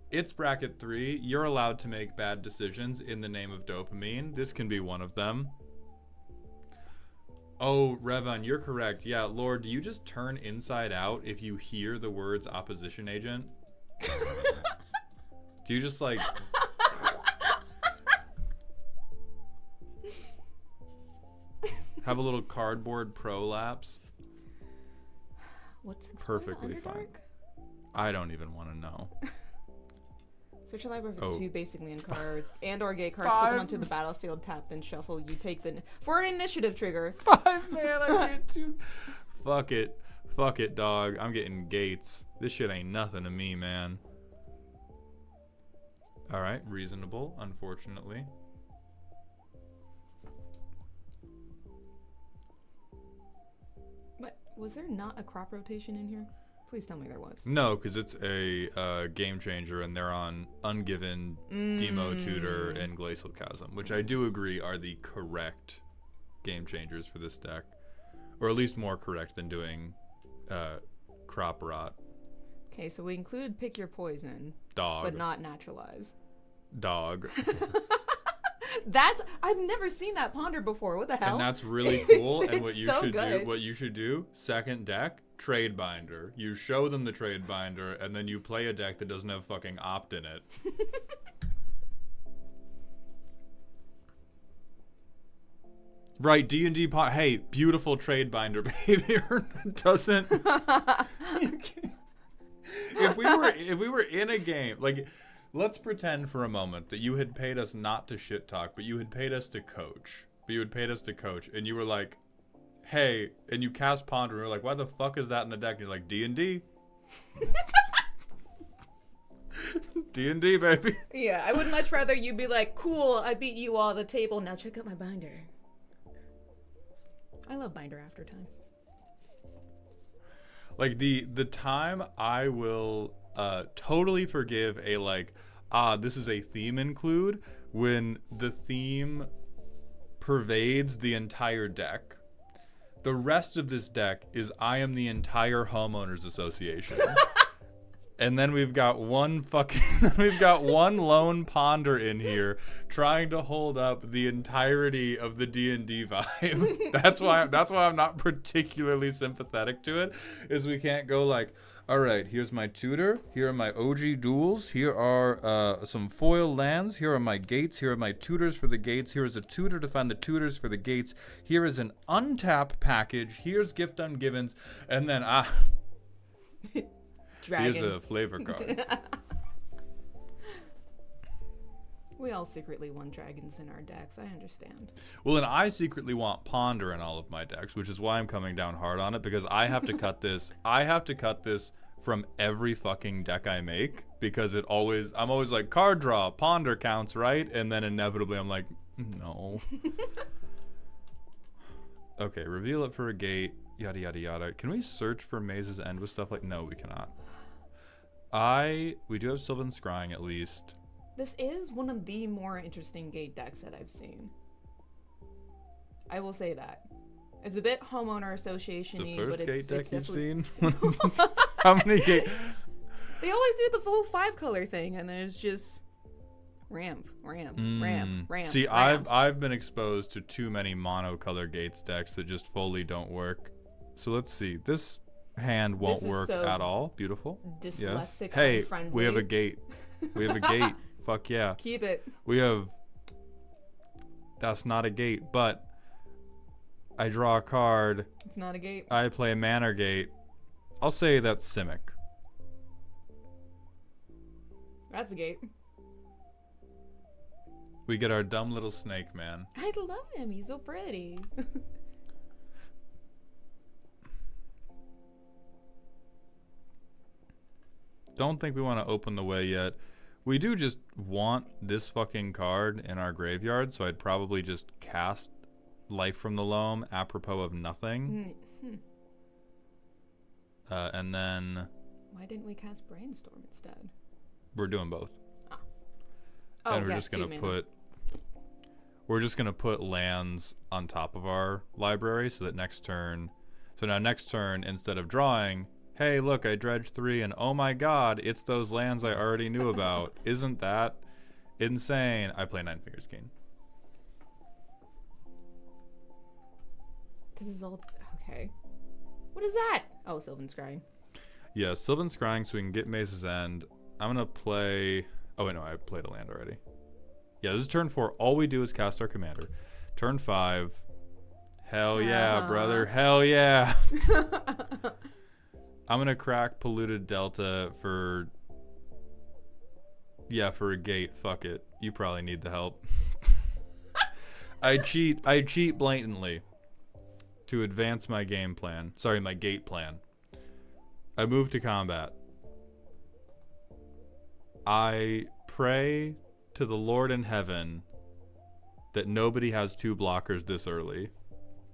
it's bracket 3. You're allowed to make bad decisions in the name of dopamine. This can be one of them. Oh, Revan, you're correct. Yeah, Lord, do you just turn inside out if you hear the words opposition agent? Do you just like... have a little cardboard prolapse? What's perfectly fine. I don't even want to know. Search your library for 2 basic land cards and or gate cards. Put them onto the battlefield, tap, then shuffle. You take the... for an initiative trigger. 5 man, I get 2. Fuck it. Fuck it, dog. I'm getting gates. This shit ain't nothing to me, man. Alright, reasonable, unfortunately. What? Was there not a crop rotation in here? Please tell me there was. No, because it's a game changer, and they're on Ungiven, Demo Tutor, and Glacial Chasm, which I do agree are the correct game changers for this deck. Or at least more correct than doing Crop Rot. Okay, so we included Pick Your Poison. Dog. But not Naturalize. Dog. I've never seen that Ponder before. What the hell? And that's really cool. And what it's you should do, second deck, Trade Binder. You show them the Trade Binder, and then you play a deck that doesn't have fucking opt in it. Right, D&D hey, beautiful Trade Binder behavior doesn't. If we were in a game, like, let's pretend for a moment that you had paid us not to shit talk, but you had paid us to coach. And you were like, hey, and you cast Ponder, and you're like, why the fuck is that in the deck? And you're like, D&D. D&D, baby. Yeah, I would much rather you be like, cool, I beat you all at the table, now check out my binder. I love binder after time. Like, the time I will totally forgive a, like, this is a theme include, when the theme pervades the entire deck. The rest of this deck is I am the entire homeowners association. And then we've got one lone Ponder in here trying to hold up the entirety of the D&D vibe. That's why I'm not particularly sympathetic to it, is we can't go like, all right, here's my tutor, here are my OG duels, here are some foil lands, here are my gates, here are my tutors for the gates, here is a tutor to find the tutors for the gates, here is an untap package, here's gift ungivens, and then Dragons. Here's a flavor card. We all secretly want dragons in our decks, I understand. Well, and I secretly want Ponder in all of my decks, which is why I'm coming down hard on it, because I have to cut this. I have to cut this from every fucking deck I make, because I'm always like, card draw, Ponder counts, right? And then inevitably I'm like, no. Okay, reveal it for a gate, yada yada yada. Can we search for Maze's End with stuff like, no, we cannot. We do have Sylvan Scrying at least. This is one of the more interesting gate decks that I've seen. I will say that. It's a bit homeowner association-y, but it's the first gate deck you've seen? Definitely... How many gate? They always do the full 5-color thing, and there's just ramp. See, I've been exposed to too many monocolor gates decks that just fully don't work. So let's see. This hand won't work at all. Beautiful. Dyslexic, yes. Hey, unfriendly. we have a gate. We have a gate. Fuck yeah. Keep it. We have... That's not a gate, but I draw a card. It's not a gate. I play a Manor Gate. I'll say that's Simic. That's a gate. We get our dumb little snake man. I love him. He's so pretty. Don't think we want to open the way yet. We do just want this fucking card in our graveyard, so I'd probably just cast Life from the Loam apropos of nothing. And then... Why didn't we cast Brainstorm instead? We're doing both. Oh, and we're just gonna put... We're just gonna put lands on top of our library so that next turn... So now next turn, instead of drawing... Hey, look, I dredged 3, and oh my god, it's those lands I already knew about. Isn't that insane? I play Nine Fingers King. This is all okay. What is that? Oh, Sylvan Scrying. Yeah, Sylvan Scrying so we can get Maze's End. I'm going to play... Oh, wait, no, I played a land already. Yeah, this is turn 4. All we do is cast our commander. Turn 5. Hell yeah, brother. Hell yeah. I'm going to crack Polluted Delta for... Yeah, for a gate. Fuck it. You probably need the help. I cheat blatantly to advance my game plan. Sorry, my gate plan. I move to combat. I pray to the Lord in heaven that nobody has 2 blockers this early.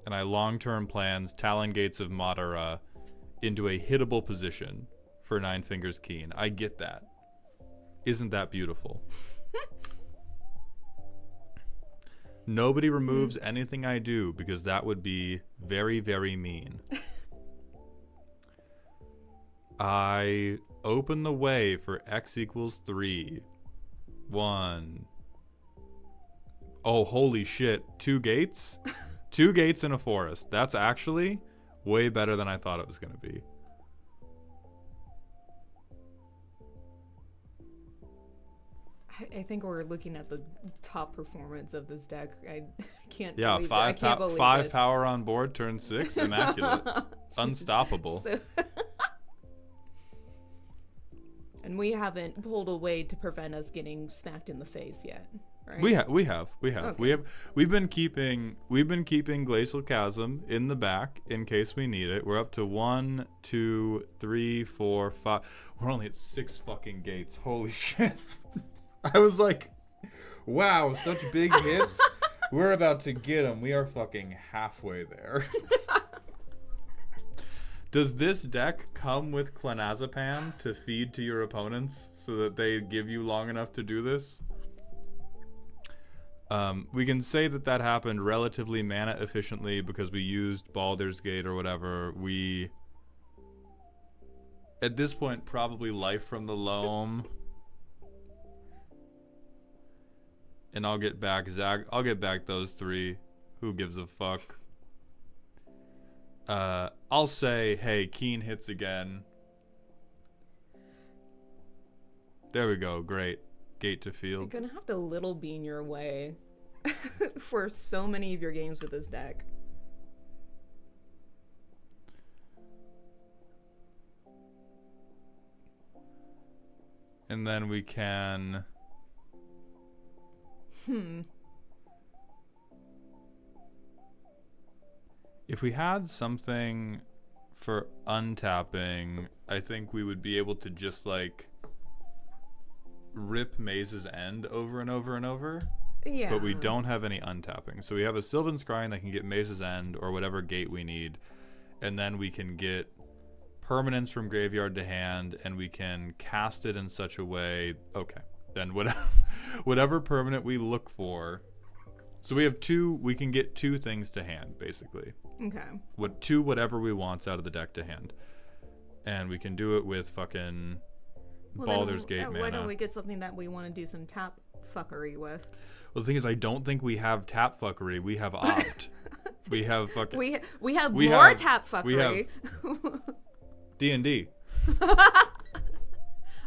And I long-term plans Talon Gates of Madara into a hittable position for Nine Fingers Keen. I get that. Isn't that beautiful? Nobody removes anything I do because that would be very, very mean. I open the way for X equals 3. 1. Oh, holy shit. 2 gates? 2 gates in a forest. That's actually way better than I thought it was going to be. I think we're looking at the top performance of this deck. I can't. Yeah, believe five, I can't believe five this. power on board, turn 6, Immaculate. Unstoppable. So and we haven't pulled away to prevent us getting smacked in the face yet, right? We have. Okay. We've been keeping Glacial Chasm in the back in case we need it. We're up to 1, 2, 3, 4, 5. We're only at 6 fucking gates. Holy shit. I was like, wow, such big hits. We're about to get them. We are fucking halfway there. Does this deck come with clonazepam to feed to your opponents so that they give you long enough to do this? We can say that happened relatively mana efficiently because we used Baldur's Gate or whatever. We, at this point, probably Life from the Loam. And I'll get back I'll get back those 3. Who gives a fuck? I'll say, hey, Keen hits again. There we go. Great. Gate to field. You're gonna have to little bean your way for so many of your games with this deck. And then we can... If we had something for untapping, I think we would be able to just like rip Maze's End over and over and over. Yeah. But we don't have any untapping. So we have a Sylvan Scrying that can get Maze's End or whatever gate we need. And then we can get permanents from graveyard to hand and we can cast it in such a way. Okay. Then whatever permanent we look for. So we have 2, we can get 2 things to hand, basically. Okay. 2 whatever we want out of the deck to hand. And we can do it with fucking Baldur's Gate mana. Why don't we get something that we want to do some tap fuckery with? Well, the thing is, I don't think we have tap fuckery. We have opt. We have fucking... We have more tap fuckery. We have D&D.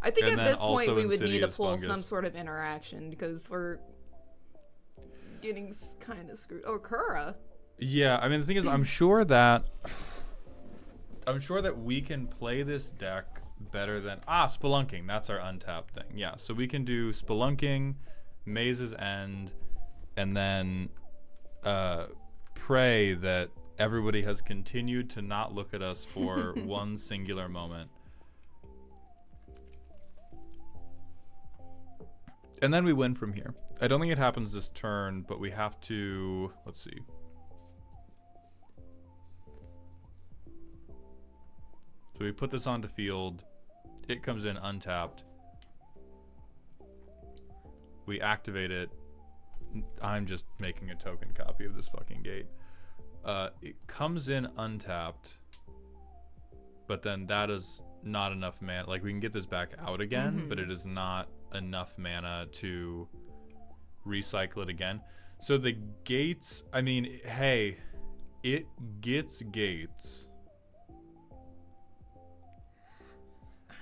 I think And at then this point we would need to Insidious pull Fungus. some sort of interaction because we're getting kind of screwed. Oh, Kura. Yeah, I mean, the thing is, I'm sure that we can play this deck better than... Spelunking. That's our untapped thing. Yeah, so we can do Spelunking, Maze's End, and then pray that everybody has continued to not look at us for one singular moment. And then we win from here. I don't think it happens this turn, but we have to... Let's see. So we put this onto field. It comes in untapped. We activate it. I'm just making a token copy of this fucking gate. It comes in untapped, but then that is not enough mana. Like, we can get this back out again, but it is not enough mana to recycle it again. So the gates, I mean, hey, It gets gates.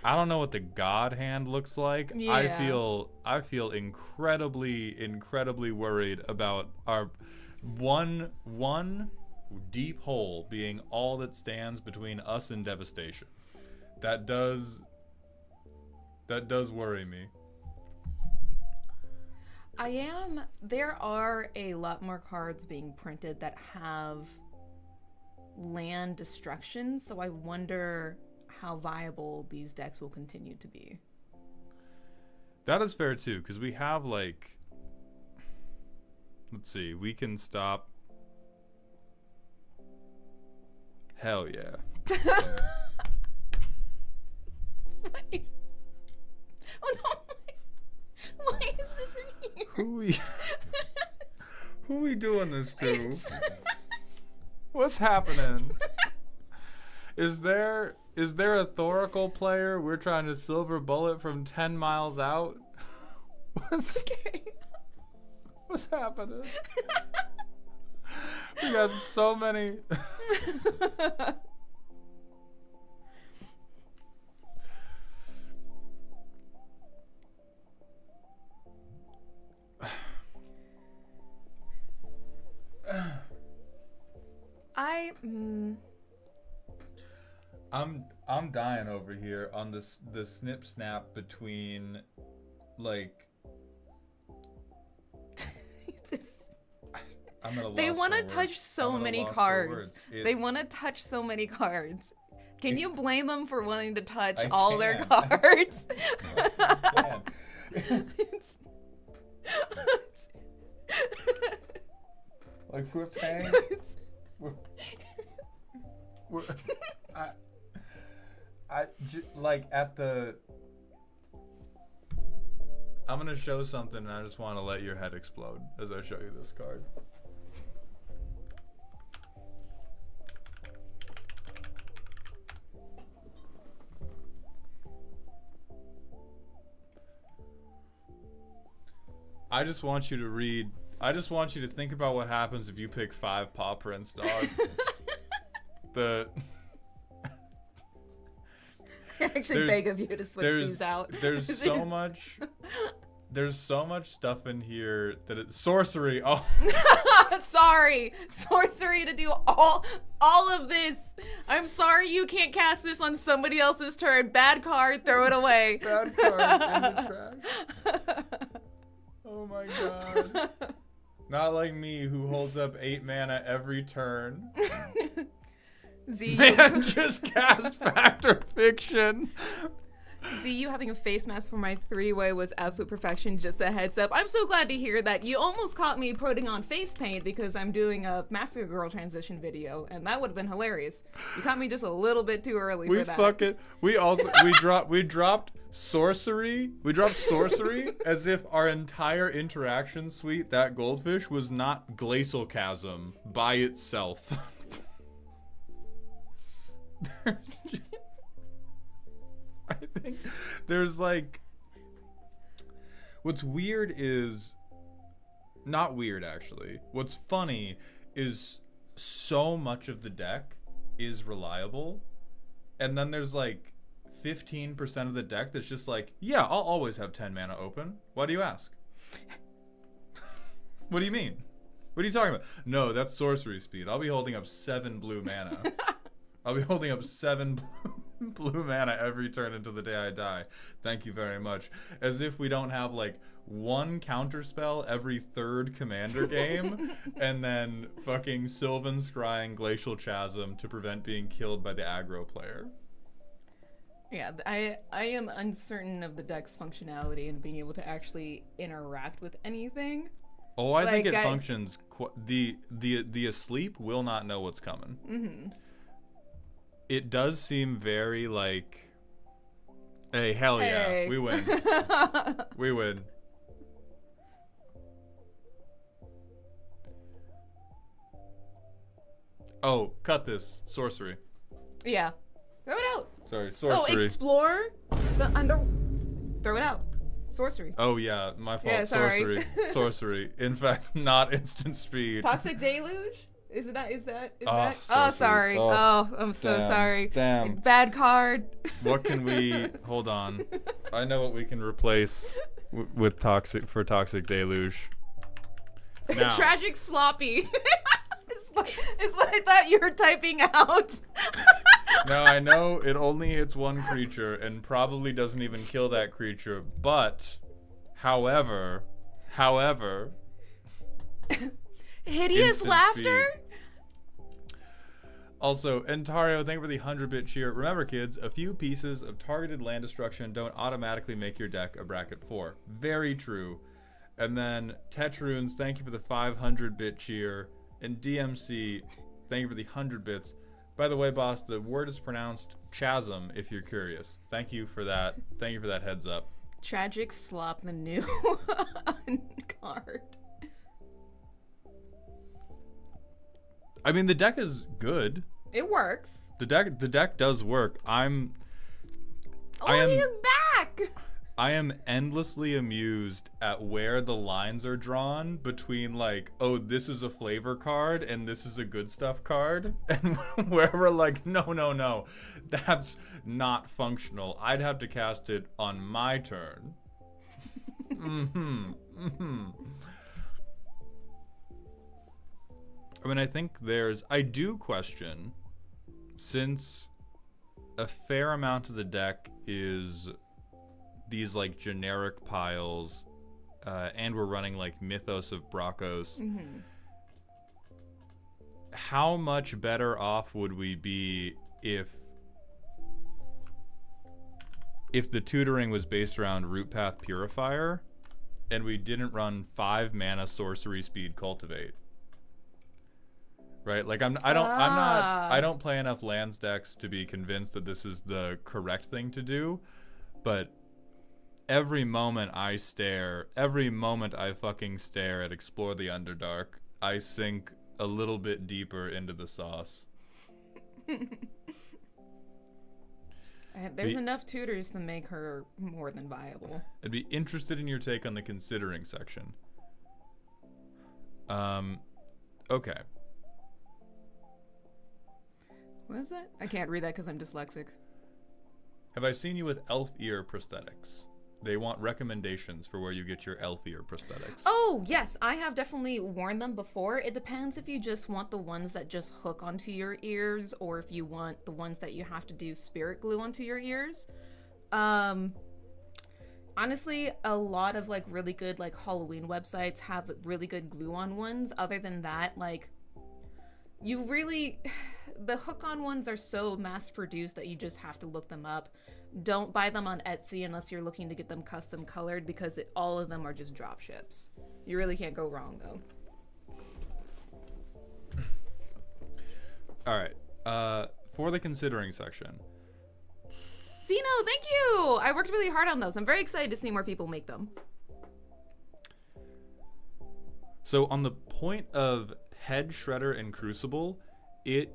I don't know what the God hand looks like. Yeah. I feel incredibly worried about our one deep hole being all that stands between us and devastation. That does worry me. There are a lot more cards being printed that have land destruction, so I wonder how viable these decks will continue to be. That is fair too, because we have like, let's see, we can stop. Hell yeah. Oh no! Why is this in here? Who we doing this to? What's happening? Is there a Thoracle player we're trying to silver bullet from 10 miles out? What's happening? We got so many. I'm dying over here on the snip snap between like I'm at a loss they want to for touch words. so I'm at a many loss for cards. words. They want to touch so many cards. Can you blame them for wanting to touch I all their can. cards? I can. Like we're paying. Like at the. I'm gonna show something, and I just want to let your head explode as I show you this card. I just want you to read. I just want you to think about what happens if you pick 5 paw prints, dog. I actually beg of you to switch these out. There's so much. There's so much stuff in here that it's sorcery. Oh, sorry, sorcery to do all of this. I'm sorry you can't cast this on somebody else's turn. Bad card, throw it away. bad card in the trash. Oh my god. Not like me, who holds up 8 mana every turn. Z, Man, just cast Fact or Fiction. Z, you having a face mask for my 3-way was absolute perfection, just a heads up. I'm so glad to hear that. You almost caught me putting on face paint because I'm doing a Massacre Girl transition video, and that would have been hilarious. You caught me just a little bit too early for that. We dropped sorcery. We dropped sorcery as if our entire interaction suite, that goldfish, was not Glacial Chasm by itself. I think there's like, what's weird is, not weird actually, what's funny is so much of the deck is reliable, and then there's like 15% of the deck that's just like, yeah, I'll always have 10 mana open. Why do you ask? What do you mean? What are you talking about? No, that's sorcery speed. I'll be holding up 7 blue mana. I'll be holding up 7 blue mana every turn until the day I die. Thank you very much. As if we don't have like 1 counter spell every 3rd commander game, and then fucking Sylvan Scrying Glacial Chasm to prevent being killed by the aggro player. Yeah, I am uncertain of the deck's functionality and being able to actually interact with anything. Oh, I think it functions. The asleep will not know what's coming. Mm-hmm. It does seem very like, hey, hell yeah, we win. We win. Oh, cut this. Sorcery. Yeah. Throw it out. Sorry, sorcery. Oh, explore the under... Throw it out. Sorcery. Oh, yeah, my fault. Yeah, sorry. Sorcery. Sorcery. In fact, not instant speed. Toxic Deluge? Is that? Oh, that? so Oh, sweet. sorry. Oh, Oh, I'm so sorry. Damn. Bad card. What can we? Hold on. I know what we can replace with toxic deluge. Now. Tragic sloppy. is what I thought you were typing out. Now I know it only hits one creature and probably doesn't even kill that creature, but however Hideous instant laughter. speed. Also, Entario, thank you for the 100-bit cheer. Remember, kids, a few pieces of targeted land destruction don't automatically make your deck a bracket 4. Very true. And then Tetroons, thank you for the 500-bit cheer. And DMC, thank you for the 100 bits. By the way, boss, the word is pronounced chasm, if you're curious. Thank you for that. Thank you for that heads up. Tragic slop, the new card. I mean, the deck is good. It works. The deck does work. I am he's back. I am endlessly amused at where the lines are drawn between, like, oh, this is a flavor card and this is a good stuff card, and where we're like, no, that's not functional. I'd have to cast it on my turn. I mean, I do question, since a fair amount of the deck is these like generic piles, and we're running like Mythos of Bracos, how much better off would we be if the tutoring was based around Root Path Purifier and we didn't run 5 mana sorcery speed Cultivate? Right? Like I don't play enough lands decks to be convinced that this is the correct thing to do, but every moment I fucking stare at Explore the Underdark, I sink a little bit deeper into the sauce. There's enough tutors to make her more than viable. I'd be interested in your take on the considering section. Okay. What is that? I can't read that because I'm dyslexic. Have I seen you with elf ear prosthetics? They want recommendations for where you get your elf ear prosthetics. Oh, yes. I have definitely worn them before. It depends if you just want the ones that just hook onto your ears or if you want the ones that you have to do spirit glue onto your ears. Honestly, a lot of like really good like Halloween websites have really good glue-on ones. Other than that, like the hook-on ones are so mass-produced that you just have to look them up. Don't buy them on Etsy unless you're looking to get them custom colored because all of them are just drop ships. You really can't go wrong though. All right. For the considering section. Zeno, thank you! I worked really hard on those. I'm very excited to see more people make them. So on the point of Head Shredder and Crucible, it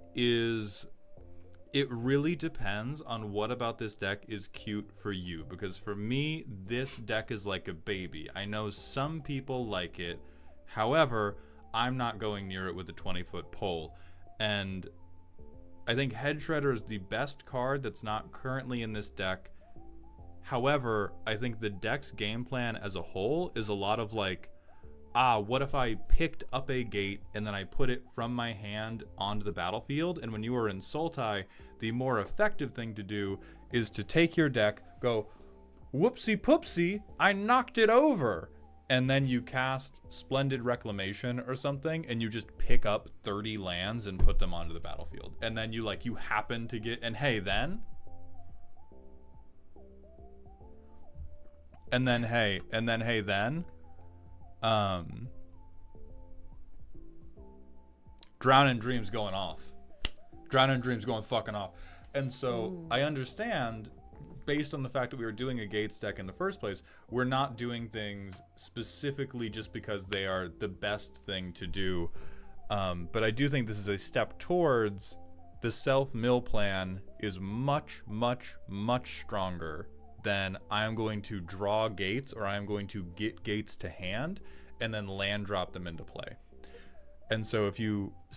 really depends on what about this deck is cute for you. Because for me, this deck is like a baby. I know some people like it. However, I'm not going near it with a 20-foot pole. And I think Head Shredder is the best card that's not currently in this deck. However, I think the deck's game plan as a whole is a lot of like, what if I picked up a gate and then I put it from my hand onto the battlefield? And when you are in Sultai, the more effective thing to do is to take your deck, go, whoopsie poopsie, I knocked it over. And then you cast Splendid Reclamation or something, and you just pick up 30 lands and put them onto the battlefield. And then you happen to get, and hey then. And then hey then. Drowning Dreams going off. Drowning Dreams going fucking off. And so I understand, based on the fact that we were doing a Gates deck in the first place, we're not doing things specifically just because they are the best thing to do. But I do think this is a step towards the self-mill plan is much, much, much stronger than I am going to draw gates or I am going to get gates to hand and then land drop them into play. And so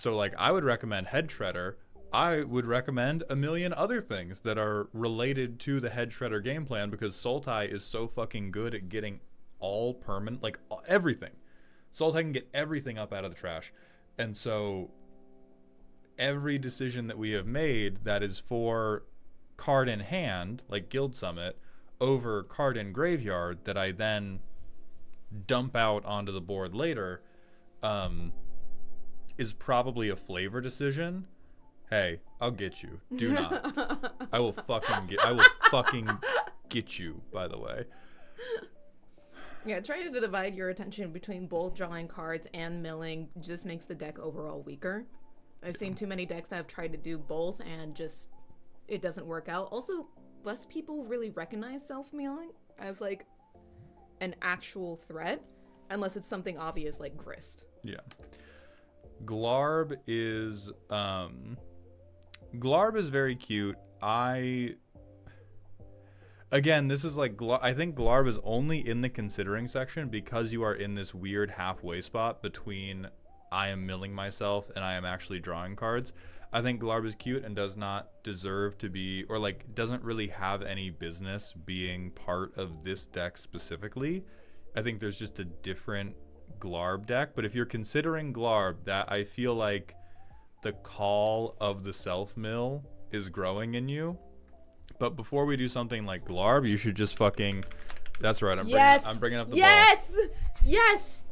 like I would recommend Head Shredder. I would recommend a million other things that are related to the Head Shredder game plan, because Sultai is so fucking good at getting all permanent, like everything. Sultai can get everything up out of the trash. And so every decision that we have made that is for card in hand, like Guild Summit, over card in graveyard that I then dump out onto the board later, is probably a flavor decision. Hey, I'll get you. Do not. I will fucking get you, by the way. Yeah, trying to divide your attention between both drawing cards and milling just makes the deck overall weaker. I've seen too many decks that have tried to do both and just it doesn't work out. Also, less people really recognize self-milling as like an actual threat unless it's something obvious like Grist. Yeah. Glarb is very cute. Again, this is like, I think Glarb is only in the considering section because you are in this weird halfway spot between I am milling myself and I am actually drawing cards. I think Glarb is cute and does not deserve to be, or like doesn't really have any business being part of this deck specifically. I think there's just a different Glarb deck. But if you're considering Glarb, that I feel like the call of the self-mill is growing in you. But before we do something like Glarb, you should just fucking... That's right, I'm bringing up the ball. Yes!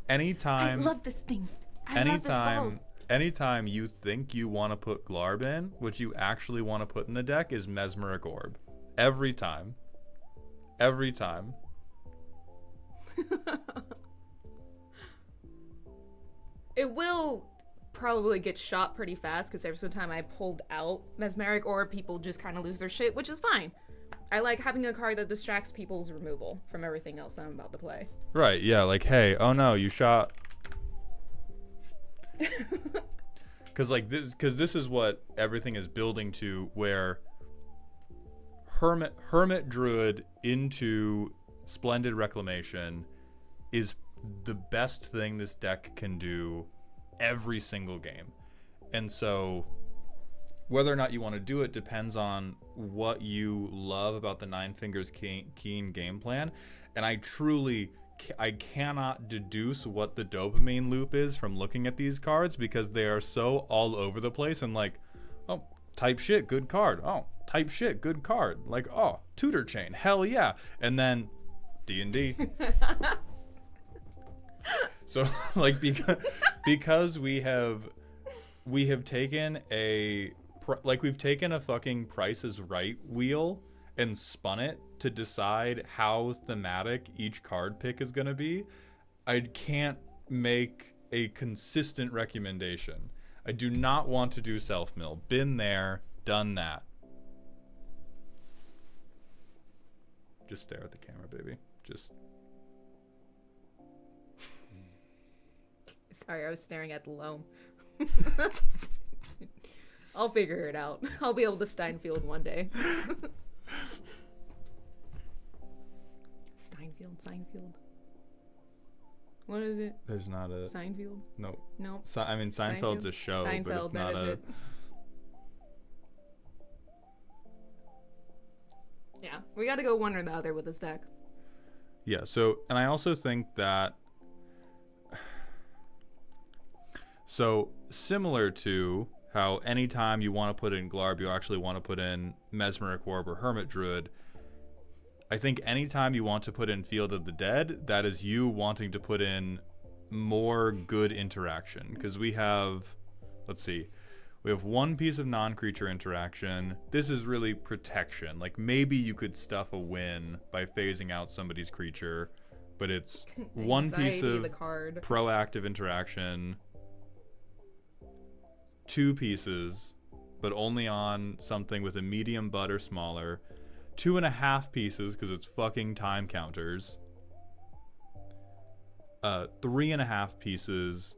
Anytime... I love this thing. I love this ball. Anytime you think you want to put Glarb in, what you actually want to put in the deck is Mesmeric Orb. Every time. Every time. It will probably get shot pretty fast because every single time I pulled out Mesmeric Orb, people just kind of lose their shit, which is fine. I like having a card that distracts people's removal from everything else that I'm about to play. Right, yeah, like, hey, oh no, you shot... Because this is what everything is building to, where Hermit Druid into Splendid Reclamation is the best thing this deck can do every single game. And so whether or not you want to do it depends on what you love about the Nine Fingers Keen game plan. And I cannot deduce what the dopamine loop is from looking at these cards, because they are so all over the place and like, oh, type shit, good card. Oh, type shit, good card. Like, oh, Tutor Chain, hell yeah. And then D&D. So like, because we have taken we've taken a fucking Price is Right wheel and spun it to decide how thematic each card pick is going to be, I can't make a consistent recommendation. I do not want to do self-mill. Been there, done that. Just stare at the camera, baby. Just... Sorry, I was staring at the loam. I'll figure it out. I'll be able to Steinfield one day. Steinfield. What is it? There's not a... Seinfeld? No. Nope. I mean, Seinfeld's a show, Seinfeld, but it's not a... it. Yeah, we gotta go one or the other with this deck. Yeah, so, and I also think that... So, similar to how anytime you want to put in Glarb, you actually want to put in Mesmeric Orb or Hermit Druid, I think anytime you want to put in Field of the Dead, that is you wanting to put in more good interaction. Because we have, let's see, we have one piece of non-creature interaction. This is really protection. Like, maybe you could stuff a win by phasing out somebody's creature, but it's one piece of proactive interaction, 2 pieces, but only on something with a medium butt or smaller, 2.5 pieces because it's fucking time counters, 3.5 pieces,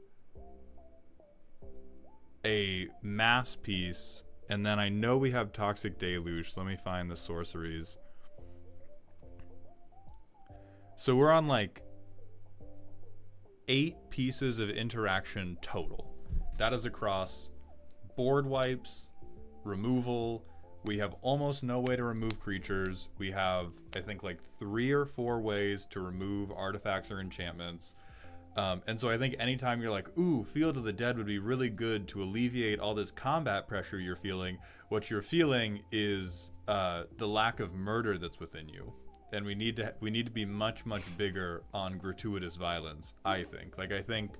a mass piece, and then I know we have Toxic Deluge, so let me find the sorceries. So we're on like 8 pieces of interaction total. That is across board wipes, removal. We have almost no way to remove creatures. We have, I think, like 3 or 4 ways to remove artifacts or enchantments. And so I think anytime you're like, ooh, Field of the Dead would be really good to alleviate all this combat pressure you're feeling, what you're feeling is the lack of murder that's within you. And we need to be much, much bigger on gratuitous violence, I think. Like, I think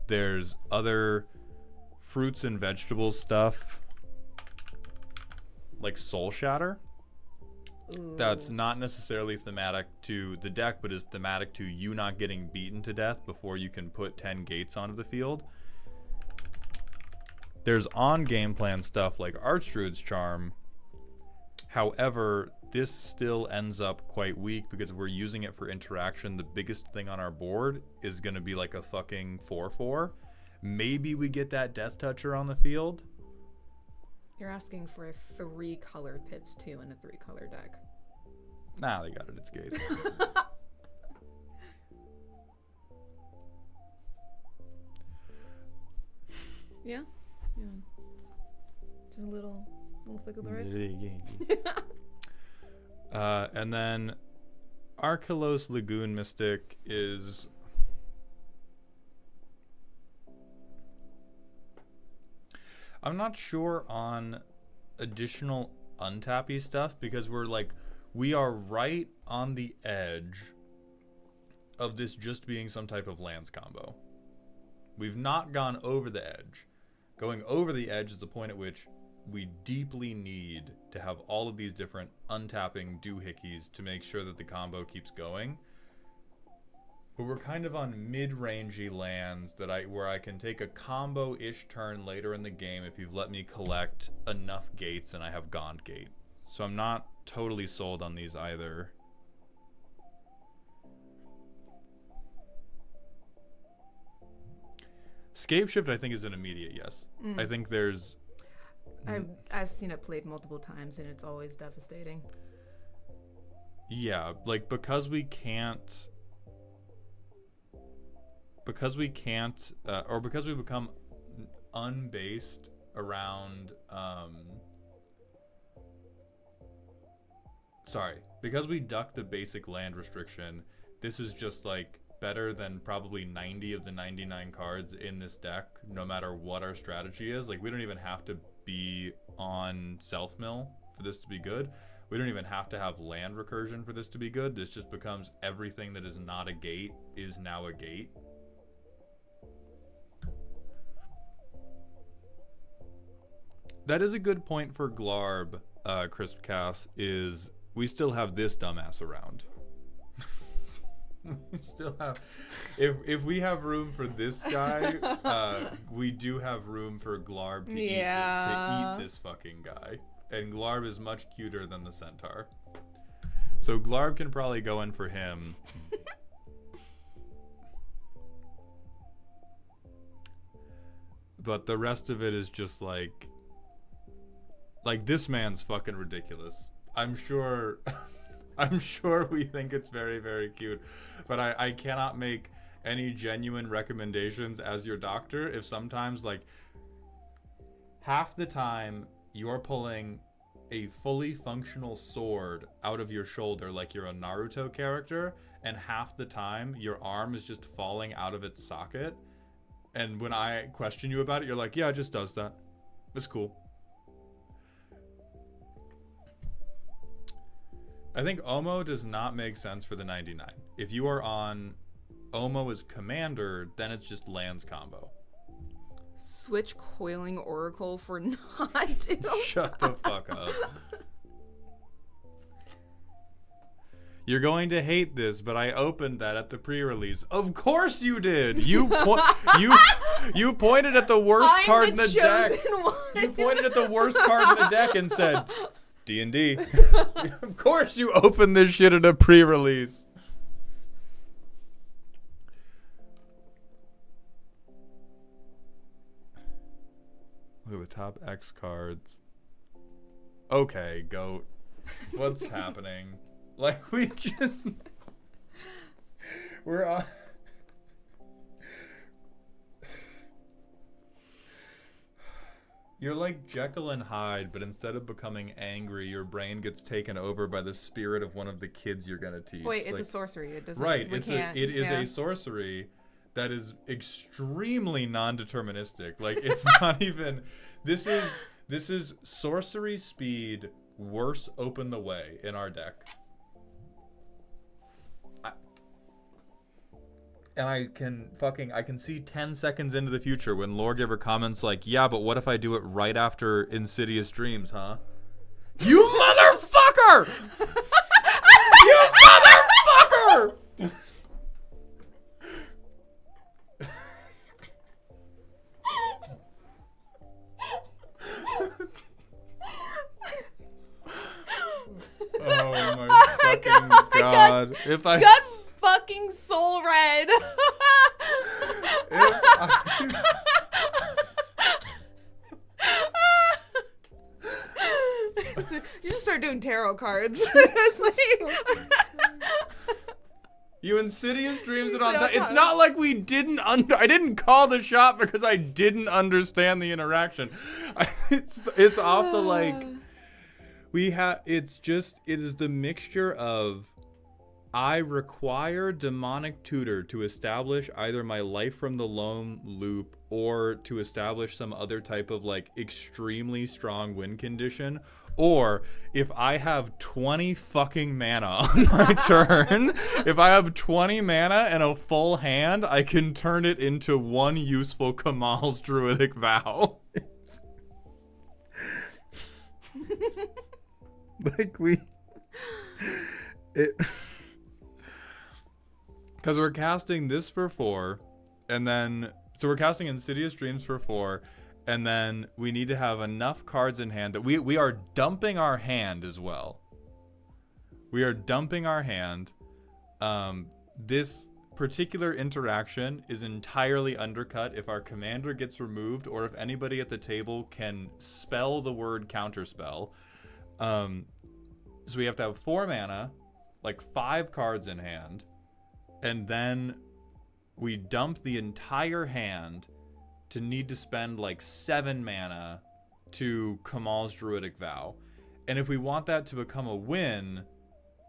there's other fruits and vegetables stuff, like Soul Shatter, that's not necessarily thematic to the deck, but is thematic to you not getting beaten to death before you can put 10 gates onto the field. There's on-game plan stuff like Archdruid's Charm. However, this still ends up quite weak because if we're using it for interaction, the biggest thing on our board is going to be like a fucking 4/4. Maybe we get that Death Toucher on the field. You're asking for a 3-colored Pips 2 in a 3-color deck. Nah, they got it. It's gates. Yeah. Just a little flick of the wrist. And then Arkelos Lagoon Mystic is... I'm not sure on additional untappy stuff because we are right on the edge of this just being some type of lands combo. We've not gone over the edge. Going over the edge is the point at which we deeply need to have all of these different untapping doohickeys to make sure that the combo keeps going. But we're kind of on mid-rangey lands where I can take a combo-ish turn later in the game if you've let me collect enough gates and I have Gaunt Gate. So I'm not totally sold on these either. Scapeshift I think is an immediate yes. I think there's... I've seen it played multiple times and it's always devastating. Yeah, like because we can't or because we become unbased around because we duck the basic land restriction, this is just like better than probably 90 of the 99 cards in this deck, no matter what our strategy is. Like, we don't even have to be on self-mill for this to be good. We don't even have to have land recursion for this to be good. This just becomes everything that is not a gate is now a gate. That is a good point for Glarb, Crispcast, is we still have this dumbass around. We still have... If we have room for this guy, we do have room for Glarb to eat this fucking guy. And Glarb is much cuter than the Centaur. So Glarb can probably go in for him. But the rest of it is just like this man's fucking ridiculous. I'm sure we think it's very, very cute, but I cannot make any genuine recommendations as your doctor if sometimes, like, half the time you're pulling a fully functional sword out of your shoulder like you're a Naruto character, and half the time your arm is just falling out of its socket, and when I question you about it, you're like, yeah, it just does that. It's cool. I think Omo does not make sense for the 99. If you are on Omo as commander, then it's just lands combo. Switch Coiling Oracle for not. Shut the fuck up. You're going to hate this, but I opened that at the pre-release. Of course you did. You pointed at the worst card in the deck. You pointed at the worst card in the deck and said, D&D. Of course you opened this shit at a pre-release. Look at the top X cards. Okay, GOAT. What's happening? Like, we're on... You're like Jekyll and Hyde, but instead of becoming angry, your brain gets taken over by the spirit of one of the kids you're gonna teach. Wait, it's like, a sorcery. It doesn't. Right. We can't. It is yeah. a sorcery that is extremely non-deterministic. Like it's not even. This is sorcery speed. Worse, open the way in our deck. And I can see 10 seconds into the future when Lawgiver comments like, yeah, but what if I do it right after Insidious Dreams, huh? You motherfucker! You motherfucker! Oh my fucking god. If I got fucking soul red. You just start doing tarot cards. It's like... You Insidious Dreams it on time. It's not like we didn't I didn't call the shot because I didn't understand the interaction. It's off the like it is the mixture of I require demonic tutor to establish either my life from the loam loop or to establish some other type of like extremely strong win condition. Or if I have 20 fucking mana on my turn, if I have 20 mana and a full hand, I can turn it into one useful Kamal's Druidic Vow. Like because we're casting this for 4, and then so we're casting Insidious Dreams for 4, and then we need to have enough cards in hand that we are dumping our hand as well. We are dumping our hand. This particular interaction is entirely undercut if our commander gets removed or if anybody at the table can spell the word counterspell. So we have to have 4 mana, like 5 cards in hand, and then we dump the entire hand to need to spend like 7 mana to Kamal's Druidic Vow. And if we want that to become a win,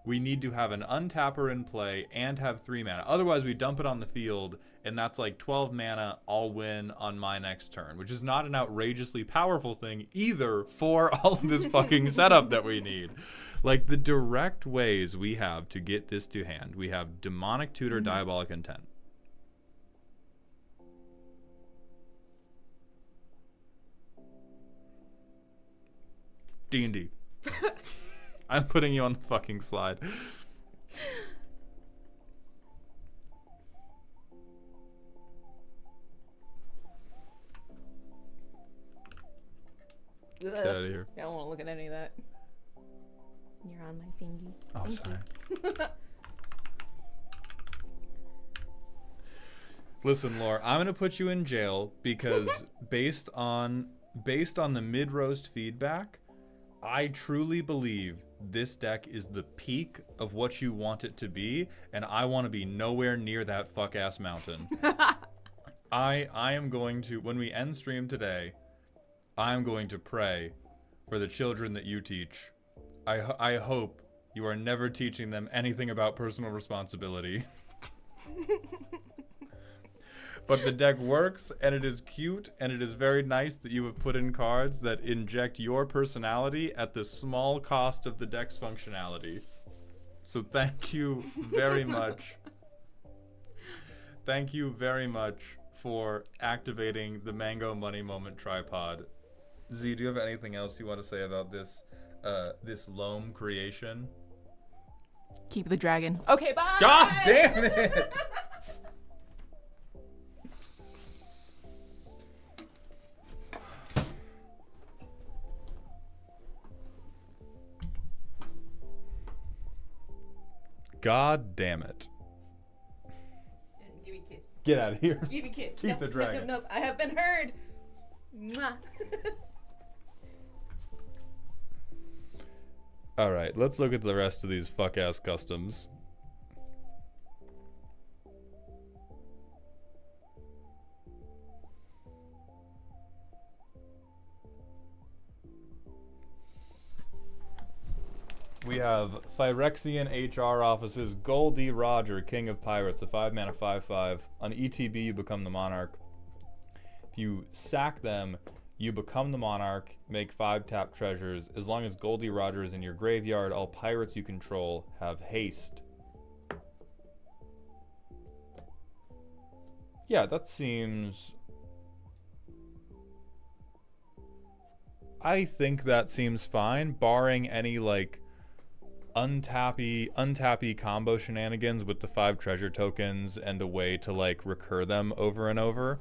we need to have an untapper in play and have 3 mana. Otherwise, we dump it on the field, and that's like 12 mana, I'll win on my next turn, which is not an outrageously powerful thing either for all of this fucking setup that we need. Like, the direct ways we have to get this to hand, we have Demonic Tutor, Diabolic Intent. D&D. I'm putting you on the fucking slide. Get out of here. I don't want to look at any of that. You're on my fingy. Oh, sorry. Listen, Laura, I'm gonna put you in jail because based on the mid-roast feedback, I truly believe this deck is the peak of what you want it to be, and I want to be nowhere near that fuck-ass mountain. I am going to, when we end stream today, I'm going to pray for the children that you teach. I hope you are never teaching them anything about personal responsibility. But the deck works, and it is cute, and it is very nice that you have put in cards that inject your personality at the small cost of the deck's functionality. So thank you very much. Thank you very much for activating the Mango Money Moment tripod. Z, do you have anything else you want to say about this loam creation? Keep the dragon. Okay, bye! God damn it! God damn it. Give me a kiss. Get out of here. Give me a kiss. Keep the dragon. No. I have been heard. Mwah. Alright, let's look at the rest of these fuck-ass customs. We have Phyrexian HR Office's Goldie Roger, King of Pirates, a 5-mana 5/5. On ETB, you become the Monarch. If you sack them, you become the Monarch, make 5 tap treasures. As long as Goldie Roger is in your graveyard, all pirates you control have haste. Yeah, that seems... I think that seems fine, barring any, like, untappy combo shenanigans with the 5 treasure tokens and a way to, like, recur them over and over.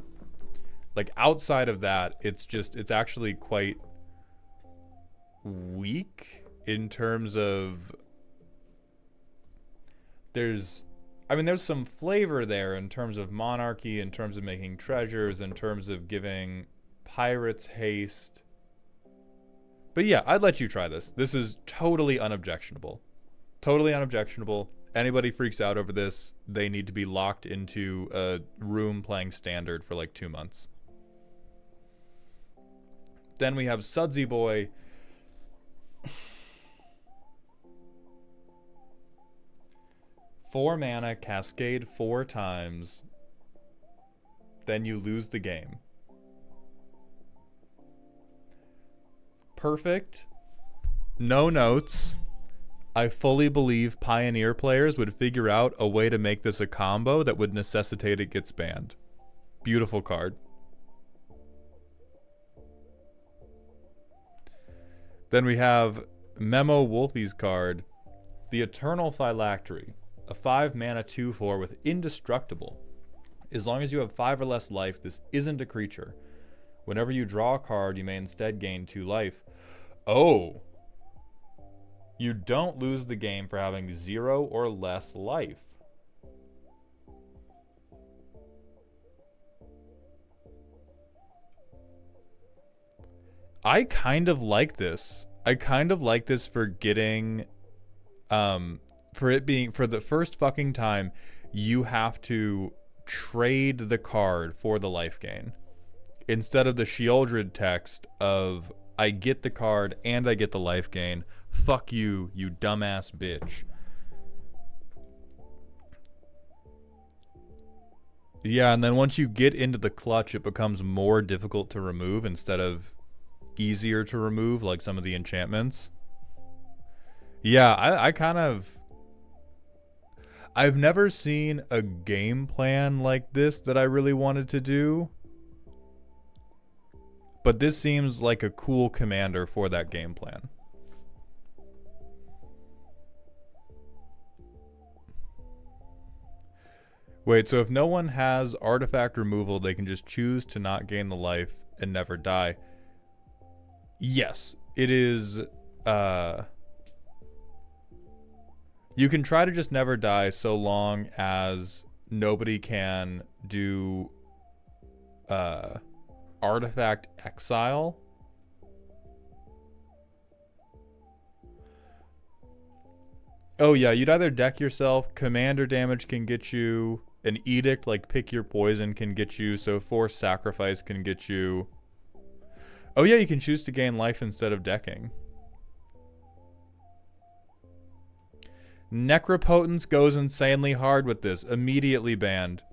Like, outside of that, it's actually quite weak in terms of... There's some flavor there in terms of monarchy, in terms of making treasures, in terms of giving pirates haste. But yeah, I'd let you try this. This is totally unobjectionable. Totally unobjectionable. Anybody freaks out over this, they need to be locked into a room playing Standard for like 2 months. Then we have Sudsy Boy. Four mana, cascade 4 times. Then you lose the game. Perfect. No notes. I fully believe Pioneer players would figure out a way to make this a combo that would necessitate it gets banned. Beautiful card. Then we have Memo Wolfie's card, the Eternal Phylactery, a 5-mana 2/4 with Indestructible. As long as you have 5 or less life, this isn't a creature. Whenever you draw a card, you may instead gain 2 life. Oh! You don't lose the game for having 0 or less life. I kind of like this. I kind of like this for getting... for it being... For the first fucking time, you have to trade the card for the life gain. Instead of the Sheoldred text of... I get the card and I get the life gain. Fuck you, you dumbass bitch. Yeah, and then once you get into the clutch, it becomes more difficult to remove instead of easier to remove, like some of the enchantments. Yeah, I kind of... I've never seen a game plan like this that I really wanted to do. But this seems like a cool commander for that game plan. Wait, so if no one has artifact removal, they can just choose to not gain the life and never die. Yes, it is... You can try to just never die so long as nobody can do... artifact exile. Oh yeah, you'd either deck yourself, commander damage can get you, an edict like pick your poison can get you, so forced sacrifice can get you. Oh yeah, you can choose to gain life instead of decking. Necropotence goes insanely hard with this, immediately banned.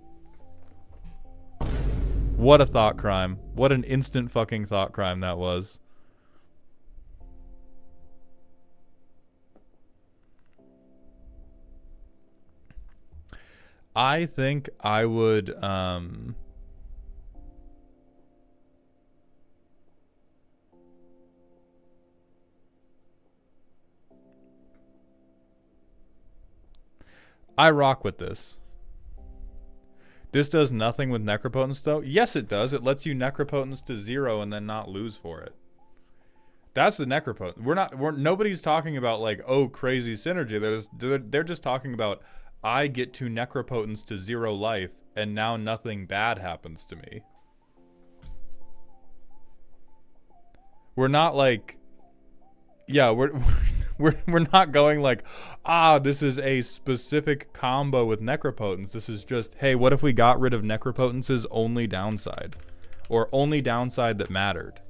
What a thought crime. What an instant fucking thought crime that was. I think I would, I rock with this. This does nothing with Necropotence, though? Yes, it does. It lets you Necropotence to 0 and then not lose for it. That's the Necropotence. Nobody's talking about, like, oh, crazy synergy. They're just talking about, I get to Necropotence to 0 life, and now nothing bad happens to me. We're not, like... Yeah, we're not going like, this is a specific combo with Necropotence. This is just, hey, what if we got rid of Necropotence's only downside? Or only downside that mattered.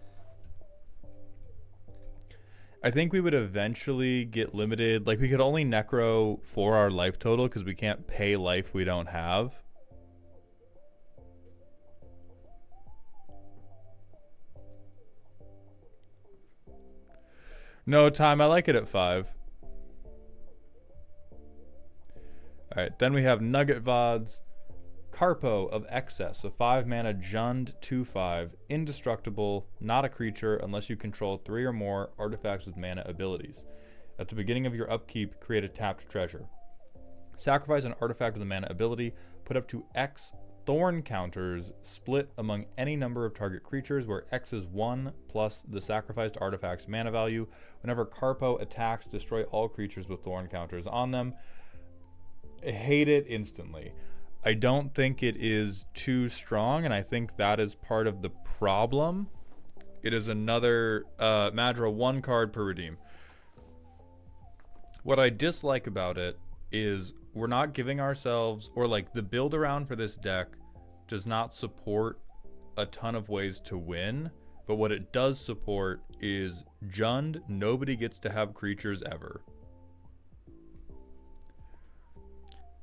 I think we would eventually get limited. Like, we could only necro for our life total because we can't pay life we don't have. No, time. I like it at 5. Alright, then we have Nugget VODs. Carpo of Excess, a 5 mana Jund 2/5, indestructible, not a creature unless you control 3 or more artifacts with mana abilities. At the beginning of your upkeep, create a tapped treasure. Sacrifice an artifact with a mana ability, put up to X thorn counters split among any number of target creatures where X is 1 plus the sacrificed artifact's mana value. Whenever Carpo attacks, destroy all creatures with thorn counters on them. I hate it instantly. I don't think it is too strong, and I think that is part of the problem. It is another Madra 1 card per redeem. What I dislike about it is we're not giving ourselves, or like the build around for this deck does not support a ton of ways to win, but what it does support is Jund, nobody gets to have creatures ever.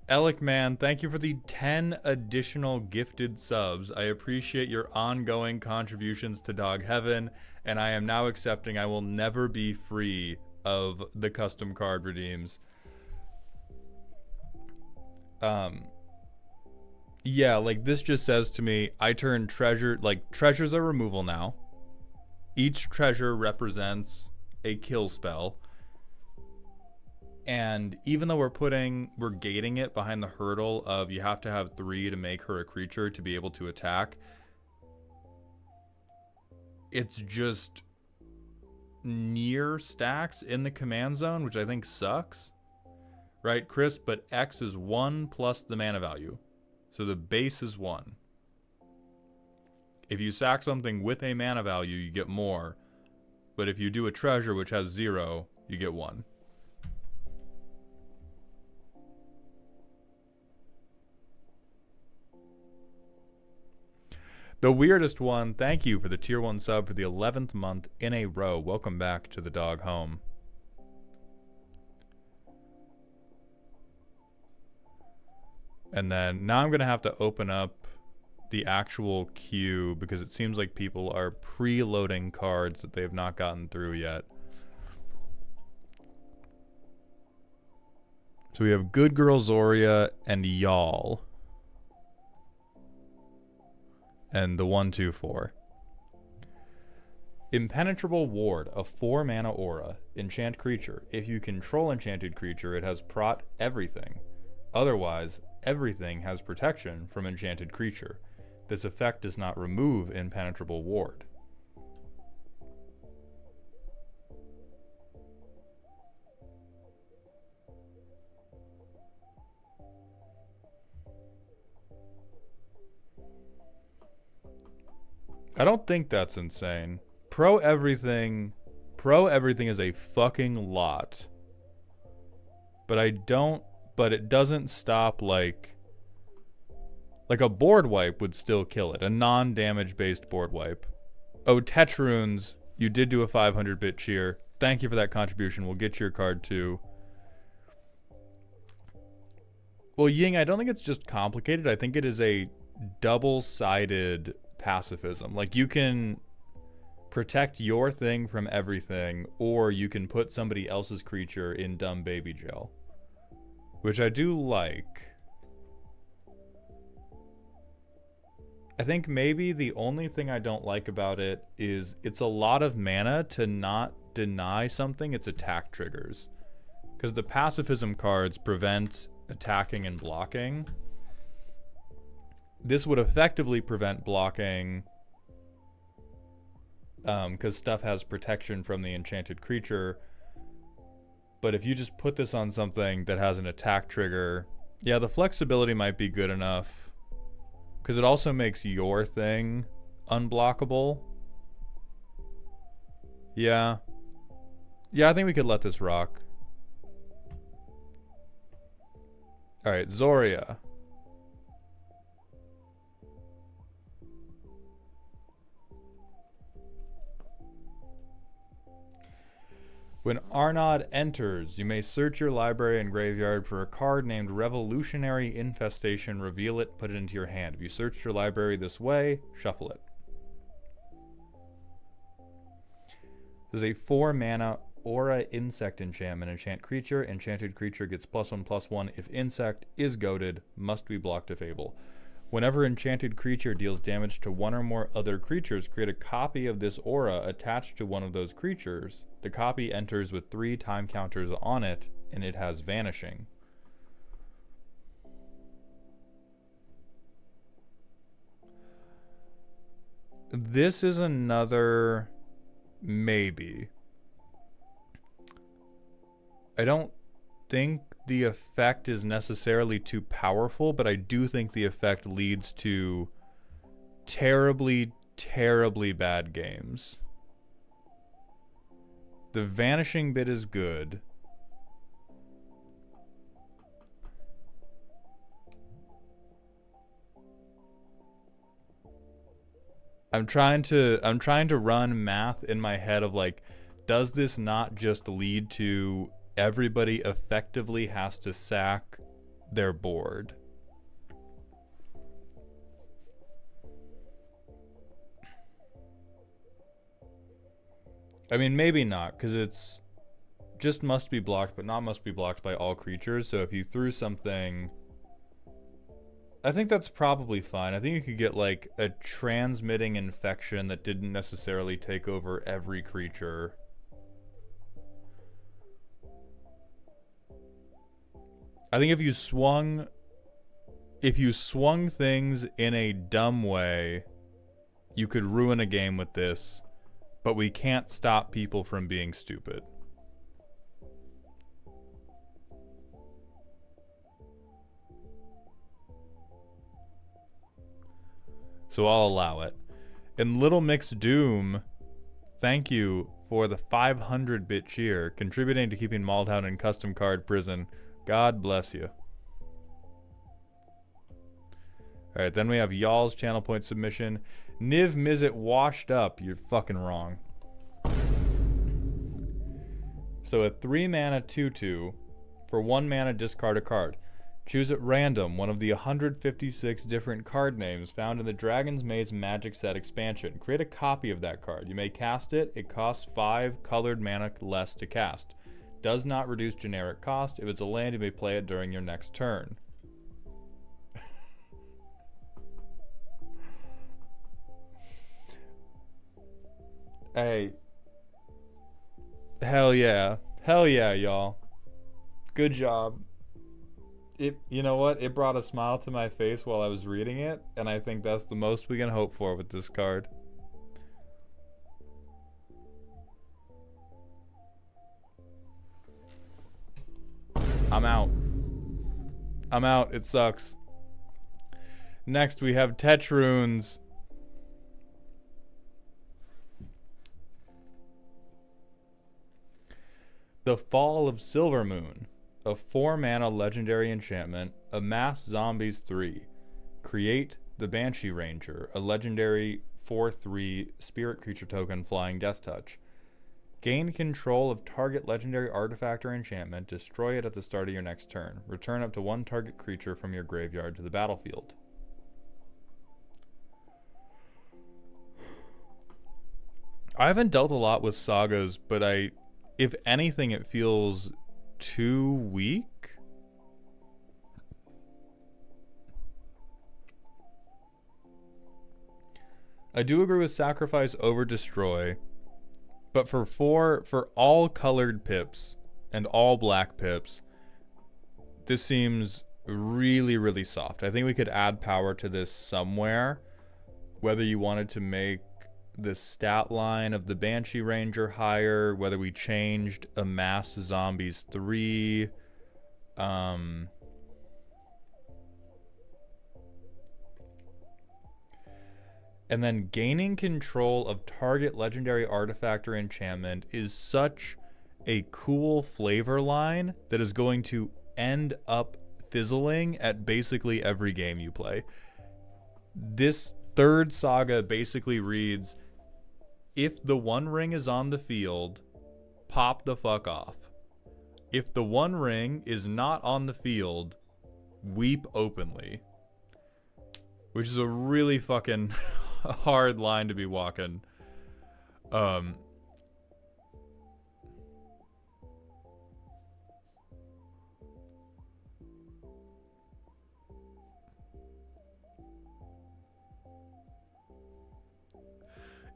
Alec Man, thank you for the 10 additional gifted subs. I appreciate your ongoing contributions to Dog Heaven, and I am now accepting I will never be free of the custom card redeems. Yeah, like this just says to me, I turn treasure, like treasures are removal now. Each treasure represents a kill spell. And even though we're gating it behind the hurdle of you have to have 3 to make her a creature to be able to attack, it's just near stacks in the command zone, which I think sucks. Right, Chris? But X is 1 plus the mana value. So the base is 1. If you sack something with a mana value, you get more. But if you do a treasure which has 0, you get 1. The weirdest one, thank you for the tier 1 sub for the 11th month in a row. Welcome back to the dog home. And then now I'm going to have to open up the actual queue because it seems like people are preloading cards that they have not gotten through yet. So we have Good Girl Zoria and Y'all. And the 1/2/4. Impenetrable Ward, a 4 mana aura. Enchant creature. If you control enchanted creature, it has prot everything. Otherwise, everything has protection from enchanted creature. This effect does not remove Impenetrable Ward. I don't think that's insane. Pro everything is a fucking lot. But it doesn't stop like a board wipe would still kill it. A non-damage based board wipe. Oh, Tetrunes, you did do a 500-bit cheer. Thank you for that contribution. We'll get your card too. Well, Ying, I don't think it's just complicated. I think it is a double-sided pacifism. Like, you can protect your thing from everything, or you can put somebody else's creature in dumb baby jail, which I do like. I think maybe the only thing I don't like about it is it's a lot of mana to not deny something its attack triggers, because the pacifism cards prevent attacking and blocking. This would effectively prevent blocking because stuff has protection from the enchanted creature. But if you just put this on something that has an attack trigger, yeah, the flexibility might be good enough because it also makes your thing unblockable. Yeah. Yeah, I think we could let this rock. Alright, Zoria. When Arnaud enters, you may search your library and graveyard for a card named Revolutionary Infestation. Reveal it, put it into your hand. If you searched your library this way, shuffle it. This is a 4-mana Aura Insect enchantment. Enchant creature. Enchanted creature gets +1/+1 if insect is goaded, must be blocked if able. Whenever enchanted creature deals damage to one or more other creatures, create a copy of this aura attached to one of those creatures. The copy enters with 3 time counters on it, and it has vanishing. This is another maybe. I don't think the effect is necessarily too powerful, but I do think the effect leads to terribly, terribly bad games. The vanishing bit is good. I'm trying to run math in my head of like, does this not just lead to everybody effectively has to sack their board? I mean, maybe not, because it's just must be blocked, but not must be blocked by all creatures. So if you threw something, I think that's probably fine. I think you could get like a transmitting infection that didn't necessarily take over every creature. I think if you swung things in a dumb way, you could ruin a game with this, but we can't stop people from being stupid. So I'll allow it. And Little Mix Doom, thank you for the 500-bit cheer, contributing to keeping Maldhound in custom card prison. God bless you. Alright, then we have y'all's channel point submission. Niv Mizzet washed up. You're fucking wrong. So a 3-mana 2/2. For 1 mana, discard a card. Choose at random one of the 156 different card names found in the Dragon's Maze Magic Set expansion. Create a copy of that card. You may cast it. It costs 5 colored mana less to cast. Does not reduce generic cost. If it's a land, you may play it during your next turn. Hey. Hell yeah. Hell yeah, y'all. Good job. You know what? It brought a smile to my face while I was reading it, and I think that's the most we can hope for with this card. I'm out. I'm out. It sucks. Next, we have Tetrunes. The Fall of Silvermoon. A 4-mana legendary enchantment. Amass Zombies 3. Create the Banshee Ranger. A legendary 4/3 spirit creature token flying death touch. Gain control of target legendary artifact or enchantment. Destroy it at the start of your next turn. Return up to 1 target creature from your graveyard to the battlefield. I haven't dealt a lot with sagas, but if anything, it feels too weak. I do agree with sacrifice over destroy. But for all colored pips and all black pips, this seems really, really soft. I think we could add power to this somewhere. Whether you wanted to make the stat line of the Banshee Ranger higher, whether we changed Amass Zombies 3, and then gaining control of target legendary artifact or enchantment is such a cool flavor line that is going to end up fizzling at basically every game you play. This third saga basically reads, if the One Ring is on the field, pop the fuck off. If the One Ring is not on the field, weep openly. Which is a really fucking hard line to be walking.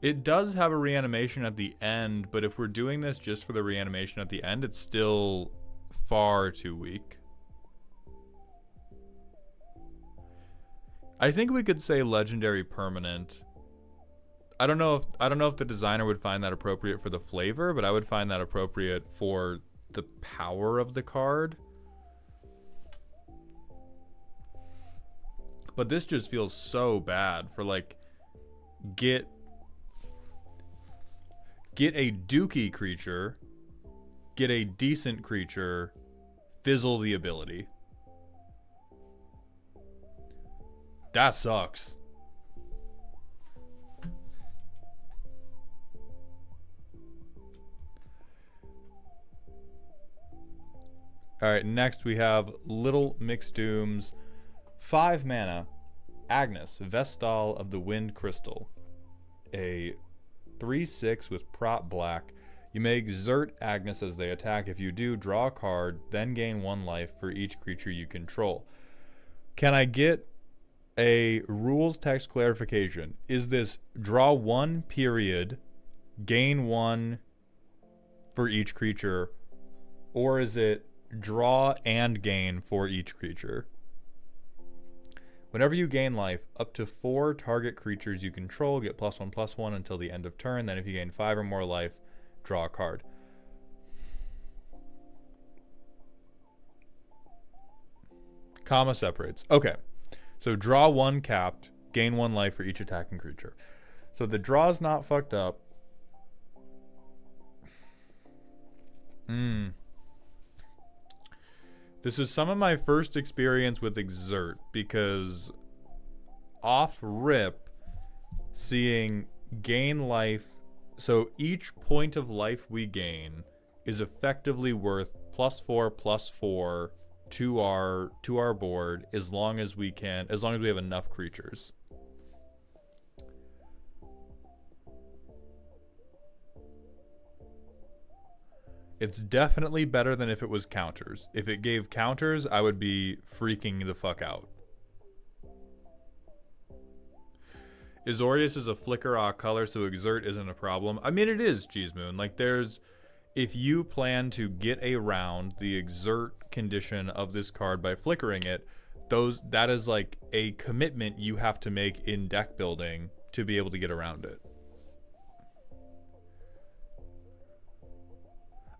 It does have a reanimation at the end, but if we're doing this just for the reanimation at the end, it's still far too weak. I think we could say legendary permanent. I don't know if the designer would find that appropriate for the flavor, but I would find that appropriate for the power of the card. But this just feels so bad for like get a dookie creature, get a decent creature, fizzle the ability. That sucks. Alright, next we have Little Mixed Dooms. 5 mana. Agnes, Vestal of the Wind Crystal. A 3/6 with prop black. You may exert Agnes as they attack. If you do, draw a card, then gain 1 life for each creature you control. Can I get a rules text clarification? Is this draw 1 period, gain 1 for each creature, or is it draw and gain for each creature? Whenever you gain life, up to 4 target creatures you control get +1/+1 until the end of turn. Then if you gain 5 or more life, draw a card. Comma separates. Okay. So draw 1 capped, gain 1 life for each attacking creature. So the draw's not fucked up. This is some of my first experience with Exert, because off rip, seeing gain life, so each point of life we gain is effectively worth +4/+4 to our board as long as we have enough creatures. It's definitely better than if it was counters. If it gave counters, I would be freaking the fuck out. Azorius is a flicker color, so Exert isn't a problem. I mean, it is, Cheese Moon. Like, if you plan to get around the Exert condition of this card by flickering it, that is like a commitment you have to make in deck building to be able to get around it.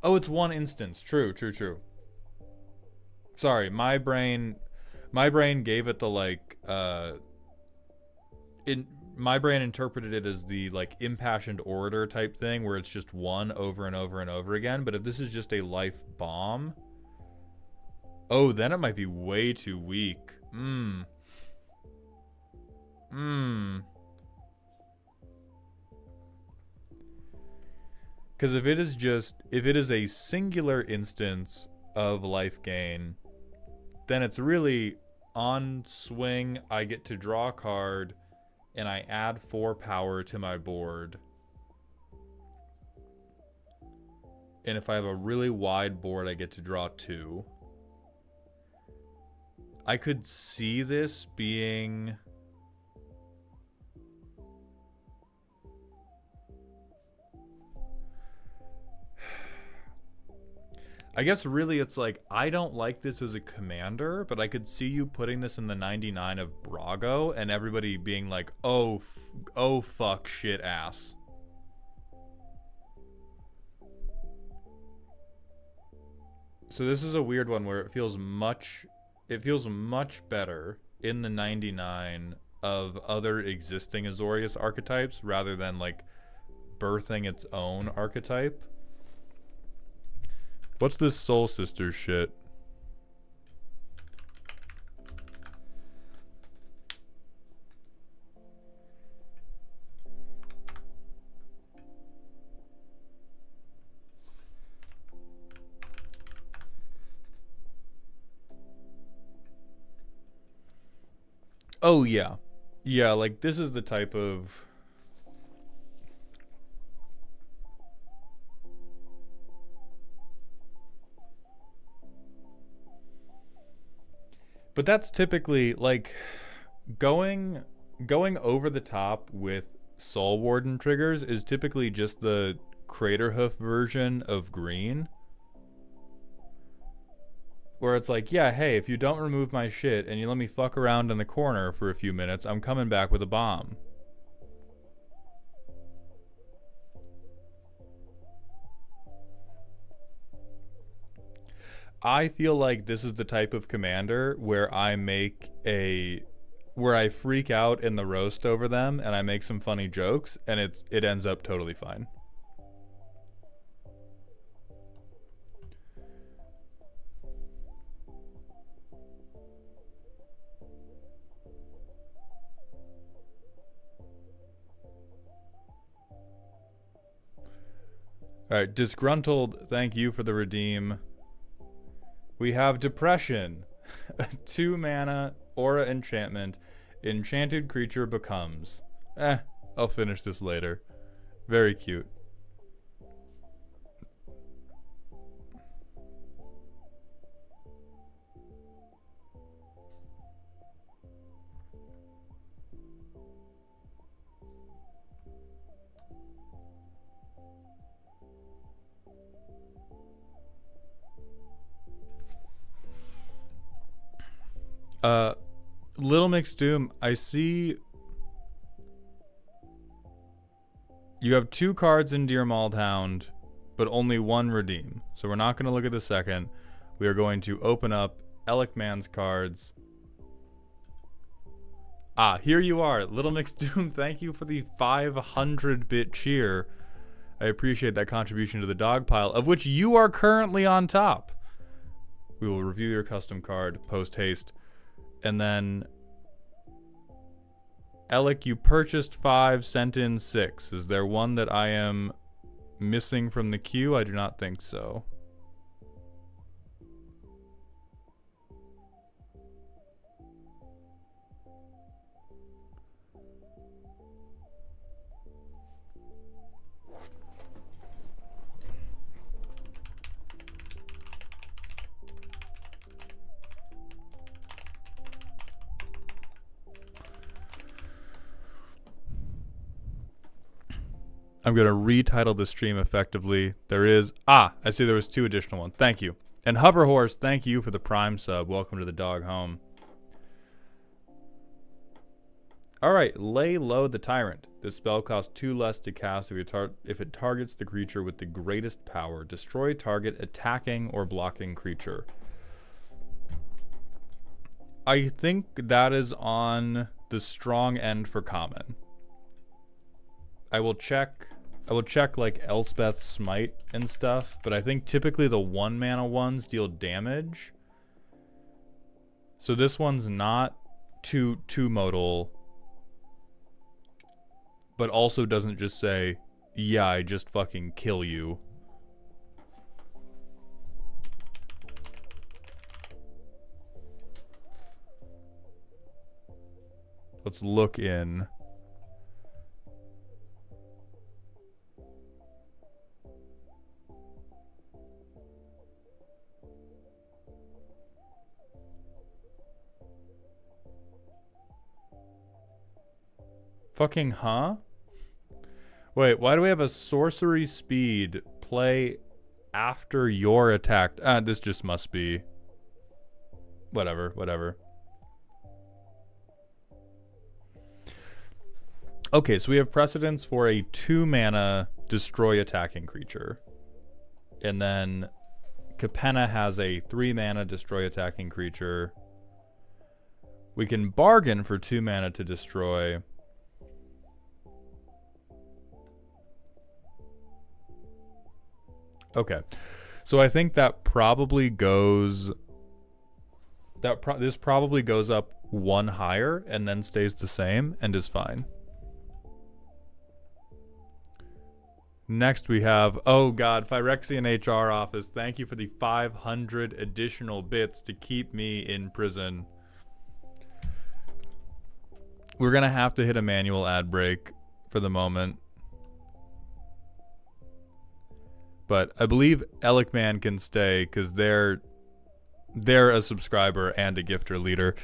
Oh, it's 1 instance. True. Sorry, my brain gave it the like my brain interpreted it as the like impassioned orator type thing where it's just 1 over and over and over again, but if this is just a life bomb, oh, then it might be way too weak. Because if it is a singular instance of life gain, then it's really on swing, I get to draw a card, and I add 4 power to my board. And if I have a really wide board, I get to draw 2. I could see this being... I guess really it's like, I don't like this as a commander, but I could see you putting this in the 99 of Brago and everybody being like, oh fuck, shit ass. So this is a weird one where it feels much better in the 99 of other existing Azorius archetypes rather than like birthing its own archetype. What's this Soul Sisters shit? Oh, yeah. Yeah, like, this is the type of... But that's typically, like, going over the top with Soul Warden triggers is typically just the Craterhoof version of green. Where it's like, yeah, hey, if you don't remove my shit and you let me fuck around in the corner for a few minutes, I'm coming back with a bomb. I feel like this is the type of commander where I freak out in the roast over them and I make some funny jokes and it ends up totally fine. Alright, Disgruntled, thank you for the redeem. We have Depression. 2 mana, aura enchantment. Enchanted creature becomes. I'll finish this later. Very cute. Little Mixed Doom, I see you have 2 cards in Dear Mauled Hound, but only 1 redeem. So we're not going to look at the second. We are going to open up Elikman's cards. Here you are. Little Mixed Doom, thank you for the 500-bit cheer. I appreciate that contribution to the dog pile, of which you are currently on top. We will review your custom card post-haste. And then, Alec, you purchased 5, sent in 6. Is there one that I am missing from the queue? I do not think so. I'm going to retitle the stream effectively. There is... I see there was 2 additional ones. Thank you. And Hoverhorse, thank you for the Prime sub. Welcome to the dog home. Alright, Lay Low the Tyrant. This spell costs 2 less to cast if it targets the creature with the greatest power. Destroy target attacking or blocking creature. I think that is on the strong end for common. I will check like Elspeth Smite and stuff, but I think typically the 1 mana ones deal damage. So this one's not two modal, but also doesn't just say, yeah, I just fucking kill you. Let's look in. Fucking huh? Wait, why do we have a sorcery speed play after you're attacked? This just must be... Whatever. Okay, so we have precedence for a 2 mana destroy attacking creature. And then Capenna has a 3 mana destroy attacking creature. We can bargain for 2 mana to destroy. Okay, so I think that probably goes... This probably goes up 1 higher and then stays the same and is fine. Next we have, oh god, Phyrexian HR office, thank you for the 500 additional bits to keep me in prison. We're going to have to hit a manual ad break for the moment. But I believe Elikman can stay because they're a subscriber and a gifter leader.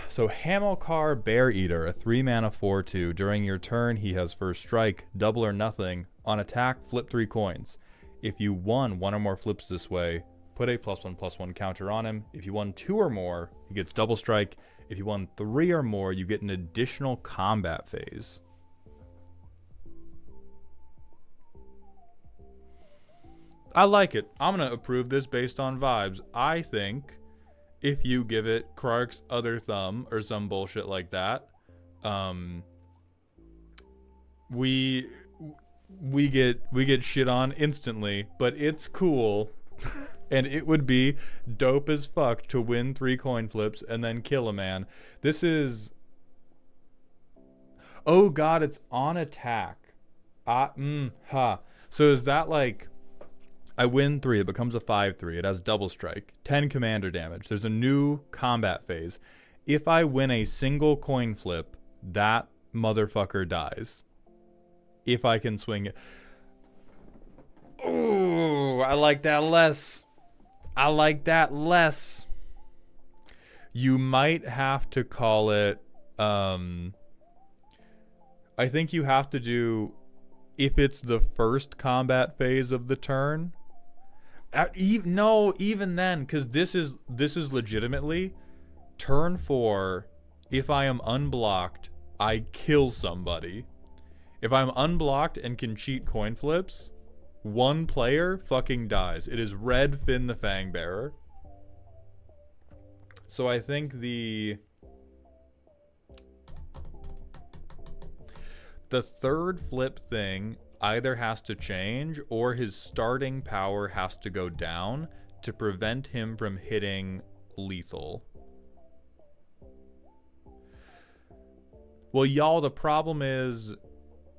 So Hamilcar Bear Eater, a 3-mana 4/2. During your turn, he has first strike, double or nothing. On attack, flip 3 coins. If you won 1 or more flips this way, put a +1/+1 counter on him. If you won 2 or more, he gets double strike. If you won 3 or more, you get an additional combat phase. I like it. I'm going to approve this based on vibes. I think if you give it Krark's other thumb or some bullshit like that, we get shit on instantly, but it's cool. And it would be dope as fuck to win 3 coin flips and then kill a man. This is... Oh god, it's on attack. So is that like... I win 3, it becomes a 5/3. It has double strike. 10 commander damage. There's a new combat phase. If I win a single coin flip, that motherfucker dies. If I can swing it. Oh, I like that less. I like that less. You might have to call it, I think you have to do, if it's the first combat phase of the turn. Even then, because this is legitimately turn 4. If I am unblocked, I kill somebody. If I'm unblocked and can cheat coin flips, one player fucking dies. It is Red Finn the Fangbearer. So I think the third flip thing either has to change or his starting power has to go down to prevent him from hitting lethal. Well, y'all, the problem is...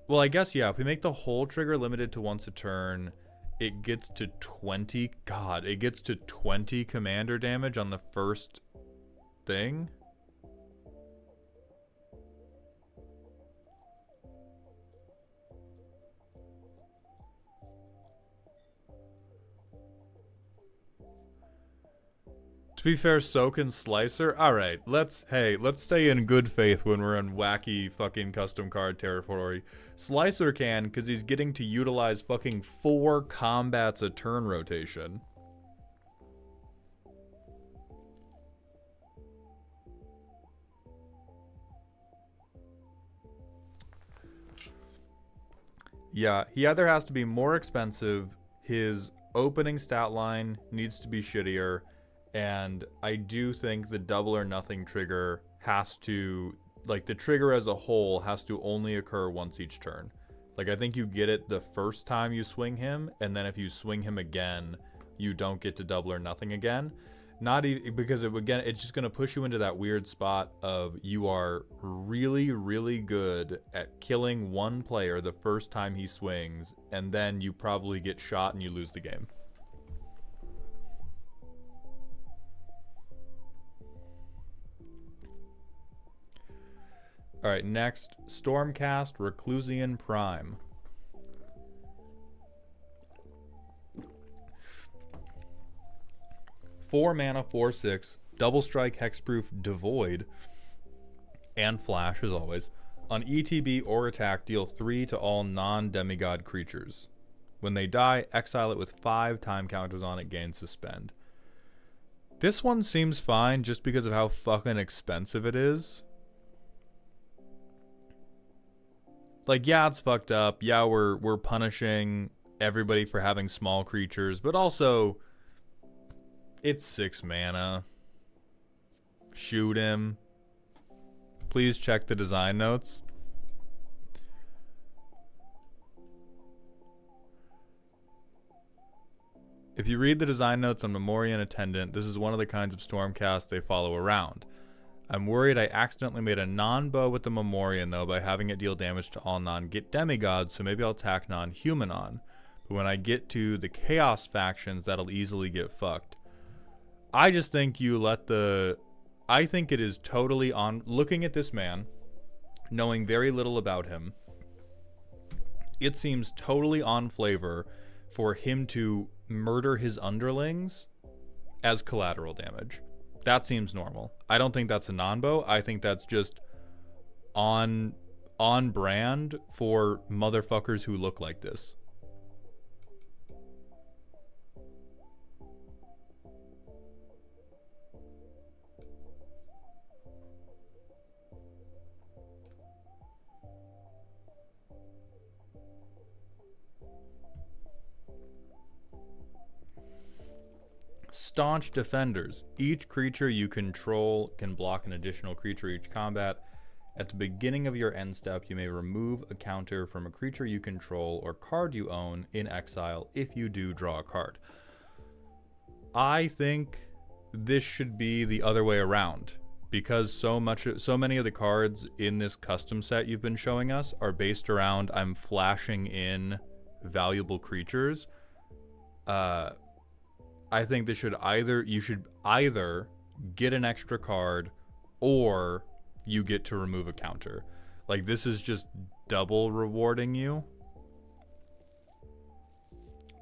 Well, I guess, yeah, if we make the whole trigger limited to once a turn, it gets to 20... God, it gets to 20 commander damage on the first thing? To be fair, so can Slicer. Alright, let's stay in good faith when we're in wacky fucking custom card territory. Slicer can, because he's getting to utilize fucking 4 combats a turn rotation. Yeah, he either has to be more expensive, his opening stat line needs to be shittier, and I do think the double or nothing trigger has to, like, the trigger as a whole has to only occur once each turn. Like, I think you get it the first time you swing him, and then if you swing him again, you don't get to double or nothing again. Not even because it's just going to push you into that weird spot of you are really, really good at killing one player the first time he swings, and then you probably get shot and you lose the game. Alright, next, Stormcast Reclusian Prime. Four mana, 4/6, double strike, hexproof, devoid, and flash as always. On ETB or attack, deal 3 to all non-demigod creatures. When they die, exile it with 5 time counters on it, gain suspend. This one seems fine just because of how fucking expensive it is. Like, yeah, it's fucked up. Yeah, we're punishing everybody for having small creatures, but also it's 6 mana. Shoot him. Please check the design notes. If you read the design notes on Memorian Attendant, this is one of the kinds of Stormcast they follow around. I'm worried I accidentally made a non-bow with the Memorian, though, by having it deal damage to all non-demigods, so maybe I'll tack non-human on. But when I get to the Chaos factions, that'll easily get fucked. I just think you let the I think it is totally on, looking at this man, knowing very little about him, it seems totally on flavor for him to murder his underlings as collateral damage. That seems normal. I don't think that's a non-bow. I think that's just on brand for motherfuckers who look like this. Staunch defenders. Each creature you control can block an additional creature each combat. At the beginning of your end step, you may remove a counter from a creature you control or card you own in exile. If you do, draw a card. I think this should be the other way around, because so many of the cards in this custom set you've been showing us are based around I'm flashing in valuable creatures. I think you should either get an extra card or you get to remove a counter. Like, this is just double rewarding you,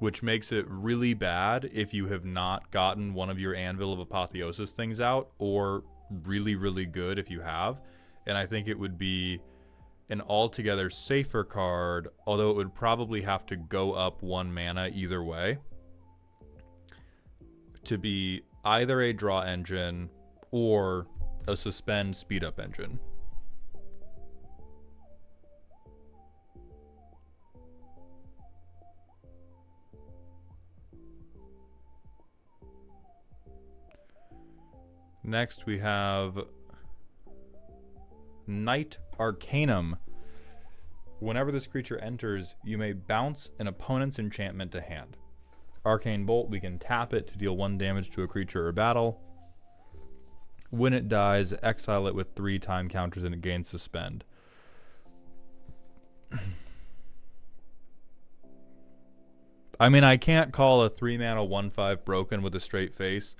which makes it really bad if you have not gotten one of your Anvil of Apotheosis things out, or really, really good if you have. And I think it would be an altogether safer card, although it would probably have to go up 1 mana either way, to be either a draw engine or a suspend speed up engine. Next we have Knight Arcanum. Whenever this creature enters, you may bounce an opponent's enchantment to hand. Arcane Bolt, we can tap it to deal 1 damage to a creature or battle. When it dies, exile it with 3 time counters and it gains suspend. I mean, I can't call a 3-mana 1/5 broken with a straight face.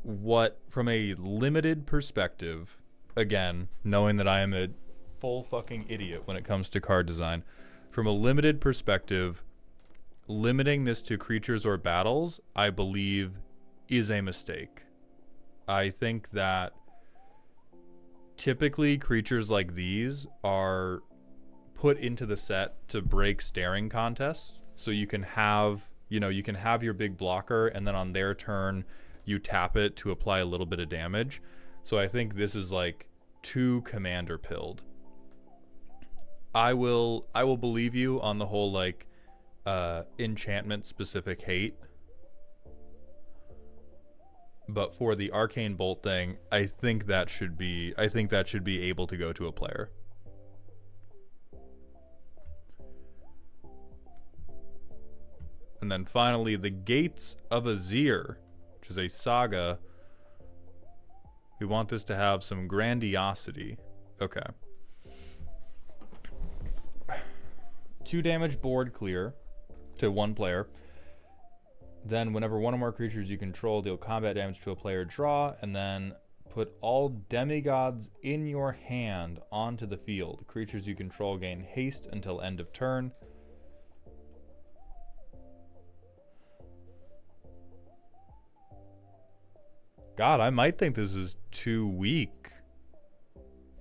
What, from a limited perspective, again, knowing that I am a full fucking idiot when it comes to card design, from a limited perspective, limiting this to creatures or battles, I believe, is a mistake. I think that typically creatures like these are put into the set to break staring contests. So you can have, you can have your big blocker, and then on their turn, you tap it to apply a little bit of damage. So I think this is like too commander pilled. I will believe you on the whole like enchantment specific hate. But for the Arcane Bolt thing, I think that should be able to go to a player. And then finally, the Gates of Azir, which is a saga. We want this to have some grandiosity. Okay. 2 damage board clear to 1 player. Then whenever 1 or more creatures you control deal combat damage to a player, draw, and then put all demigods in your hand onto the field. Creatures you control gain haste until end of turn. God, I might think this is too weak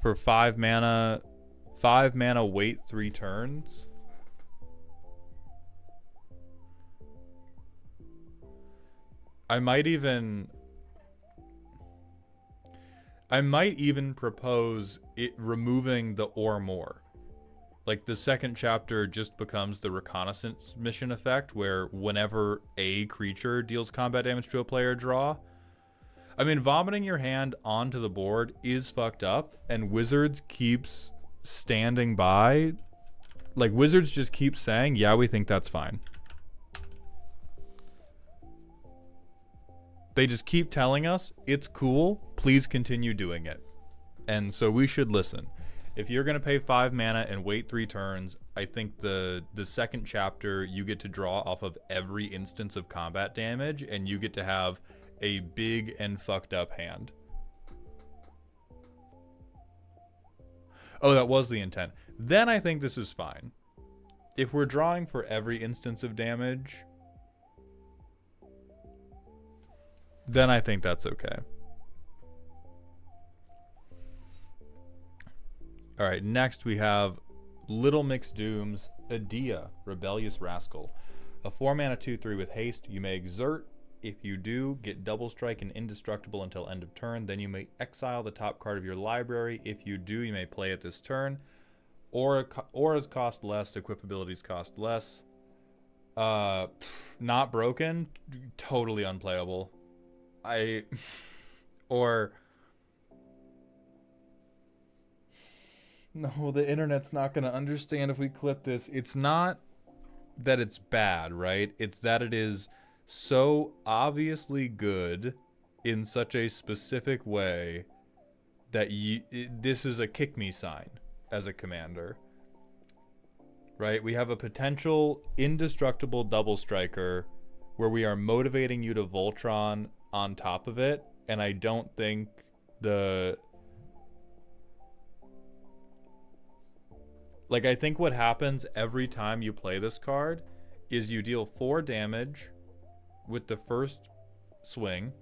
for 5 mana. 5 mana, wait 3 turns. I might even propose it removing the or more. Like, the second chapter just becomes the reconnaissance mission effect, where whenever a creature deals combat damage to a player, draw. I mean, vomiting your hand onto the board is fucked up, and Wizards keeps standing by. Like, Wizards just keep saying, yeah, we think that's fine. They just keep telling us, it's cool, please continue doing it. And so we should listen. If you're going to pay 5 mana and wait 3 turns, I think the second chapter, you get to draw off of every instance of combat damage, and you get to have a big and fucked up hand. Oh, that was the intent. Then I think this is fine. If we're drawing for every instance of damage, then I think that's okay. All right, next we have Little Mixed Dooms, Adia, Rebellious Rascal. A 4-mana 2/3 with haste. You may exert. If you do, get double strike and indestructible until end of turn. Then you may exile the top card of your library. If you do, you may play it this turn. Auras cost less, equip abilities cost less. Not broken, totally unplayable. No, the internet's not going to understand if we clip this. It's not that it's bad, right? It's that it is so obviously good in such a specific way that this is a kick me sign as a commander. Right? We have a potential indestructible double striker where we are motivating you to Voltron on top of it, and I don't think I think what happens every time you play this card is you deal 4 damage with the first swing,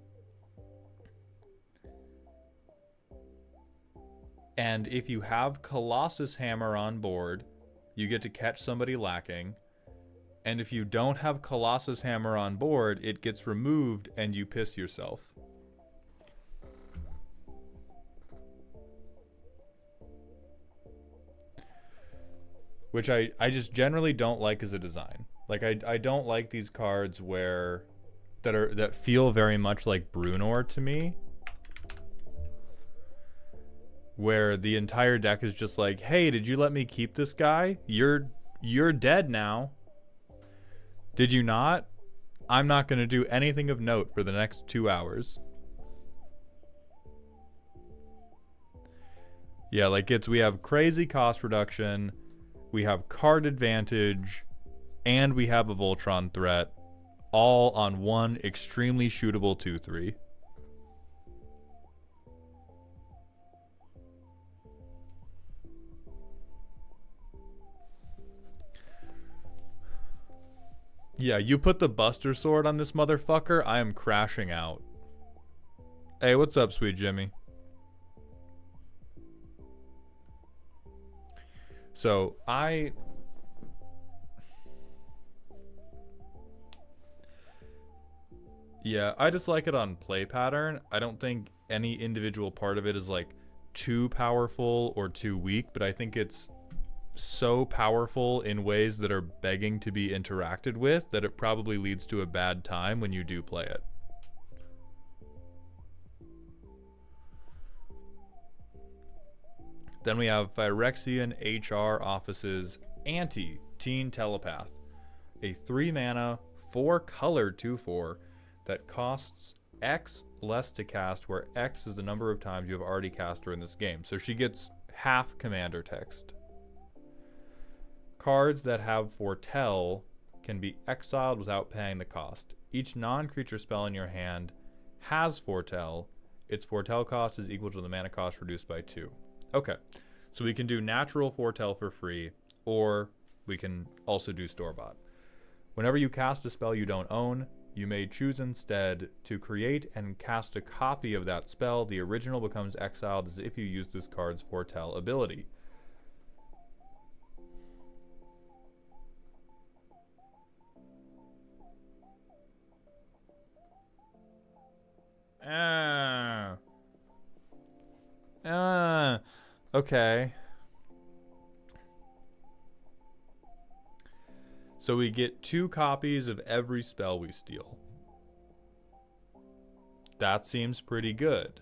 and if you have Colossus Hammer on board, you get to catch somebody lacking, and if you don't have Colossus Hammer on board, it gets removed and you piss yourself. Which I just generally don't like as a design. Like I don't like these cards that feel very much like Brunor to me, where the entire deck is just like, hey, did you let me keep this guy? You're dead now. Did you not? I'm not going to do anything of note for the next 2 hours. Yeah, like we have crazy cost reduction, we have card advantage, and we have a Voltron threat, all on one extremely shootable 2/3. Yeah, you put the Buster Sword on this motherfucker, I am crashing out. Hey, what's up, sweet Jimmy? So, I just like it on play pattern. I don't think any individual part of it is like too powerful or too weak, but I think it's so powerful in ways that are begging to be interacted with that it probably leads to a bad time when you do play it. Then we have Phyrexian HR Office's Anti-Teen Telepath, a 3-mana, 4-color 2/4 that costs X less to cast, where X is the number of times you have already cast her in this game. So she gets half commander text. Cards that have Foretell can be exiled without paying the cost. Each non-creature spell in your hand has Foretell. Its Foretell cost is equal to the mana cost reduced by 2. Okay, so we can do natural Foretell for free, or we can also do store-bought. Whenever you cast a spell you don't own, you may choose instead to create and cast a copy of that spell. The original becomes exiled as if you use this card's Foretell ability. Okay. So we get 2 copies of every spell we steal. That seems pretty good.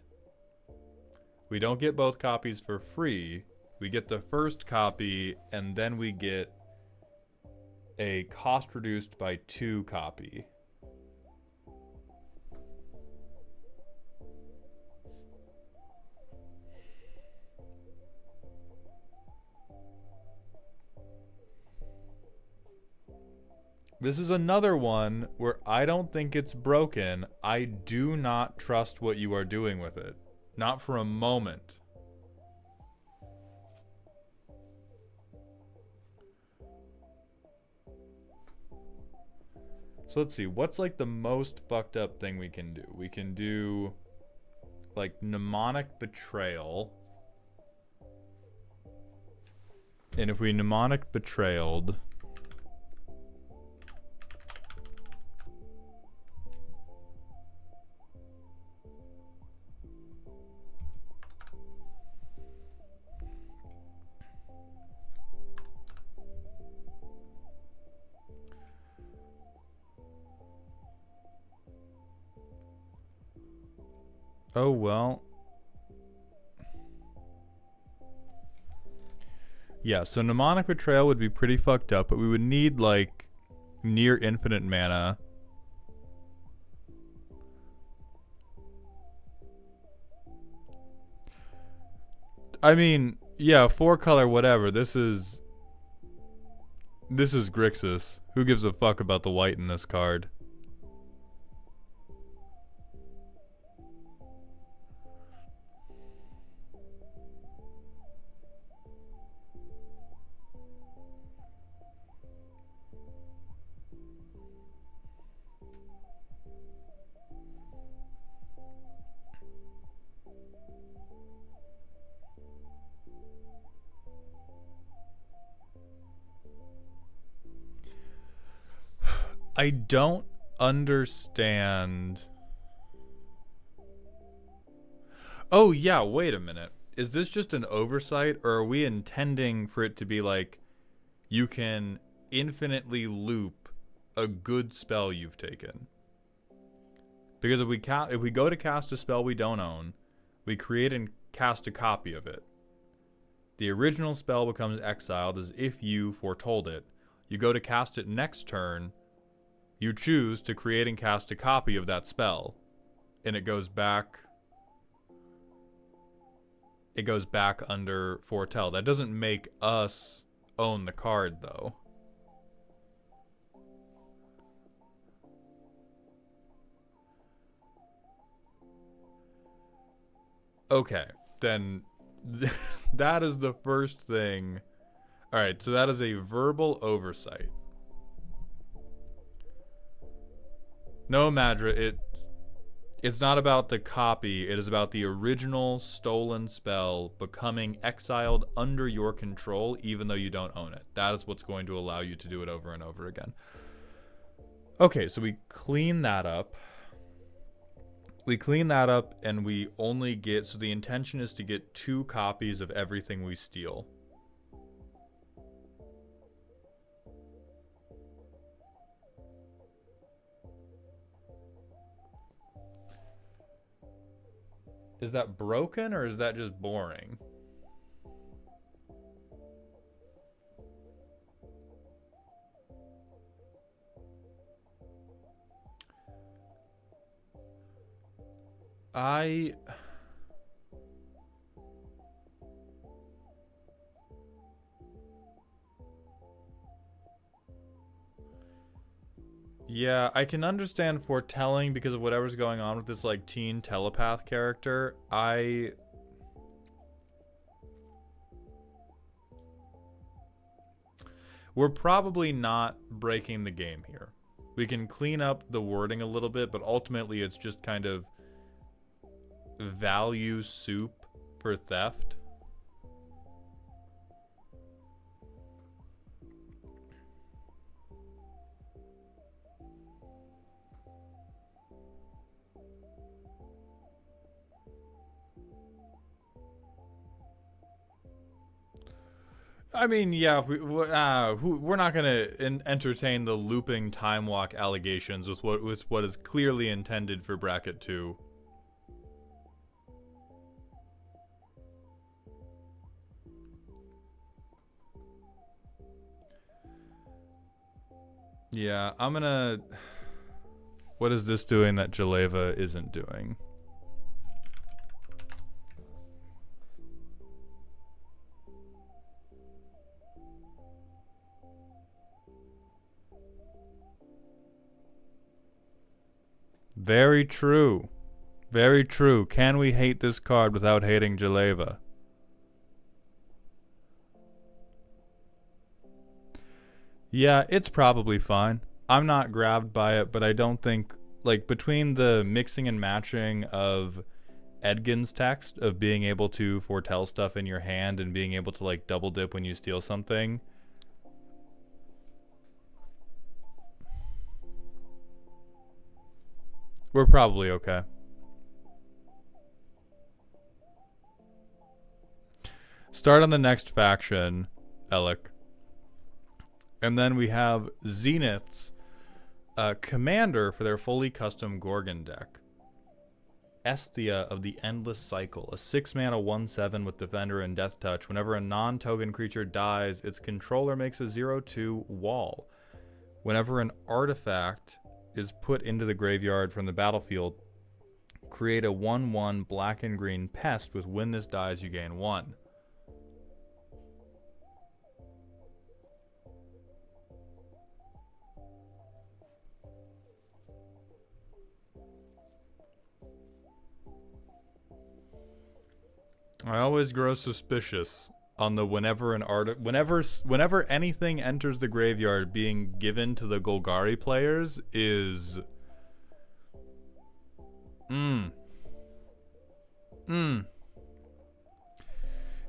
We don't get both copies for free. We get the first copy, and then we get a cost reduced by 2 copy. This is another one where I don't think it's broken. I do not trust what you are doing with it. Not for a moment. So let's see. What's like the most fucked up thing we can do? We can do like mnemonic betrayal. And if we mnemonic betrayaled, oh well. Yeah, so mnemonic betrayal would be pretty fucked up, but we would need like near infinite mana. I mean, yeah, 4-color whatever. This is Grixis. Who gives a fuck about the white in this card? I don't understand. Oh, yeah, wait a minute. Is this just an oversight, or are we intending for it to be like you can infinitely loop a good spell you've taken? Because if we go to cast a spell we don't own, we create and cast a copy of it. The original spell becomes exiled as if you foretold it. You go to cast it next turn, you choose to create and cast a copy of that spell, and it goes back under foretell. That doesn't make us own the card, though. Okay, then that is the first thing. Alright, so that is a verbal oversight. No, Madra, it's not about the copy, it is about the original stolen spell becoming exiled under your control even though you don't own it. That is what's going to allow you to do it over and over again. Okay, so we clean that up. And we only get, so the intention is to get 2 copies of everything we steal. Is that broken or is that just boring? Yeah, I can understand foretelling because of whatever's going on with this like teen telepath character. We're probably not breaking the game here. We can clean up the wording a little bit, but ultimately it's just kind of value soup for theft. I mean, yeah, we're not gonna entertain the looping time walk allegations with what is clearly intended for bracket 2. Yeah, I'm gonna. What is this doing that Jaleva isn't doing? Very true. Very true. Can we hate this card without hating Jaleva? Yeah, it's probably fine. I'm not grabbed by it, but I don't think, like, between the mixing and matching of Edgin's text of being able to foretell stuff in your hand and being able to, like, double dip when you steal something, we're probably okay. Start on the next faction, Alec. And then we have Zenith's commander for their fully custom Gorgon deck. Esthia of the Endless Cycle, a 6-mana 1/7 with Defender and Death Touch. Whenever a non-token creature dies, its controller makes a 0/2 wall. Whenever an artifact is put into the graveyard from the battlefield, create a 1/1 black and green pest with when this dies you gain 1. I always grow suspicious on the whenever anything enters the graveyard being given to the Golgari players is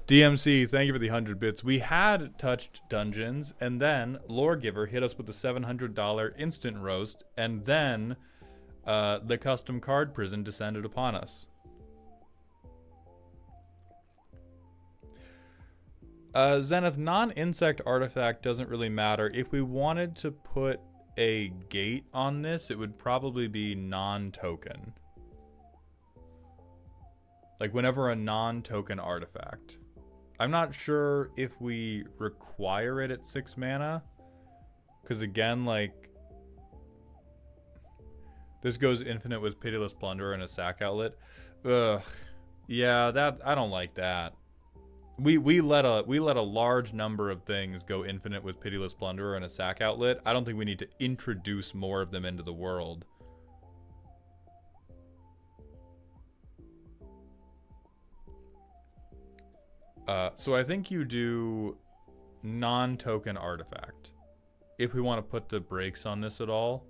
DMC, thank you for the 100 bits. We had touched dungeons, and then Loregiver hit us with the $700 instant roast, and then the custom card prison descended upon us. Zenith, non-insect artifact doesn't really matter. If we wanted to put a gate on this, it would probably be non-token. Like whenever a non-token artifact. I'm not sure if we require it at 6 mana. Because again, like, this goes infinite with Pitiless Plunderer and a sack outlet. Ugh. Yeah, that I don't like that. We let a large number of things go infinite with Pitiless Plunderer and a sack outlet. I don't think we need to introduce more of them into the world. So I think you do non-token artifact. If we want to put the brakes on this at all.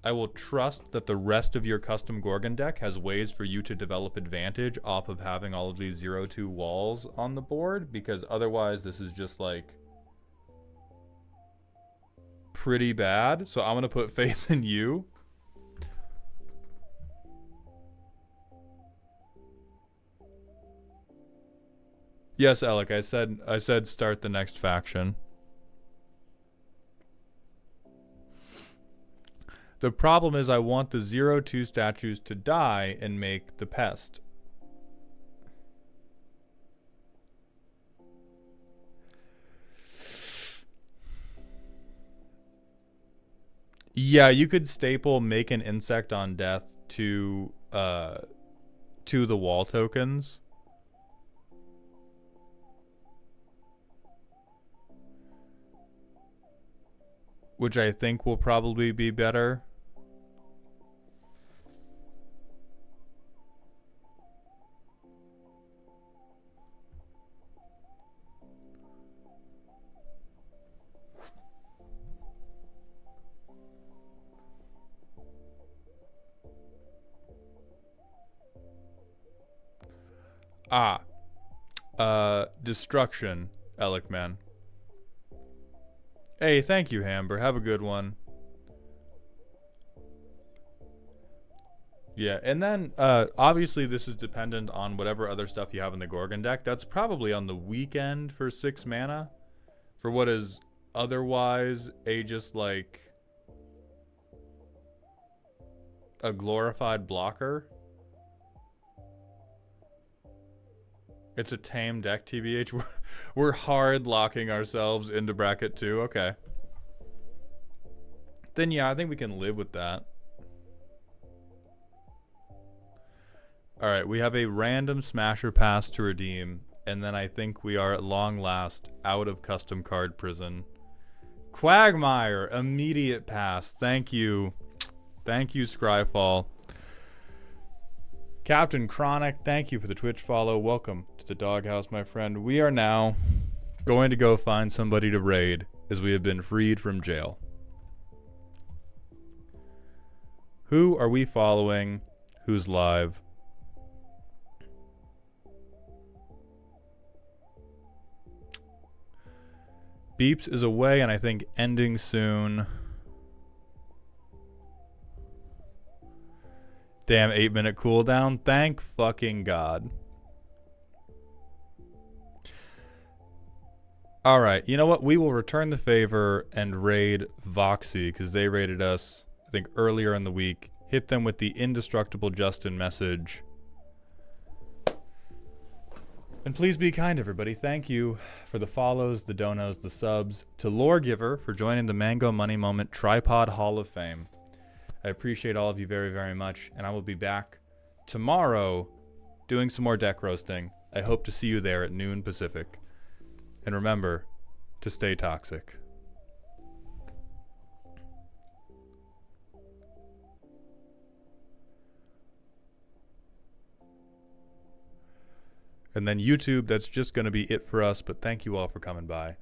I will trust that the rest of your custom Gorgon deck has ways for you to develop advantage off of having all of these 0/2 walls on the board, because otherwise this is just like pretty bad. So I'm going to put faith in you. Yes, Alec, I said start the next faction. The problem is I want the 0/2 statues to die and make the pest. Yeah, you could staple make an insect on death to the wall tokens. Which I think will probably be better. Destruction, Elikman. Hey, thank you, Hamber. Have a good one. Yeah, and then obviously this is dependent on whatever other stuff you have in the Gorgon deck. That's probably on the weekend for 6 mana. For what is otherwise a just like a glorified blocker. It's a tame deck, TBH. We're hard locking ourselves into bracket 2. Okay. Then yeah, I think we can live with that. Alright, we have a random smasher pass to redeem. And then I think we are at long last out of custom card prison. Quagmire, immediate pass. Thank you. Thank you, Scryfall. Captain Chronic, thank you for the Twitch follow. Welcome to the doghouse, my friend. We are now going to go find somebody to raid as we have been freed from jail. Who are we following? Who's live? Beeps is away and I think ending soon. Damn, 8-minute cooldown. Thank fucking God. Alright, you know what? We will return the favor and raid Voxy, because they raided us, I think, earlier in the week. Hit them with the indestructible Justin message. And please be kind, everybody. Thank you for the follows, the donos, the subs. To Loregiver for joining the Mango Money Moment Tripod Hall of Fame. I appreciate all of you very, very much. And I will be back tomorrow doing some more deck roasting. I hope to see you there at noon Pacific. And remember to stay toxic. And then YouTube, that's just going to be it for us. But thank you all for coming by.